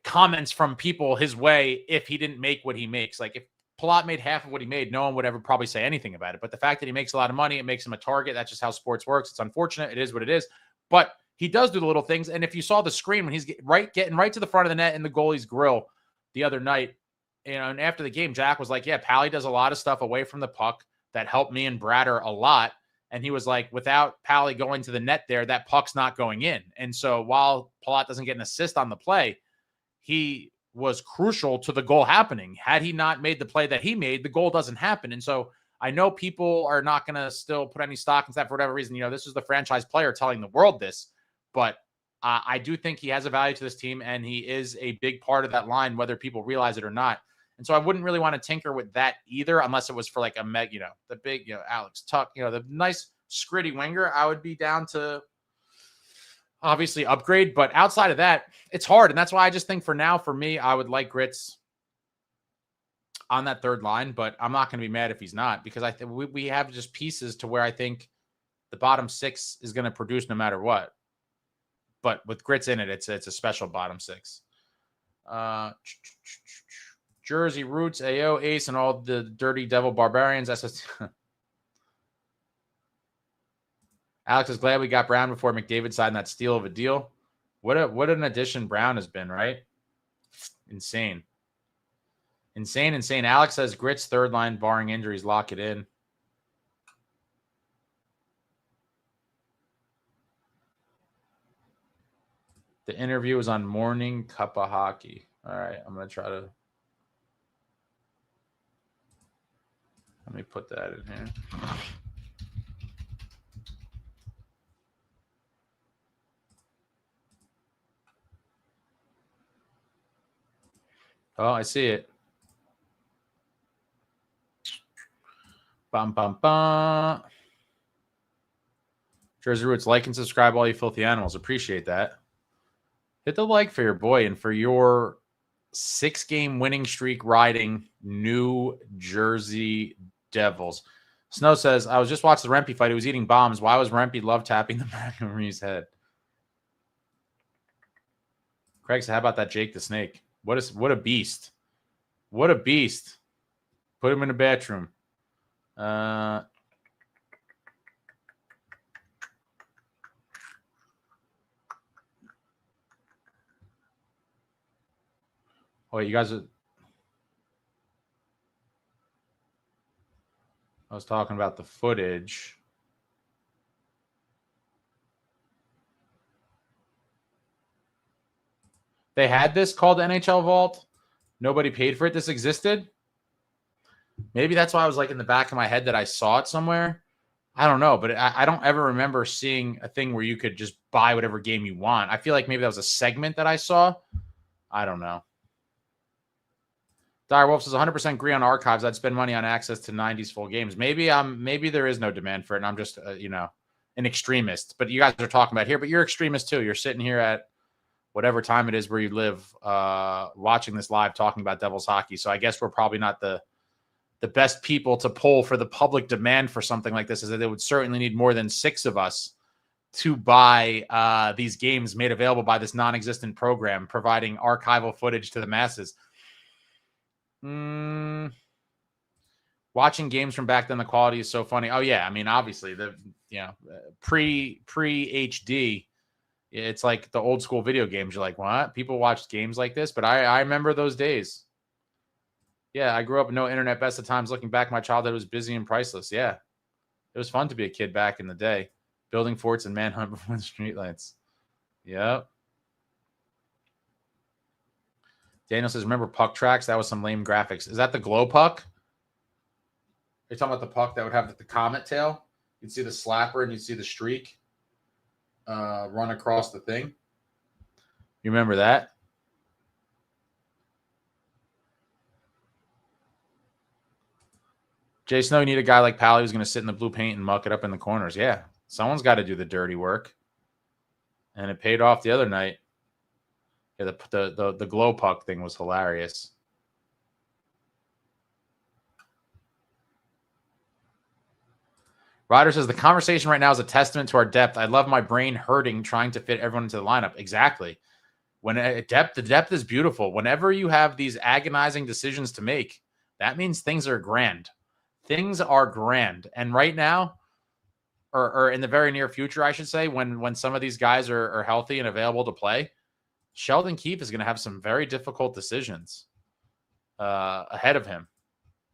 comments from people his way if he didn't make what he makes. Like, if Palat made half of what he made, no one would ever probably say anything about it. But the fact that he makes a lot of money, it makes him a target. That's just how sports works. It's unfortunate. It is what it is. But he does do the little things. And if you saw the screen when he's getting right to the front of the net in the goalie's grill the other night, and after the game, Jack was like, yeah, Pally does a lot of stuff away from the puck that helped me and Bratter a lot. And he was like, without Pally going to the net there, that puck's not going in. And so while Palat doesn't get an assist on the play, he was crucial to the goal happening. Had he not made the play that he made, the goal doesn't happen. And so I know people are not going to still put any stock in that for whatever reason. This is the franchise player telling the world this, but I do think he has a value to this team, and he is a big part of that line, whether people realize it or not. And so I wouldn't really want to tinker with that either, unless it was for like a the big, Alex Tuck, the nice scritty winger. I would be down to, obviously upgrade. But outside of that, it's hard. And that's why I just think for now, for me, I would like Grits on that third line. But I'm not going to be mad if he's not, because I think we have just pieces to where I think the bottom six is going to produce no matter what. But with Grits in it, it's a special bottom six. Jersey Roots, AO, Ace, and all the Dirty Devil Barbarians. Alex is glad we got Brown before McDavid signed that steal of a deal. What an addition Brown has been, right? Insane. Alex says Grits third line, barring injuries, lock it in. The interview was on Morning Cup of Hockey. All right, I'm going to try to... Let me put that in here. Oh, I see it. Bum, bum, bum. Jersey Roots, like and subscribe, all you filthy animals. Appreciate that. Hit the like for your boy and for your 6-game winning streak riding New Jersey Devils. Snow says, I was just watching the Rempe fight. He was eating bombs. Why was Rempe love tapping the back of Marie's head? Craig said, how about that Jake the Snake? What a beast. What a beast. Put him in the bathroom. Oh, you guys are... I was talking about the footage. They had this called NHL Vault. Nobody paid for it. This existed. Maybe that's why I was like in the back of my head that I saw it somewhere. I don't know, but I don't ever remember seeing a thing where you could just buy whatever game you want. I feel like maybe that was a segment that I saw. I don't know. Dire Wolf says 100% agree on archives. I'd spend money on access to 90s full games. Maybe there is no demand for it, and I'm just an extremist. But you guys are talking about here, but you're extremist too. You're sitting here at whatever time it is where you live, watching this live, talking about Devils hockey. So I guess we're probably not the best people to poll for the public demand for something like this, is that they would certainly need more than 6 of us to buy these games made available by this non-existent program, providing archival footage to the masses. Watching games from back then, the quality is so funny. Oh yeah, I mean, obviously pre HD, it's like the old school video games. You're like, what? People watched games like this, but I remember those days. Yeah, I grew up with no internet. Best of times. Looking back, my childhood was busy and priceless. Yeah, it was fun to be a kid back in the day, building forts and manhunt before the streetlights. Yep. Daniel says, remember puck tracks? That was some lame graphics. Is that the glow puck? You're talking about the puck that would have the comet tail? You'd see the slapper and you'd see the streak run across the thing. You remember that? Jay Snow, you need a guy like Pally who's going to sit in the blue paint and muck it up in the corners. Yeah, someone's got to do the dirty work. And it paid off the other night. Yeah, the glow puck thing was hilarious. Ryder says, the conversation right now is a testament to our depth. I love my brain hurting trying to fit everyone into the lineup. Exactly. When the depth is beautiful. Whenever you have these agonizing decisions to make, that means things are grand. Things are grand. And right now, or in the very near future, I should say, when some of these guys are healthy and available to play, Sheldon Keefe is going to have some very difficult decisions ahead of him.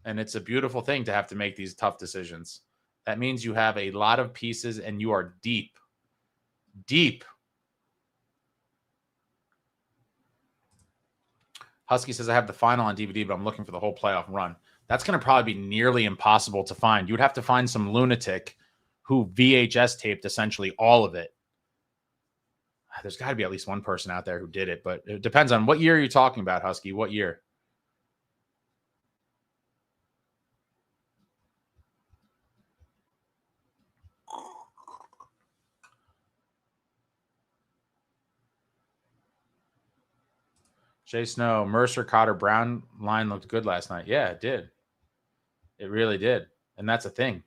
And it's a beautiful thing to have to make these tough decisions. That means you have a lot of pieces and you are deep. Deep. Husky says, I have the final on DVD, but I'm looking for the whole playoff run. That's going to probably be nearly impossible to find. You would have to find some lunatic who VHS taped essentially all of it. There's got to be at least one person out there who did it, but it depends on what year you're talking about, Husky. What year? Jay Snow, Mercer, Cotter, Brown line looked good last night. Yeah, it did. It really did. And that's a thing.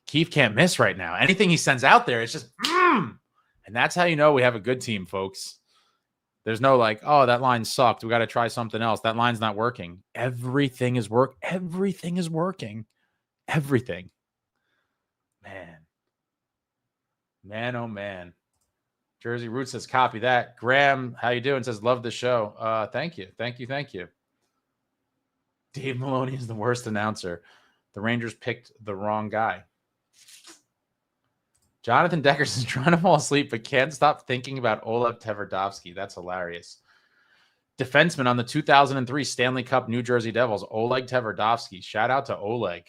Keefe can't miss right now. Anything he sends out there, it's just, and that's how you know we have a good team, folks. There's no like, oh, that line sucked. We got to try something else. That line's not working. Everything is Everything is working. Everything. Man, oh man. Jersey Root says, copy that. Graham, how you doing? Says, love the show. Thank you. Dave Maloney is the worst announcer. The Rangers picked the wrong guy. Jonathan Deckers is trying to fall asleep, but can't stop thinking about Oleg Tverdovsky. That's hilarious. Defenseman on the 2003 Stanley Cup New Jersey Devils, Oleg Tverdovsky. Shout out to Oleg.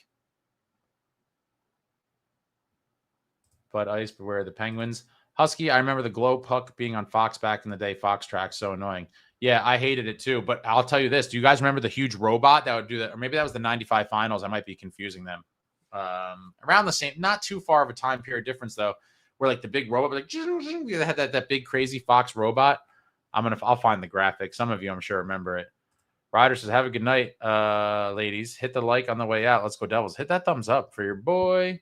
But ice, beware the Penguins. Husky, I remember the glow puck being on Fox back in the day. Fox track, so annoying. Yeah, I hated it too. But I'll tell you this. Do you guys remember the huge robot that would do that? Or maybe that was the 95 finals. I might be confusing them. Around the same, not too far of a time period difference, though, where like the big robot, like they had that big crazy Fox robot. I'll find the graphic. Some of you, I'm sure, remember it. Ryder says, have a good night, ladies. Hit the like on the way out. Let's go Devils. Hit that thumbs up for your boy.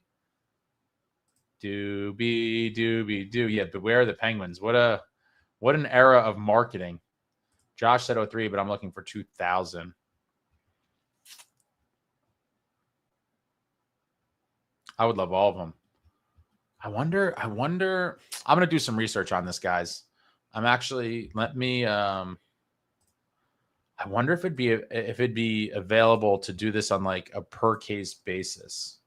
Doobie. Yeah, beware the Penguins. What an era of marketing. Josh said 03, but I'm looking for 2000. I would love all of them. I wonder. I'm going to do some research on this, guys. I wonder if it'd be available to do this on like a per case basis.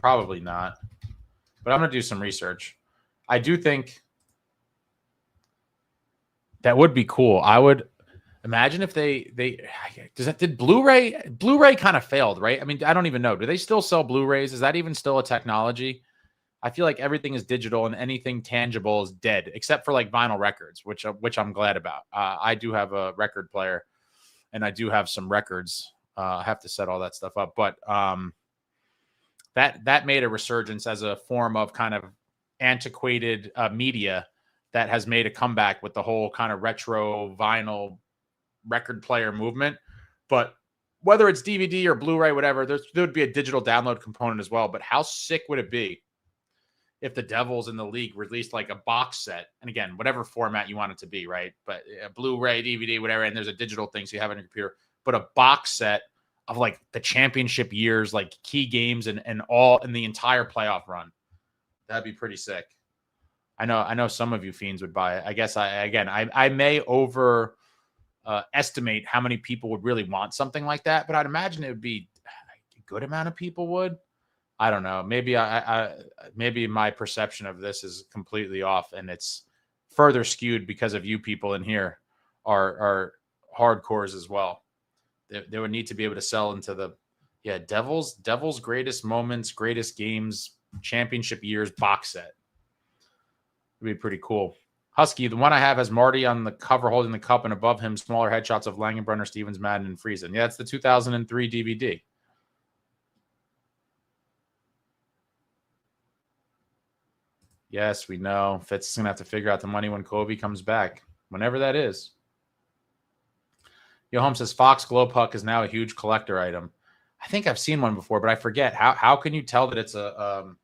Probably not, but I'm going to do some research. I do think that would be cool. I would imagine if did Blu-ray kind of failed, right? I mean, I don't even know. Do they still sell Blu-rays? Is that even still a technology? I feel like everything is digital and anything tangible is dead, except for like vinyl records, which I'm glad about. I do have a record player and I do have some records. I have to set all that stuff up, but, that made a resurgence as a form of kind of antiquated media that has made a comeback with the whole kind of retro vinyl record player movement. But whether it's DVD or Blu-ray, whatever, there would be a digital download component as well. But how sick would it be if the Devils in the league released like a box set? And again, whatever format you want it to be, right? But a Blu-ray, DVD, whatever, and there's a digital thing so you have it on your computer. But a box set of like the championship years, like key games and all in the entire playoff run. That'd be pretty sick. I know some of you fiends would buy it. I guess I may over estimate how many people would really want something like that, but I'd imagine it would be a good amount of people would. I don't know. Maybe maybe my perception of this is completely off and it's further skewed because of you people in here are hardcores as well. They would need to be able to sell into the Devils greatest moments, greatest games, championship years box set. It'd be pretty cool. Husky, the one I have has Marty on the cover holding the cup and above him smaller headshots of Langenbrunner, Stevens, Madden, and Friesen. Yeah, it's the 2003 DVD. Yes, we know. Fitz is going to have to figure out the money when Kobe comes back, whenever that is. Yo, Home says Fox Glow Puck is now a huge collector item. I think I've seen one before, but I forget. How can you tell that it's the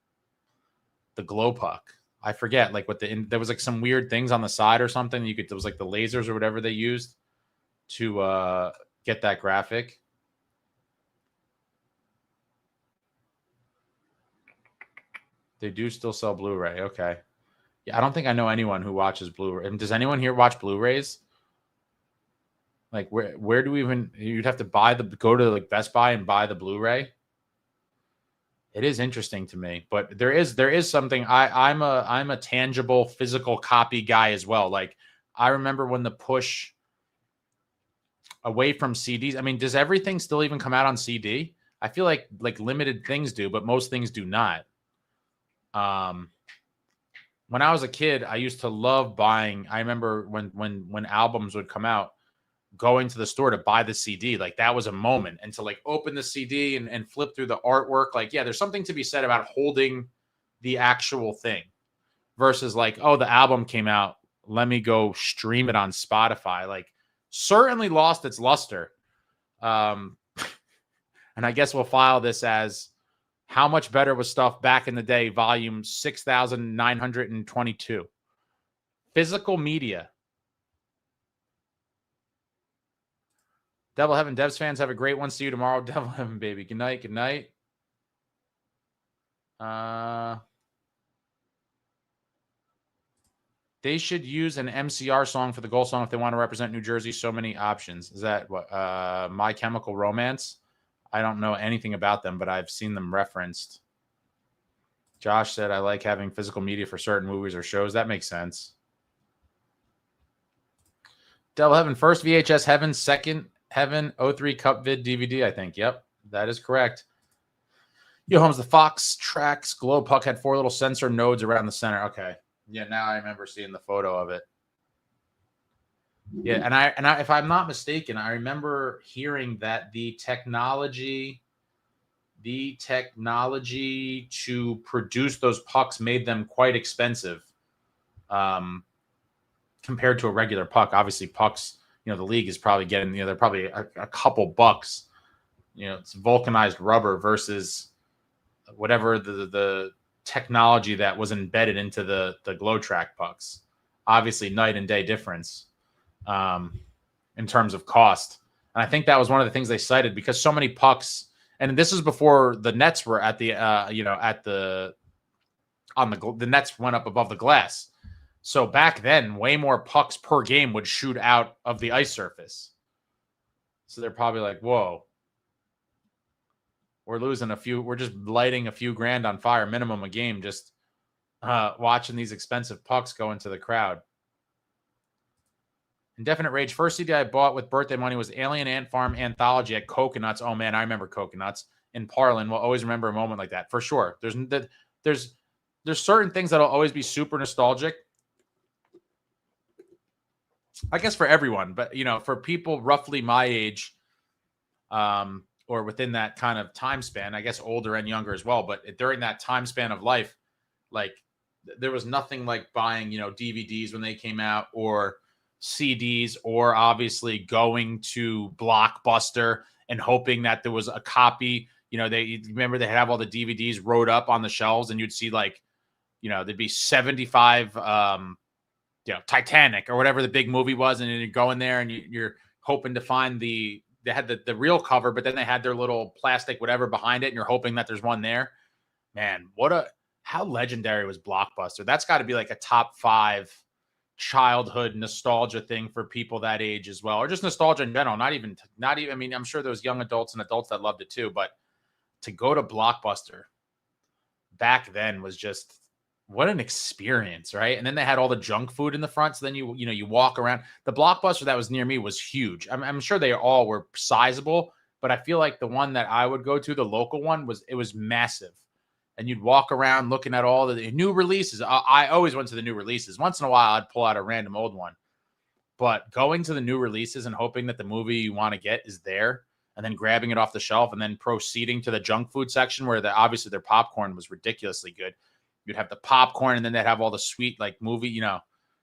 Glow Puck? I forget. Like there was like some weird things on the side or something. There was like the lasers or whatever they used to get that graphic. They do still sell Blu-ray. Okay. Yeah, I don't think I know anyone who watches Blu-ray. And does anyone here watch Blu-rays? Like where do we even? You'd have to go to like Best Buy and buy the Blu-ray. It is interesting to me, but there is something. I'm a tangible physical copy guy as well. Like I remember when the push away from CDs. I mean, does everything still even come out on CD? I feel like limited things do, but most things do not. When I was a kid, I used to love buying. I remember when albums would come out, going to the store to buy the CD. Like that was a moment. And to like open the CD and flip through the artwork. Like, yeah, there's something to be said about holding the actual thing versus like, oh, the album came out. let me go stream it on Spotify. Like, certainly lost its luster. And I guess we'll file this as how much better was stuff back in the day, volume 6,922. Physical media. Devil Heaven Devs fans, have a great one. See you tomorrow. Devil Heaven, baby. Good night. Good night. They should use an MCR song for the goal song if they want to represent New Jersey. So many options. Is that what? My Chemical Romance? I don't know anything about them, but I've seen them referenced. Josh said, I like having physical media for certain movies or shows. That makes sense. Devil Heaven, first VHS Heaven, second Heaven, 03 Cup Vid DVD, I think. Yep, that is correct. Yo, Holmes, the Fox Tracks glow puck had 4 little sensor nodes around the center. Okay. Yeah, now I remember seeing the photo of it. Yeah, and I if I'm not mistaken, I remember hearing that the technology to produce those pucks made them quite expensive compared to a regular puck. Obviously, pucks, the league is probably getting, they're probably a couple bucks. It's vulcanized rubber versus whatever the technology that was embedded into the glow track pucks. Obviously, night and day difference in terms of cost. And I think that was one of the things they cited, because so many pucks, and this is before the nets were at the the nets went up above the glass. So back then, way more pucks per game would shoot out of the ice surface. So they're probably like, whoa, we're just lighting a few grand on fire minimum a game, just watching these expensive pucks go into the crowd. Indefinite Rage, first CD I bought with birthday money was Alien Ant Farm Anthology at Coconuts. Oh man, I remember Coconuts in Parlin. We'll always remember a moment like that for sure. There's certain things that'll always be super nostalgic, I guess, for everyone, but for people roughly my age, or within that kind of time span, I guess older and younger as well. But during that time span of life, like, there was nothing like buying, DVDs when they came out, or CDs, or obviously going to Blockbuster and hoping that there was a copy. They have all the DVDs wrote up on the shelves, and you'd see there'd be 75, Titanic or whatever the big movie was, and then you go in there and you're hoping to find they had the real cover, but then they had their little plastic whatever behind it, and you're hoping that there's one there. Man, how legendary was Blockbuster? That's got to be like a top 5 childhood nostalgia thing for people that age as well, or just nostalgia in general. Not even. I mean, I'm sure there was young adults and adults that loved it too, but to go to Blockbuster back then was just, what an experience, right? And then they had all the junk food in the front. So then you walk around. The Blockbuster that was near me was huge. I'm sure they all were sizable, but I feel like the one that I would go to, the local one, was massive. And you'd walk around looking at all the new releases. I always went to the new releases. Once in a while, I'd pull out a random old one. But going to the new releases and hoping that the movie you want to get is there, and then grabbing it off the shelf, and then proceeding to the junk food section where obviously their popcorn was ridiculously good. You'd have the popcorn, and then they'd have all the sweet, like, movie,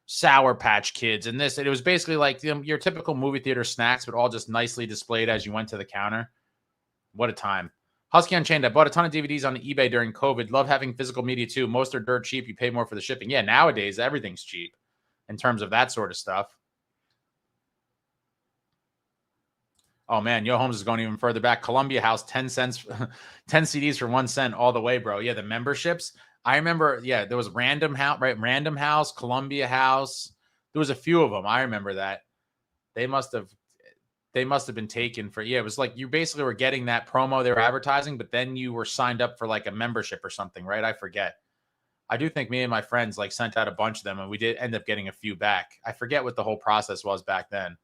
Sour Patch Kids and this. It was basically like your typical movie theater snacks, but all just nicely displayed as you went to the counter. What a time. Husky Unchained, I bought a ton of DVDs on eBay during COVID. Love having physical media too. Most are dirt cheap. You pay more for the shipping. Yeah, nowadays, everything's cheap in terms of that sort of stuff. Oh, man, Yo Holmes is going even further back. Columbia House, 10 cents, 10 CDs for 1 cent all the way, bro. Yeah, the memberships. I remember, there was Random House, right? Random House, Columbia House. There was a few of them. I remember that. They must have been taken for, it was like you basically were getting that promo they were advertising, but then you were signed up for like a membership or something, right? I forget. I do think me and my friends sent out a bunch of them, and we did end up getting a few back. I forget what the whole process was back then,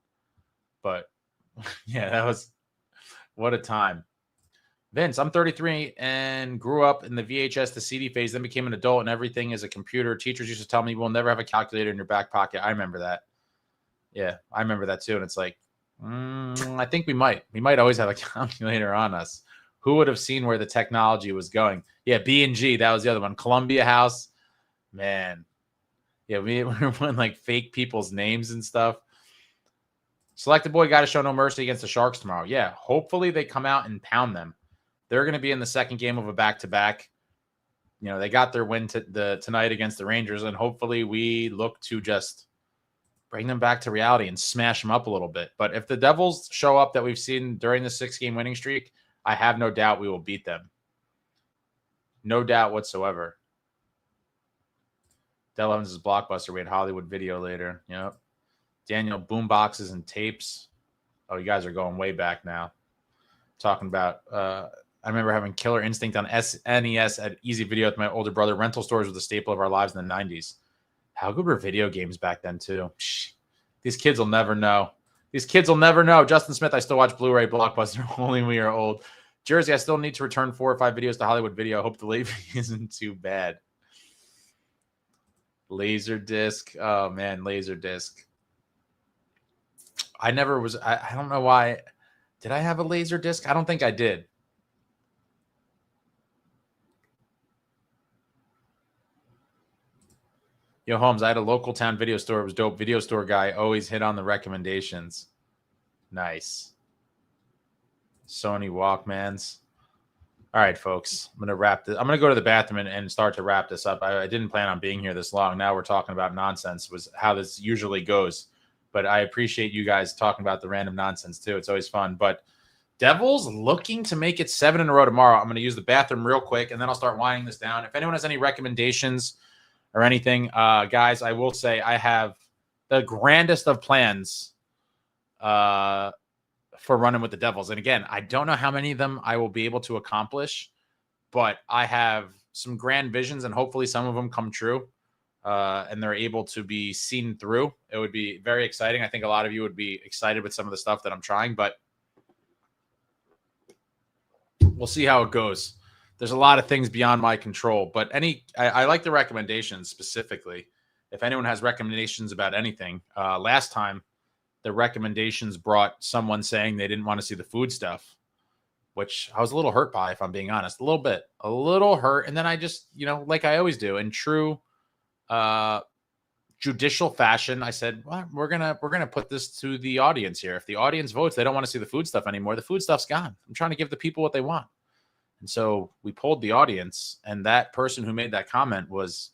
but yeah, that was, what a time. Vince, I'm 33 and grew up in the VHS to CD phase, then became an adult and everything is a computer. Teachers used to tell me, we'll never have a calculator in your back pocket. I remember that. Yeah, I remember that too. And it's like, I think we might always have a calculator on us. Who would have seen where the technology was going? Yeah, B&G, that was the other one. Columbia House, man. Yeah, we were putting like fake people's names and stuff. Selected boy got to show no mercy against the Sharks tomorrow. Yeah, hopefully they come out and pound them. They're going to be in the second game of a back-to-back. You know, they got their win tonight against the Rangers, and hopefully we look to just bring them back to reality and smash them up a little bit. But if the Devils show up that we've seen during the 6-game winning streak, I have no doubt we will beat them. No doubt whatsoever. Del Evans is Blockbuster. We had Hollywood Video later. Yep. Daniel boomboxes and tapes. Oh, you guys are going way back now. Talking about, I remember having Killer Instinct on SNES at Easy Video with my older brother. Rental stores was a staple of our lives in the 90s. How good were video games back then, too? Psh, these kids will never know. These kids will never know. Justin Smith, I still watch Blu-ray Blockbuster. Only we are old. Jersey, I still need to return 4 or 5 videos to Hollywood Video. Hope the late isn't too bad. Laserdisc. Oh, man, Laserdisc. I never was. I don't know why. Did I have a Laserdisc? I don't think I did. Yo, Holmes, I had a local town video store. It was dope. Video store guy always hit on the recommendations. Nice. Sony Walkmans. All right, folks. I'm going to wrap this. I'm going to go to the bathroom and start to wrap this up. I didn't plan on being here this long. Now we're talking about nonsense, was how this usually goes. But I appreciate you guys talking about the random nonsense, too. It's always fun. But Devils looking to make it 7 in a row tomorrow. I'm going to use the bathroom real quick, and then I'll start winding this down. If anyone has any recommendations or anything, guys, I will say I have the grandest of plans for running with the Devils. And again, I don't know how many of them I will be able to accomplish, but I have some grand visions, and hopefully some of them come true. And they're able to be seen through. It would be very exciting. I think a lot of you would be excited with some of the stuff that I'm trying, but we'll see how it goes. There's a lot of things beyond my control, but I like the recommendations specifically. If anyone has recommendations about anything, last time the recommendations brought someone saying they didn't want to see the food stuff, which I was a little hurt by, if I'm being honest, a little hurt. And then I just, like I always do in true, judicial fashion, I said, well, we're gonna put this to the audience here. If the audience votes they don't want to see the food stuff anymore, the food stuff's gone. I'm trying to give the people what they want. And so we polled the audience, and that person who made that comment was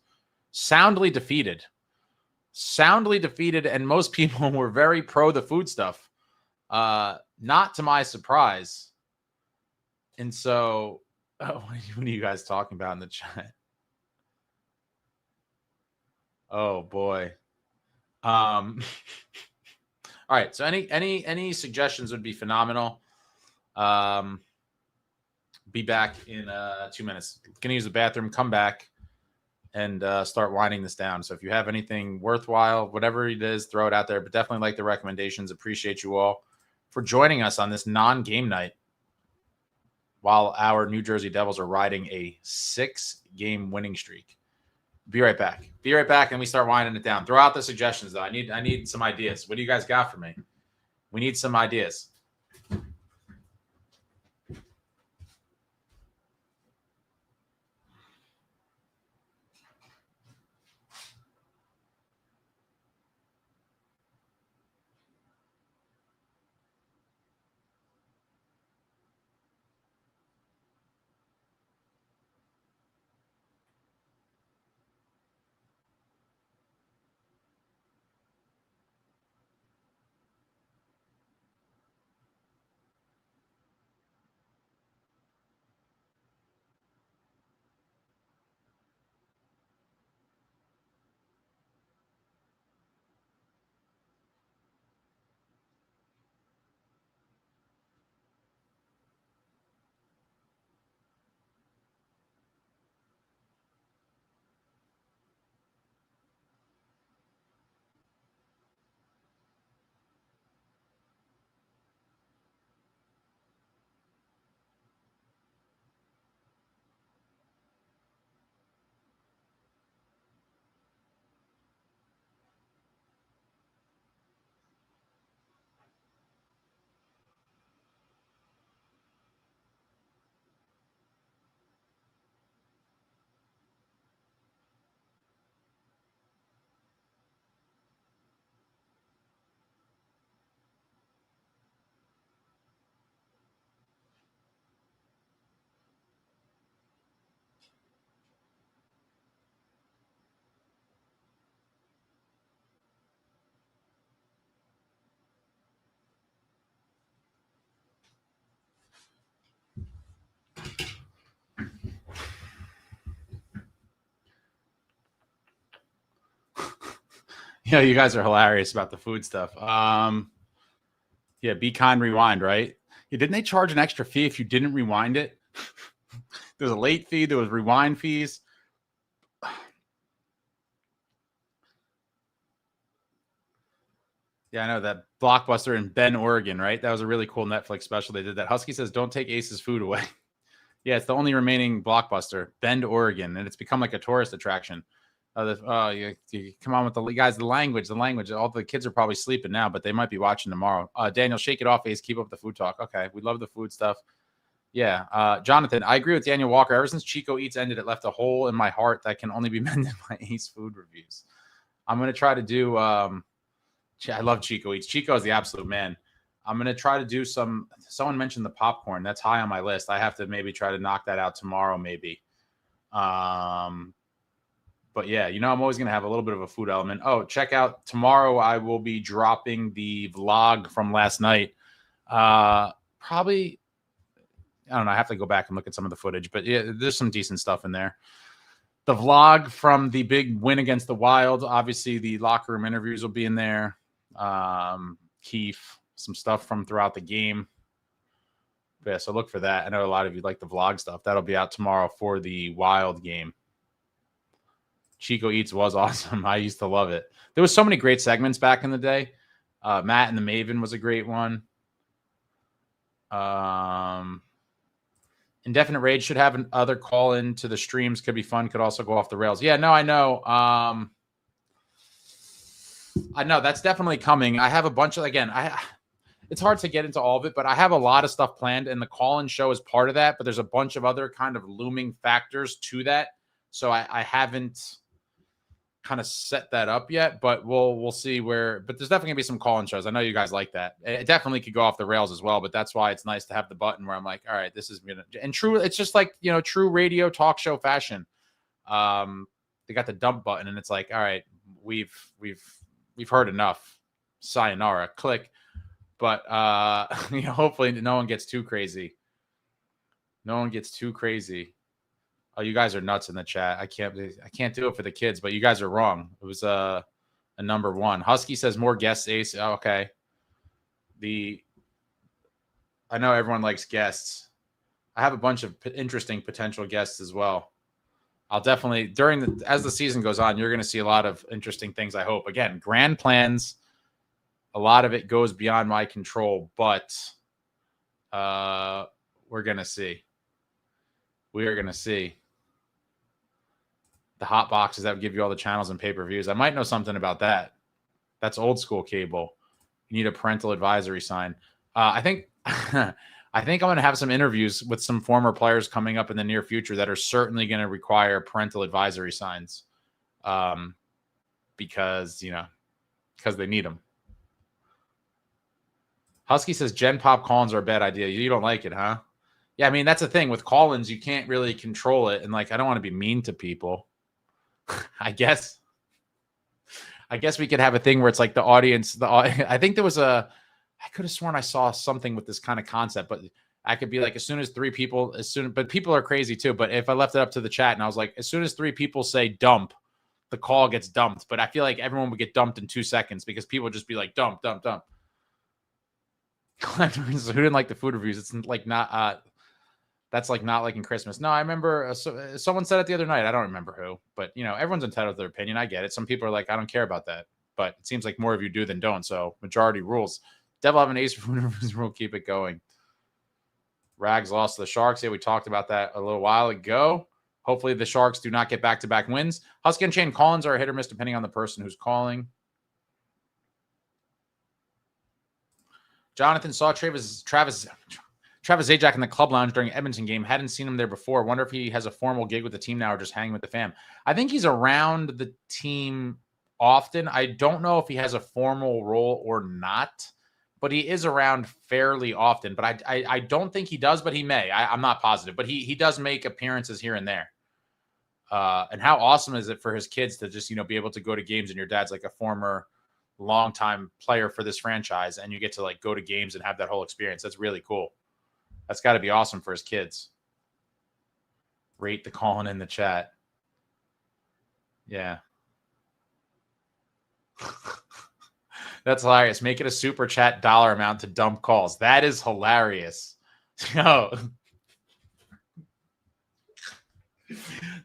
soundly defeated. And most people were very pro the food stuff, not to my surprise. And so what are you guys talking about in the chat? Oh boy. All right. So any suggestions would be phenomenal. Be back in 2 minutes. Gonna use the bathroom, come back, and start winding this down. So if you have anything worthwhile, whatever it is, throw it out there. But definitely like the recommendations. Appreciate you all for joining us on this non-game night while our New Jersey Devils are riding a 6-game winning streak. Be right back. And we start winding it down. Throw out the suggestions, though. I need some ideas. What do you guys got for me? We need some ideas. Yeah, you guys are hilarious about the food stuff. Yeah, be kind, rewind, right? Yeah, didn't they charge an extra fee if you didn't rewind it? There's a late fee. There was rewind fees. Yeah, I know that Blockbuster in Bend, Oregon, right? That was a really cool Netflix special. They did that. Husky says, "Don't take Ace's food away." Yeah, it's the only remaining Blockbuster, Bend, Oregon, and it's become like a tourist attraction. You come on with the guys, the language. All the kids are probably sleeping now, but they might be watching tomorrow. Daniel, shake it off, Ace. Keep up the food talk. Okay, we love the food stuff. Yeah, Jonathan, I agree with Daniel Walker. Ever since Chico Eats ended, it left a hole in my heart that can only be mended by Ace food reviews. I'm gonna try to do. I love Chico Eats. Chico is the absolute man. I'm going to try to do some. Someone mentioned the popcorn. That's high on my list. I have to maybe try to knock that out tomorrow, maybe. But yeah, I'm always going to have a little bit of a food element. Oh, check out tomorrow. I will be dropping the vlog from last night. Probably, I don't know. I have to go back and look at some of the footage, but yeah, there's some decent stuff in there. The vlog from the big win against the Wild. Obviously, the locker room interviews will be in there. Keefe, some stuff from throughout the game. But yeah, so look for that. I know a lot of you like the vlog stuff. That'll be out tomorrow for the Wild game. Chico Eats was awesome. I used to love it. There was so many great segments back in the day. Matt and the Maven was a great one. Indefinite Rage should have another call in to the streams. Could be fun. Could also go off the rails. Yeah, no, I know. I know that's definitely coming. I have a bunch of, it's hard to get into all of it, but I have a lot of stuff planned, and the call-in show is part of that, but there's a bunch of other kind of looming factors to that. So I haven't kind of set that up yet, but we'll see where, but there's definitely gonna be some call-in shows. I know you guys like that. It definitely could go off the rails as well, but that's why it's nice to have the button where I'm like, all right, this is gonna, and true. It's just like, true radio talk show fashion. They got the dump button and it's like, all right, we've heard enough. Sayonara, click. But hopefully no one gets too crazy. Oh, you guys are nuts in the chat. I can't do it for the kids, but you guys are wrong. It was a number one. Husky says more guests, Ace. Oh, okay. I know everyone likes guests. I have a bunch of interesting potential guests as well. I'll definitely, as the season goes on, you're going to see a lot of interesting things, I hope. Again, grand plans. A lot of it goes beyond my control, but we're going to see. We are going to see. The hot boxes that would give you all the channels and pay-per-views. I might know something about that. That's old school cable. You need a parental advisory sign. I think I'm going to have some interviews with some former players coming up in the near future that are certainly going to require parental advisory signs, because they need them. Husky says Gen Pop call-ins are a bad idea. You don't like it, huh? Yeah, I mean, that's the thing with call-ins. You can't really control it. And I don't want to be mean to people. I guess we could have a thing where it's like the audience. I think there was I could have sworn I saw something with this kind of concept, but I could be like, but people are crazy too. But if I left it up to the chat and I was like, as soon as 3 people say dump, the call gets dumped. But I feel like everyone would get dumped in 2 seconds because people would just be like, dump. Who didn't like the food reviews? It's like not, that's like not liking Christmas. No, I remember someone said it the other night. I don't remember who, but everyone's entitled to their opinion. I get it. Some people are like, I don't care about that, but it seems like more of you do than don't. So majority rules. Devil have an ace for food reviews rule. Keep it going. Rags lost to the Sharks. Yeah, we talked about that a little while ago. Hopefully the Sharks do not get back-to-back wins. Husky and Chain call-ins are a hit or miss depending on the person who's calling. Jonathan saw Travis Zajac in the club lounge during Edmonton game. Hadn't seen him there before. Wonder if he has a formal gig with the team now or just hanging with the fam. I think he's around the team often. I don't know if he has a formal role or not, but he is around fairly often. But I don't think he does, but he may. I'm not positive. But he does make appearances here and there. And how awesome is it for his kids to just, be able to go to games, and your dad's like a former longtime player for this franchise, and you get to go to games and have that whole experience. That's really cool. That's got to be awesome for his kids. Rate the calling in the chat. Yeah. That's hilarious. Make it a super chat dollar amount to dump calls. That is hilarious. Yo,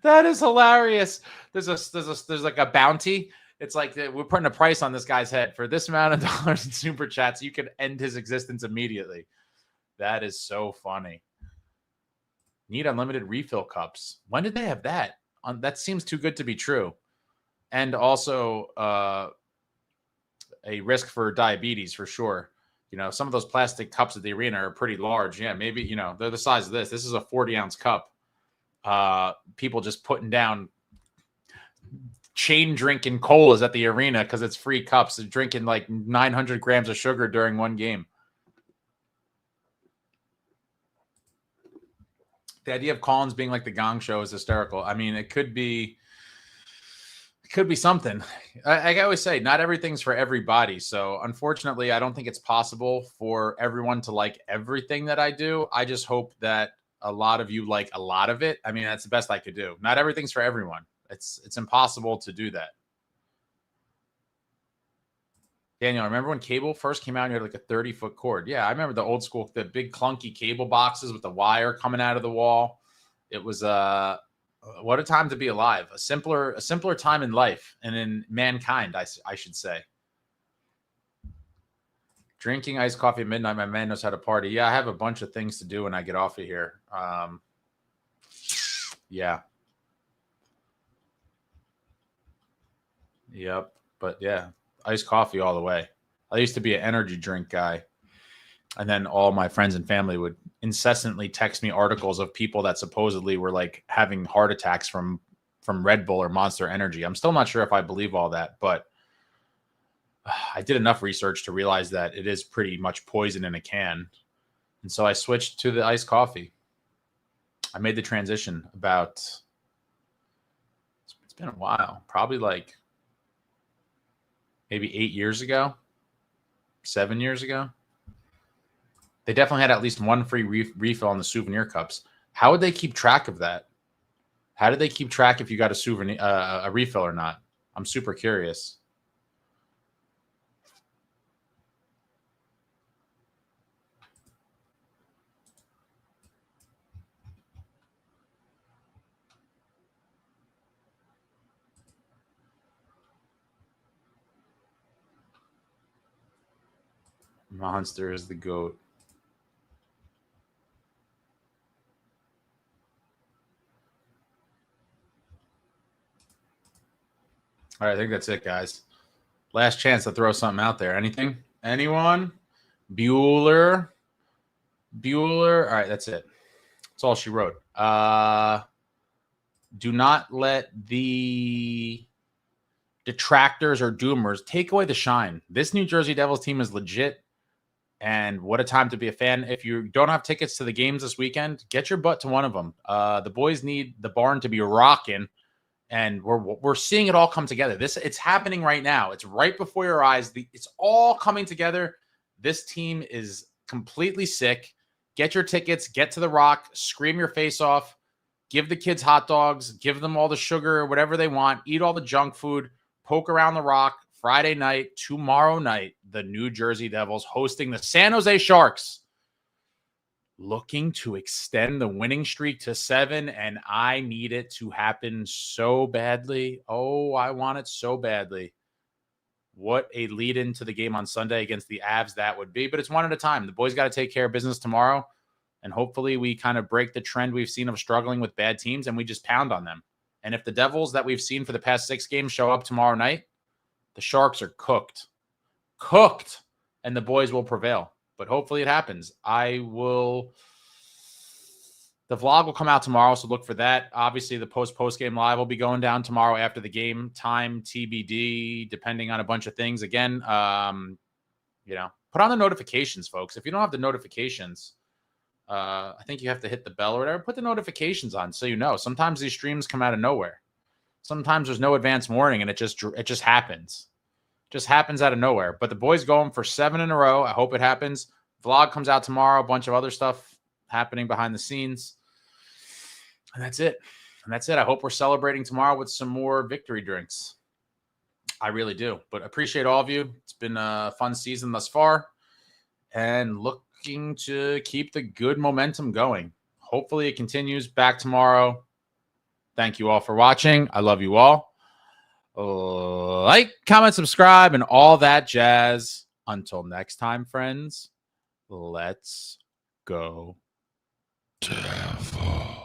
that is hilarious. There's like a bounty. It's like we're putting a price on this guy's head for this amount of dollars in super chats. You could end his existence immediately. That is so funny. Need unlimited refill cups. When did they have that? That seems too good to be true. And also a risk for diabetes for sure. You know, some of those plastic cups at the arena are pretty large. Yeah, maybe, you know, they're the size of this. This is a 40-ounce cup. People just putting down chain drinking colas at the arena because it's free cups. They're drinking like 900 grams of sugar during one game. The idea of Collins being like the Gong Show is hysterical. I mean, it could be something. I always say, not everything's for everybody. So unfortunately, I don't think it's possible for everyone to like everything that I do. I just hope that a lot of you like a lot of it. I mean, that's the best I could do. Not everything's for everyone. It's impossible to do that. Daniel, remember when cable first came out and you had like a 30-foot cord? Yeah, I remember the old school, the big clunky cable boxes with the wire coming out of the wall. It was what a time to be alive. A simpler time in life and in mankind, I should say. Drinking iced coffee at midnight. My man knows how to party. Yeah, I have a bunch of things to do when I get off of here. Yeah. Yep. But yeah, iced coffee all the way. I used to be an energy drink guy. And then all my friends and family would incessantly text me articles of people that supposedly were like having heart attacks from Red Bull or Monster Energy. I'm still not sure if I believe all that, but I did enough research to realize that it is pretty much poison in a can. And so I switched to the iced coffee. I made the transition about, it's been a while, probably like maybe 8 years ago, 7 years ago. They definitely had at least one free refill on the souvenir cups. How would they keep track of that? How did they keep track if you got a souvenir, a refill or not? I'm super curious. Monster is the GOAT. All right, I think that's it, guys. Last chance to throw something out there. Anything? Anyone? Bueller? All right, that's it. That's all she wrote. Do not let the detractors or doomers take away the shine. This New Jersey Devils team is legit. And what a time to be a fan. If you don't have tickets to the games this weekend, get your butt to one of them. The boys need the barn to be rocking, and we're seeing it all come together. It's happening right now. It's right before your eyes. It's all coming together. This team is completely sick. Get your tickets, get to the Rock, scream your face off, give the kids hot dogs, give them all the sugar, whatever they want, eat all the junk food, poke around the Rock. Friday night, tomorrow night, the New Jersey Devils hosting the San Jose Sharks, looking to extend the winning streak to 7, and I need it to happen so badly. Oh, I want it so badly. What a lead into the game on Sunday against the Avs that would be, but it's one at a time. The boys got to take care of business tomorrow, and hopefully we kind of break the trend we've seen of struggling with bad teams, and we just pound on them. And if the Devils that we've seen for the past 6 games show up tomorrow night, the Sharks are cooked, and the boys will prevail. But hopefully it happens. The vlog will come out tomorrow, so look for that. Obviously, the post-game live will be going down tomorrow after the game. Time TBD, depending on a bunch of things. Again, put on the notifications, folks. If you don't have the notifications, I think you have to hit the bell or whatever. Put the notifications on so you know. Sometimes these streams come out of nowhere. Sometimes there's no advance warning, and it just happens. Just happens out of nowhere. But the boys going for 7 in a row. I hope it happens. Vlog comes out tomorrow. A bunch of other stuff happening behind the scenes. And that's it. I hope we're celebrating tomorrow with some more victory drinks. I really do. But appreciate all of you. It's been a fun season thus far, and looking to keep the good momentum going. Hopefully it continues back tomorrow. Thank you all for watching. I love you all. Like, comment, subscribe, and all that jazz. Until next time, friends, let's go Devils.